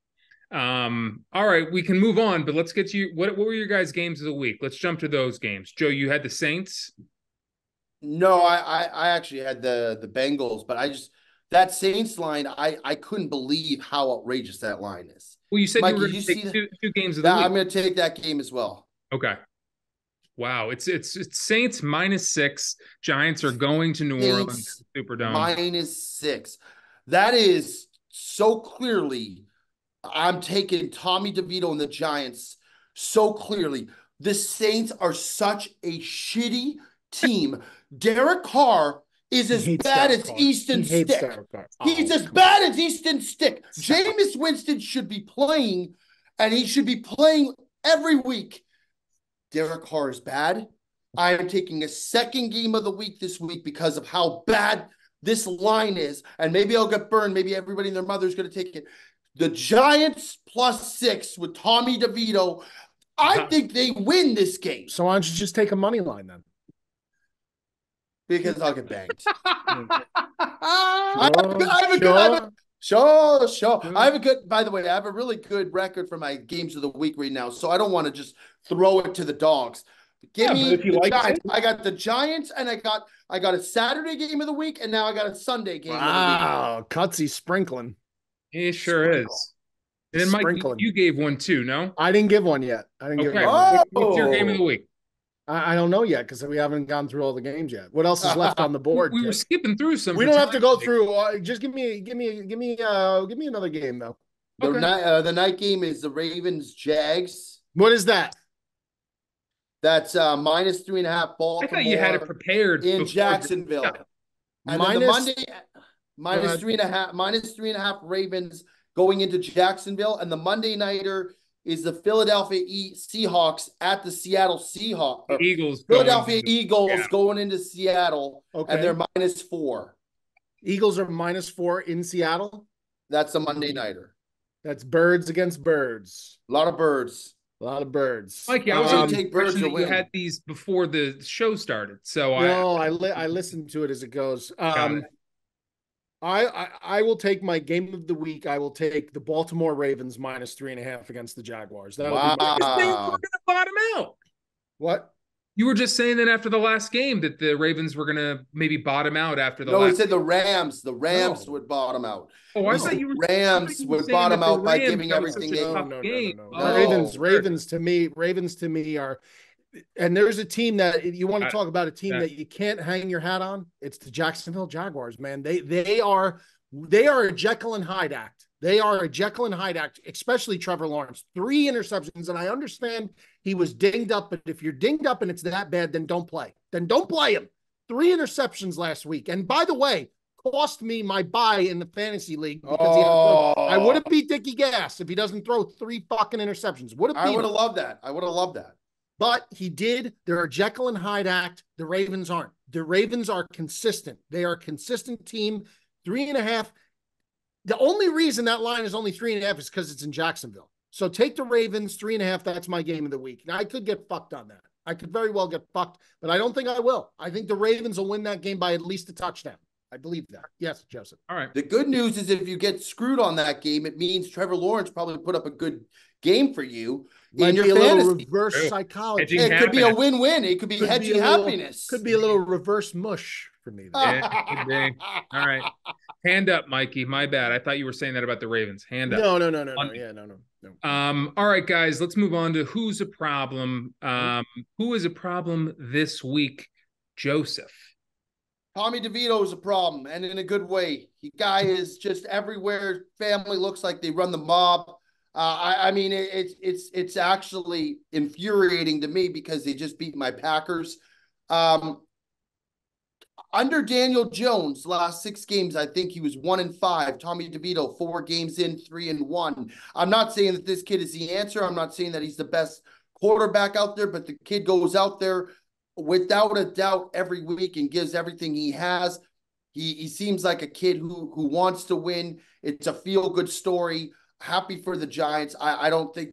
Speaker 2: All right, we can move on, but let's get to you. What were your guys' games of the week? Let's jump to those games. Joe, you had the Saints.
Speaker 4: No, I actually had the Bengals, but that Saints line, I couldn't believe how outrageous that line is.
Speaker 2: Well, you said
Speaker 4: Mikey,
Speaker 2: you were going to take two games of the week.
Speaker 4: I'm going to take that game as well.
Speaker 2: Okay. Wow, it's Saints -6. Giants are going to New Orleans Superdome
Speaker 4: -6. That is so clearly I'm taking Tommy DeVito and the Giants so clearly. The Saints are such a shitty team. Derek Carr is as bad as Easton Stick. He's as bad as Easton Stick. Jameis Winston should be playing, and he should be playing every week. Derek Carr is bad. I am taking a second game of the week this week because of how bad this line is. And maybe I'll get burned. Maybe everybody and their mother's going to take it. The Giants +6 with Tommy DeVito. I think they win this game.
Speaker 3: So why don't you just take a money line then?
Speaker 4: Because I'll get banged. Sure. I have a good, by the way, I have a really good record for my games of the week right now. So I don't want to just throw it to the dogs. Give me the Giants. I got the Giants, and I got a Saturday game of the week, and now I got a Sunday game of the week.
Speaker 3: Wow, Cutsy sprinkling.
Speaker 2: He sure is. And then Mike, you gave one too, no?
Speaker 3: I didn't give one yet. Give one.
Speaker 2: What's your game of the week?
Speaker 3: I don't know yet because we haven't gone through all the games yet. What else is left on the board?
Speaker 2: We were skipping through some.
Speaker 3: We don't have to go through. Just give me another game though.
Speaker 4: The night game is the Ravens Jags.
Speaker 3: What is that?
Speaker 4: That's -3.5 Baltimore.
Speaker 2: I thought you had it prepared
Speaker 4: in Jacksonville. And then the Monday -3.5 Ravens going into Jacksonville, and the Monday nighter is the Philadelphia Seahawks at the Seattle Seahawks.
Speaker 2: The Eagles.
Speaker 4: Philadelphia Eagles going into Seattle, and they're -4.
Speaker 3: Eagles are -4 in Seattle.
Speaker 4: That's a Monday nighter.
Speaker 3: That's birds against birds.
Speaker 4: A lot of birds.
Speaker 2: Mikey, I was going to take birds. You had these before the show started, so
Speaker 3: I listened to it as it goes. I will take my game of the week. I will take the Baltimore Ravens -3.5 against the Jaguars. That'll be
Speaker 2: we're going to bottom out.
Speaker 3: What?
Speaker 2: You were just saying that after the last game that the Ravens were going to maybe bottom out after the last.
Speaker 4: No, he said the Rams. The Rams would bottom out.
Speaker 2: Oh, I thought you were
Speaker 4: Rams would bottom out by giving everything in.
Speaker 3: No. Ravens to me are, and there's a team that you want to talk about, a team that you can't hang your hat on. It's the Jacksonville Jaguars, man. They are a Jekyll and Hyde act. They are a Jekyll and Hyde act, especially Trevor Lawrence. 3 interceptions, and I understand he was dinged up, but if you're dinged up and it's that bad, then don't play. Then don't play him. 3 interceptions last week. And by the way, cost me my bye in the fantasy league because I would have beat Dickie Gas if he doesn't throw 3 fucking interceptions.
Speaker 4: I would have loved that.
Speaker 3: But he did. They're a Jekyll and Hyde act. The Ravens aren't. The Ravens are consistent. They are a consistent team. 3.5. The only reason that line is only 3.5 is because it's in Jacksonville. So take the Ravens 3.5. That's my game of the week. Now I could get fucked on that. I could very well get fucked, but I don't think I will. I think the Ravens will win that game by at least a touchdown. I believe that. Yes, Joseph.
Speaker 2: All right.
Speaker 4: The good news is if you get screwed on that game, it means Trevor Lawrence probably put up a good game for you.
Speaker 3: Might be a little reverse psychology.
Speaker 4: It could be a win-win. It could be hedging happiness.
Speaker 3: Could be a little reverse mush for me.
Speaker 2: All right. Hand up, Mikey. My bad. I thought you were saying that about the Ravens. Hand up.
Speaker 3: No. Yeah, no.
Speaker 2: All right, guys. Let's move on to who's a problem. Who is a problem this week? Joseph.
Speaker 4: Tommy DeVito is a problem, and in a good way. The guy is just everywhere. Family looks like they run the mob. I mean, it's actually infuriating to me because they just beat my Packers. Under Daniel Jones, last 6 games, I think he was 1-5. Tommy DeVito, 4 games in, 3-1. I'm not saying that this kid is the answer. I'm not saying that he's the best quarterback out there, but the kid goes out there without a doubt every week and gives everything he has. He seems like a kid who wants to win. It's a feel-good story. Happy for the Giants. I don't think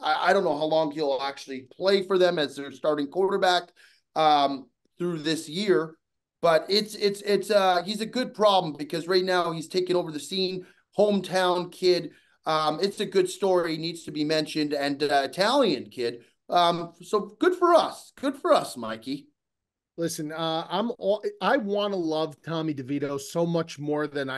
Speaker 4: I don't know how long he'll actually play for them as their starting quarterback through this year. But he's a good problem because right now he's taking over the scene. Hometown kid. It's a good story, needs to be mentioned, and Italian kid. So good for us. Good for us, Mikey.
Speaker 3: Listen, I want to love Tommy DeVito so much more than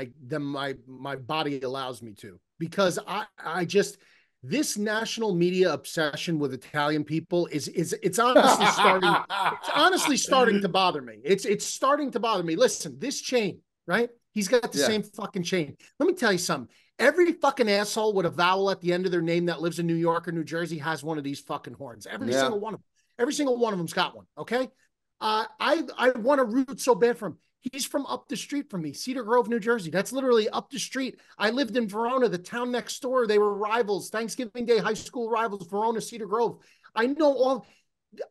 Speaker 3: my body allows me to, because I just, this national media obsession with Italian people it's honestly starting to bother me. It's starting to bother me. Listen, this chain, right? He's got the same fucking chain. Let me tell you something. Every fucking asshole with a vowel at the end of their name that lives in New York or New Jersey has one of these fucking horns. Every single one of them. Every single one of them's got one. Okay. I want to root so bad for him. He's from up the street from me, Cedar Grove, New Jersey. That's literally up the street. I lived in Verona, the town next door. They were rivals, Thanksgiving Day high school rivals, Verona, Cedar Grove. I know all.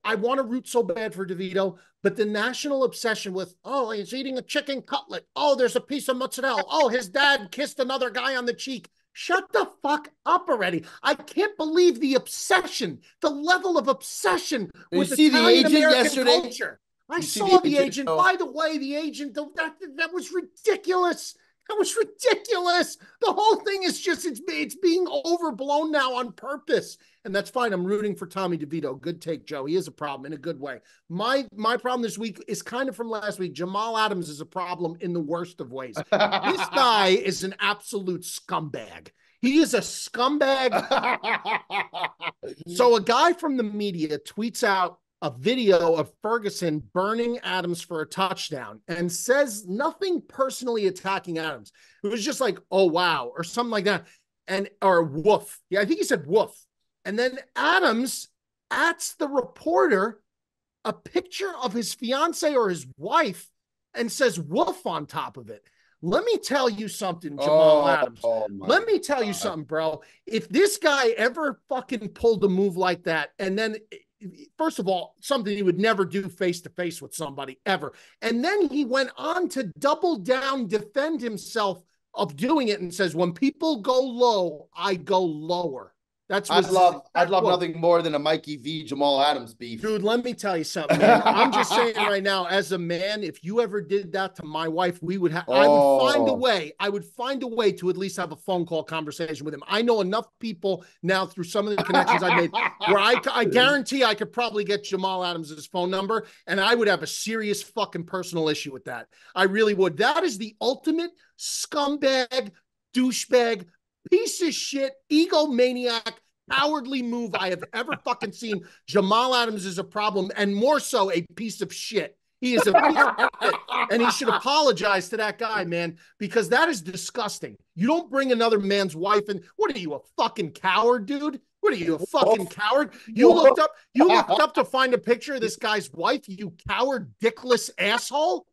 Speaker 3: I want to root so bad for DeVito, but the national obsession with, oh, he's eating a chicken cutlet. Oh, there's a piece of mozzarella. Oh, his dad kissed another guy on the cheek. Shut the fuck up already. I can't believe the obsession, the level of obsession with Italian-American culture. I saw the agent. By the way, the agent, that was ridiculous. That was ridiculous. The whole thing is just, it's being overblown now on purpose. And that's fine. I'm rooting for Tommy DeVito. Good take, Joe. He is a problem in a good way. My problem this week is kind of from last week. Jamal Adams is a problem in the worst of ways. This guy is an absolute scumbag. He is a scumbag. So a guy from the media tweets out a video of Ferguson burning Adams for a touchdown and says nothing personally attacking Adams. It was just like, oh, wow, or something like that. Or woof. Yeah, I think he said woof. And then Adams asks the reporter a picture of his fiance or his wife and says woof on top of it. Let me tell you something, Jamal Adams. Let me tell you something, bro. If this guy ever fucking pulled a move like that, and then, first of all, something he would never do face-to-face with somebody, ever. And then he went on to double down, defend himself of doing it and says, when people go low, I go lower. I'd love
Speaker 4: nothing more than a Mikey V Jamal Adams beef.
Speaker 3: Dude, let me tell you something, man. I'm just saying right now, as a man, if you ever did that to my wife, I would find a way. I would find a way to at least have a phone call conversation with him. I know enough people now through some of the connections I made where I guarantee I could probably get Jamal Adams' phone number, and I would have a serious fucking personal issue with that. I really would. That is the ultimate scumbag, douchebag, piece of shit, egomaniac, cowardly move I have ever fucking seen. Jamal Adams is a problem, and more so a piece of shit. He is a piece of shit, and he should apologize to that guy, man, because that is disgusting. You don't bring another man's wife in. What are you, a fucking coward, dude? What are you, a fucking coward? You looked up to find a picture of this guy's wife, you coward, dickless asshole?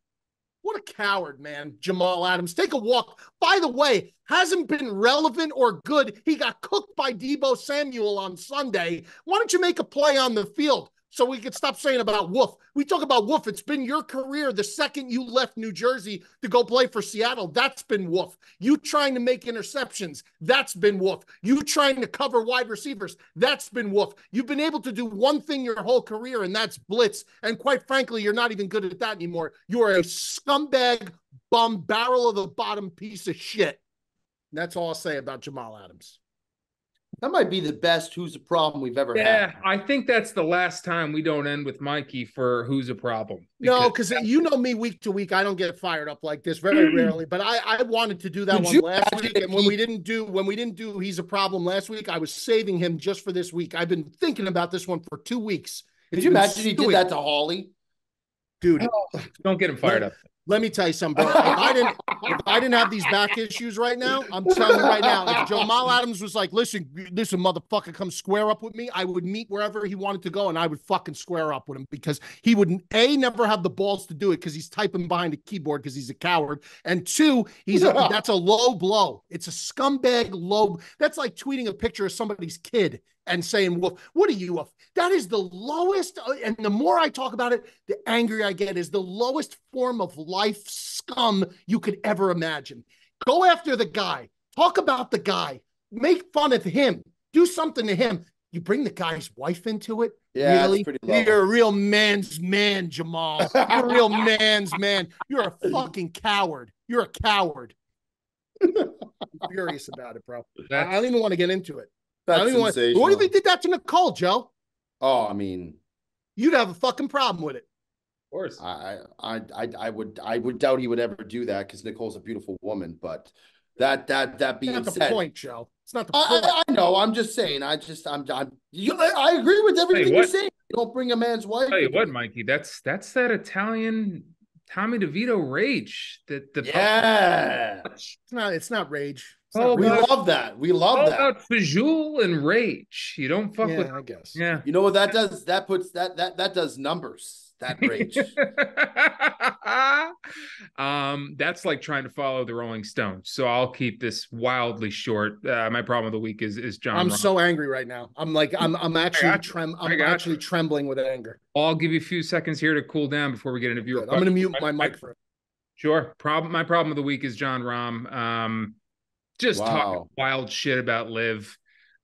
Speaker 3: What a coward, man. Jamal Adams. Take a walk. By the way, hasn't been relevant or good. He got cooked by Deebo Samuel on Sunday. Why don't you make a play on the field so we could stop saying about Wolf? We talk about Wolf. It's been your career the second you left New Jersey to go play for Seattle. That's been Wolf. You trying to make interceptions. That's been Wolf. You trying to cover wide receivers. That's been Wolf. You've been able to do one thing your whole career, and that's blitz. And quite frankly, you're not even good at that anymore. You are a scumbag, bum, barrel of the bottom piece of shit. And that's all I'll say about Jamal Adams.
Speaker 4: That might be the best Who's a Problem we've ever had.
Speaker 2: Yeah, I think that's the last time we don't end with Mikey for Who's a Problem.
Speaker 3: No, because you know me week to week, I don't get fired up like this very rarely. But I wanted to do that one last week, and when we didn't do He's a Problem last week, I was saving him just for this week. I've been thinking about this one for 2 weeks.
Speaker 4: Did you imagine he did that to Hawley?
Speaker 3: Dude,
Speaker 2: don't get him fired up.
Speaker 3: Let me tell you something, bro. If I didn't have these back issues right now, I'm telling you right now, if Jamal Adams was like, listen, motherfucker, come square up with me, I would meet wherever he wanted to go, and I would fucking square up with him because he would, A, never have the balls to do it because he's typing behind a keyboard because he's a coward, and two, that's a low blow. It's a scumbag low. That's like tweeting a picture of somebody's kid and saying, well, what are you? That is the lowest. And the more I talk about it, the angrier I get. Is the lowest form of life scum you could ever imagine. Go after the guy. Talk about the guy. Make fun of him. Do something to him. You bring the guy's wife into it?
Speaker 4: Yeah,
Speaker 3: really?
Speaker 4: That's pretty low.
Speaker 3: You're a real man's man, Jamal. You're a real man's man. You're a fucking coward. You're a coward. I'm furious about it, bro. I don't even want to get into it.
Speaker 4: That's sensational.
Speaker 3: What if he did that to Nicole, Joe?
Speaker 4: Oh, I mean,
Speaker 3: you'd have a fucking problem with it.
Speaker 2: Of course.
Speaker 4: I would doubt he would ever do that because Nicole's a beautiful woman. But that being said,
Speaker 3: it's not the point, Joe. It's not the point.
Speaker 4: I know. I'm just saying. I agree with everything you're saying. You don't bring a man's wife.
Speaker 2: Tell you what, Mikey, that's that Italian Tommy DeVito rage.
Speaker 4: Yeah.
Speaker 3: It's not rage.
Speaker 4: We love that. We love
Speaker 2: all
Speaker 4: that.
Speaker 2: about Fajul and rage. You don't fuck with.
Speaker 3: I guess.
Speaker 2: Yeah.
Speaker 4: You know what that does? That puts that does numbers. That rage.
Speaker 2: That's like trying to follow the Rolling Stones. So I'll keep this wildly short. My problem of the week is Jon
Speaker 3: I'm
Speaker 2: Rahm.
Speaker 3: so angry right now. I'm actually trembling with anger.
Speaker 2: I'll give you a few seconds here to cool down before we get into viewer questions.
Speaker 3: I'm going to mute my mic for it.
Speaker 2: Sure. My problem of the week is Jon Rahm. Just talking wild shit about LIV.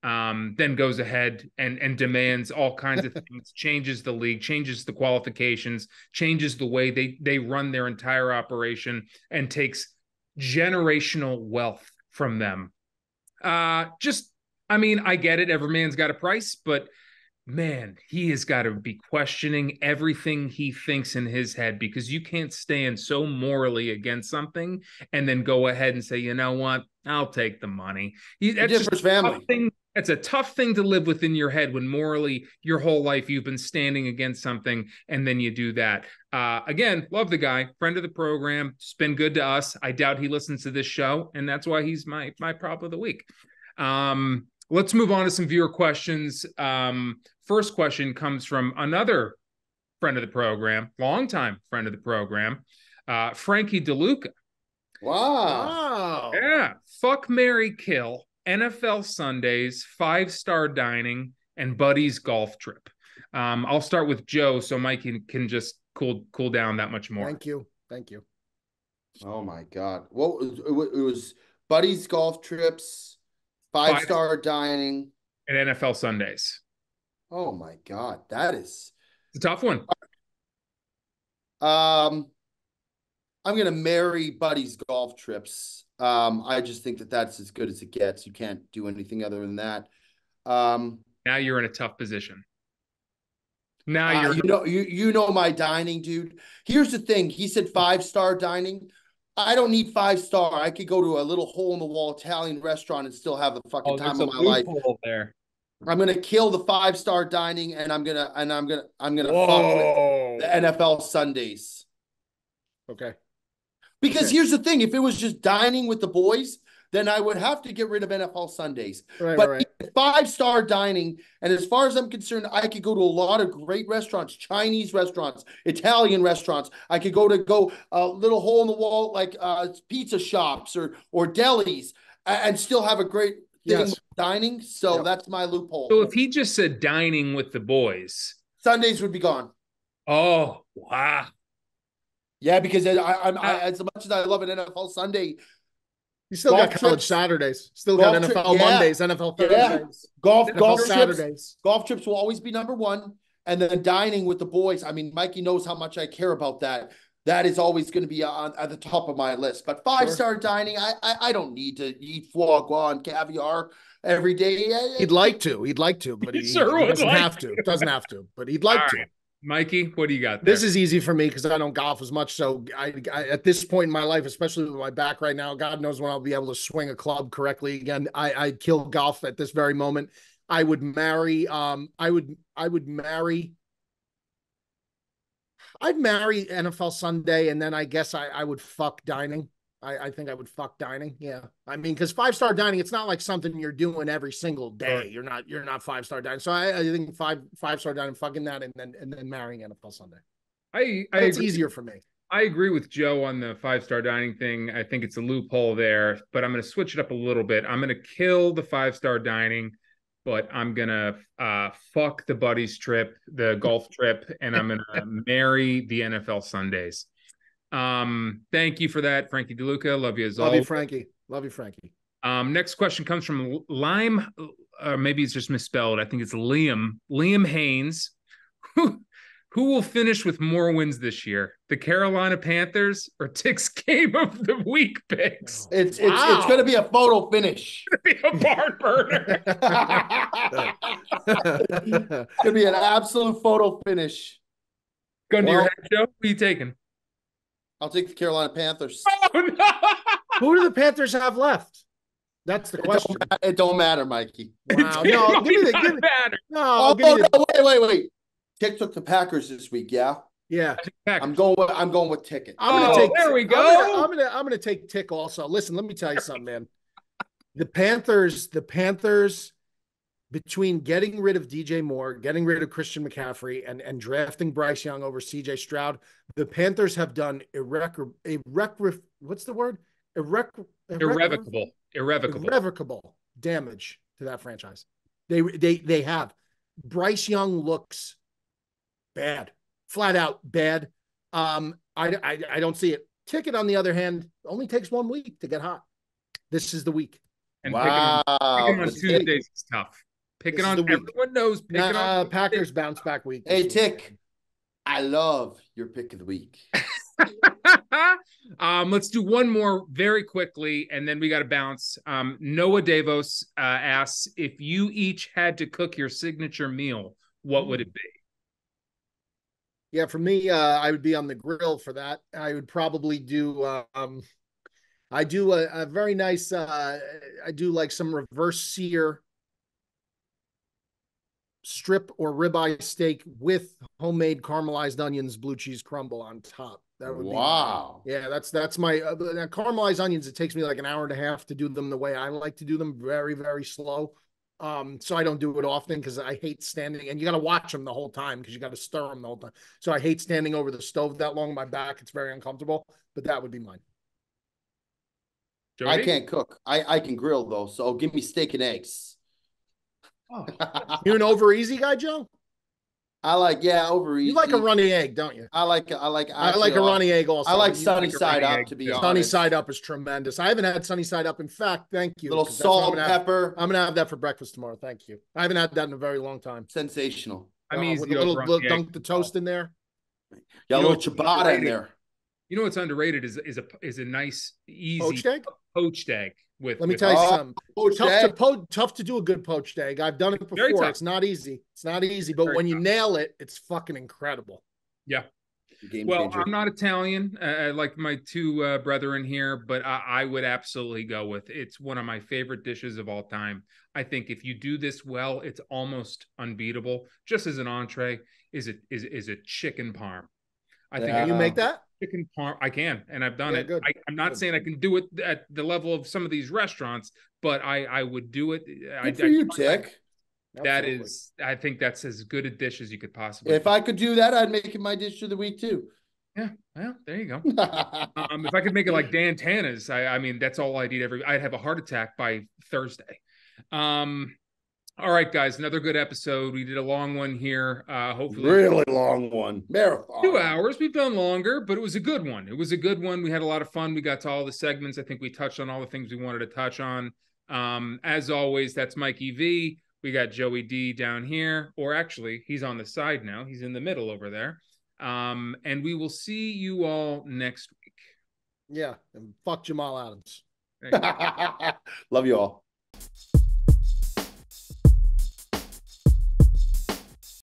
Speaker 2: Then goes ahead and demands all kinds of things, changes the league, changes the qualifications, changes the way they run their entire operation, and takes generational wealth from them. I get it. Every man's got a price, but man, he has got to be questioning everything he thinks in his head, because you can't stand so morally against something and then go ahead and say, you know what, I'll take the money. That's just family. It's a tough thing to live within your head when morally your whole life you've been standing against something and then you do that. Again, love the guy, friend of the program. It's been good to us. I doubt he listens to this show, and that's why he's my prop of the week. Let's move on to some viewer questions. First question comes from another friend of the program, longtime friend of the program, Frankie DeLuca.
Speaker 4: Wow.
Speaker 2: Yeah. Fuck, marry, kill. NFL Sundays, 5-star dining, and Buddy's golf trip. I'll start with Joe so Mike can just cool down that much more.
Speaker 3: Thank you.
Speaker 4: Oh my God. Well, it was Buddy's golf trips, 5-star dining,
Speaker 2: and NFL Sundays.
Speaker 4: Oh my God. That is
Speaker 2: a tough one.
Speaker 4: I'm going to marry Buddy's golf trips. I just think that's as good as it gets. You can't do anything other than that.
Speaker 2: Now you're in a tough position. Now
Speaker 4: you know my dining, dude. Here's the thing. He said 5-star dining. I don't need 5-star. I could go to a little hole in the wall Italian restaurant and still have the fucking time of my life.
Speaker 2: There.
Speaker 4: I'm gonna kill the 5-star dining, and I'm gonna fuck with the NFL Sundays.
Speaker 3: Okay.
Speaker 4: Because here's the thing: if it was just dining with the boys, then I would have to get rid of NFL Sundays. But 5-star dining, and as far as I'm concerned, I could go to a lot of great restaurants, Chinese restaurants, Italian restaurants. I could go a little hole in the wall like pizza shops or delis, and still have a great thing with dining. So that's my loophole.
Speaker 2: So if he just said dining with the boys,
Speaker 4: Sundays would be gone.
Speaker 2: Oh wow.
Speaker 4: Yeah, because I as much as I love an NFL Sunday,
Speaker 3: you still got college Saturdays, still got NFL Mondays, NFL Thursdays,
Speaker 4: golf
Speaker 3: Saturdays.
Speaker 4: Golf trips will always be number one, and then dining with the boys. I mean, Mikey knows how much I care about that. That is always going to be at the top of my list. But 5-star dining, I don't need to eat foie gras and caviar every day.
Speaker 3: He'd like to, but he doesn't have to. Doesn't have to, but he'd like to.
Speaker 2: Mikey, what do you got there?
Speaker 3: This is easy for me because I don't golf as much. So I at this point in my life, especially with my back right now, God knows when I'll be able to swing a club correctly again. I'd kill golf at this very moment. I would marry I'd marry NFL Sunday, and then I guess I would fuck dining. I think I would fuck dining. Yeah. I mean, because 5-star dining, it's not like something you're doing every single day. You're not 5-star dining. So I think 5-star dining, fucking that, and then marrying NFL Sunday. It's easier for me.
Speaker 2: I agree with Joe on the 5-star dining thing. I think it's a loophole there, but I'm going to switch it up a little bit. I'm going to kill the 5-star dining, but I'm going to fuck the buddies trip, the golf trip, and I'm going to marry the NFL Sundays. Thank you for that, Frankie DeLuca. Love you as always.
Speaker 3: Love you, Frankie.
Speaker 2: Next question comes from Lime, or maybe it's just misspelled. I think it's Liam Haynes. Who will finish with more wins this year? The Carolina Panthers or Tick's Game of the Week picks?
Speaker 4: It's going to be a photo finish.
Speaker 2: It's going to be a barn burner.
Speaker 4: It's going to be an absolute photo finish.
Speaker 2: Gun to your head, Joe. Who are you taking?
Speaker 4: I'll take the Carolina Panthers.
Speaker 2: Oh, no!
Speaker 3: Who do the Panthers have left? That's the question.
Speaker 4: It don't matter, Mikey.
Speaker 3: Wow. No, give me the.
Speaker 4: No, wait. Tick took the Packers this week, yeah?
Speaker 3: Yeah.
Speaker 4: I'm going with Ticket.
Speaker 2: There we go.
Speaker 3: I'm gonna take Tick also. Listen, let me tell you something, man. The Panthers, between getting rid of DJ Moore, getting rid of Christian McCaffrey, and drafting Bryce Young over CJ Stroud, the Panthers have done what's the word? Irrevocable damage to that franchise. They have. Bryce Young looks bad, flat out bad. I don't see it. Ticket, on the other hand, only takes 1 week to get hot. This is the week.
Speaker 2: And
Speaker 4: Wow.
Speaker 2: picking on Tuesdays is tough. Picking on everyone knows. Picking on
Speaker 3: Packers bounce back week.
Speaker 4: Hey, Tick, I love your pick of the week.
Speaker 2: Let's do one more very quickly, and then we got to bounce. Noah Davos asks, if you each had to cook your signature meal, what would it be?
Speaker 3: Yeah, for me, I would be on the grill for that. I would probably do. I do a very nice. I do like some reverse sear strip or ribeye steak with homemade caramelized onions, blue cheese crumble on top. That would
Speaker 4: wow.
Speaker 3: Be, yeah, that's my caramelized onions. It takes me like an hour and a half to do them the way I like to do them, very, very slow. So I don't do it often because I hate standing, and you got to watch them the whole time because you got to stir them the whole time. So I hate standing over the stove that long on my back. It's very uncomfortable, but that would be mine.
Speaker 2: Jody?
Speaker 4: I can't cook. I can grill though. So give me steak and eggs.
Speaker 3: Oh. You an over easy guy, Joe?
Speaker 4: I like, over easy.
Speaker 3: You like a runny egg, don't you?
Speaker 4: I like a
Speaker 3: runny egg also.
Speaker 4: I like sunny side up, to be honest.
Speaker 3: Sunny side up is tremendous. I haven't had sunny side up. In fact, thank you.
Speaker 4: Little salt, pepper.
Speaker 3: I'm gonna have that for breakfast tomorrow. Thank you. I haven't had that in a very long time.
Speaker 4: Sensational.
Speaker 2: I mean,
Speaker 3: with a little dunk the toast in there.
Speaker 4: Yeah, a little ciabatta in there.
Speaker 2: You know what's underrated is a nice, easy poached egg.
Speaker 3: Let me tell you something. Tough to do a good poached egg. I've done it before. It's not easy. But when you nail it, it's fucking incredible.
Speaker 2: Yeah. Well, I'm not Italian, like my two brethren here, but I would absolutely go with it's one of my favorite dishes of all time. I think if you do this well, it's almost unbeatable. Just as an entree, is a chicken parm. I think
Speaker 3: Can you make that?
Speaker 2: Chicken parm, I can, and I've done it. I'm not saying I can do it at the level of some of these restaurants, but I would do it.
Speaker 4: Good for you, Tick.
Speaker 2: I think that's as good a dish as you could possibly.
Speaker 4: If I could do that, I'd make it my dish of the week too.
Speaker 2: Yeah, well, there you go. If I could make it like Dan Tana's, I mean, that's all I'd eat I'd have a heart attack by Thursday. All right, guys, another good episode. We did a long one here. Hopefully,
Speaker 4: really long one. Marathon.
Speaker 2: 2 hours. We've done longer, but it was a good one. We had a lot of fun. We got to all the segments. I think we touched on all the things we wanted to touch on. As always, that's Mikey V. We got Joey D down here, or actually, he's on the side now. He's in the middle over there. And we will see you all next week.
Speaker 3: Yeah, and fuck Jamal Adams.
Speaker 4: Love you all.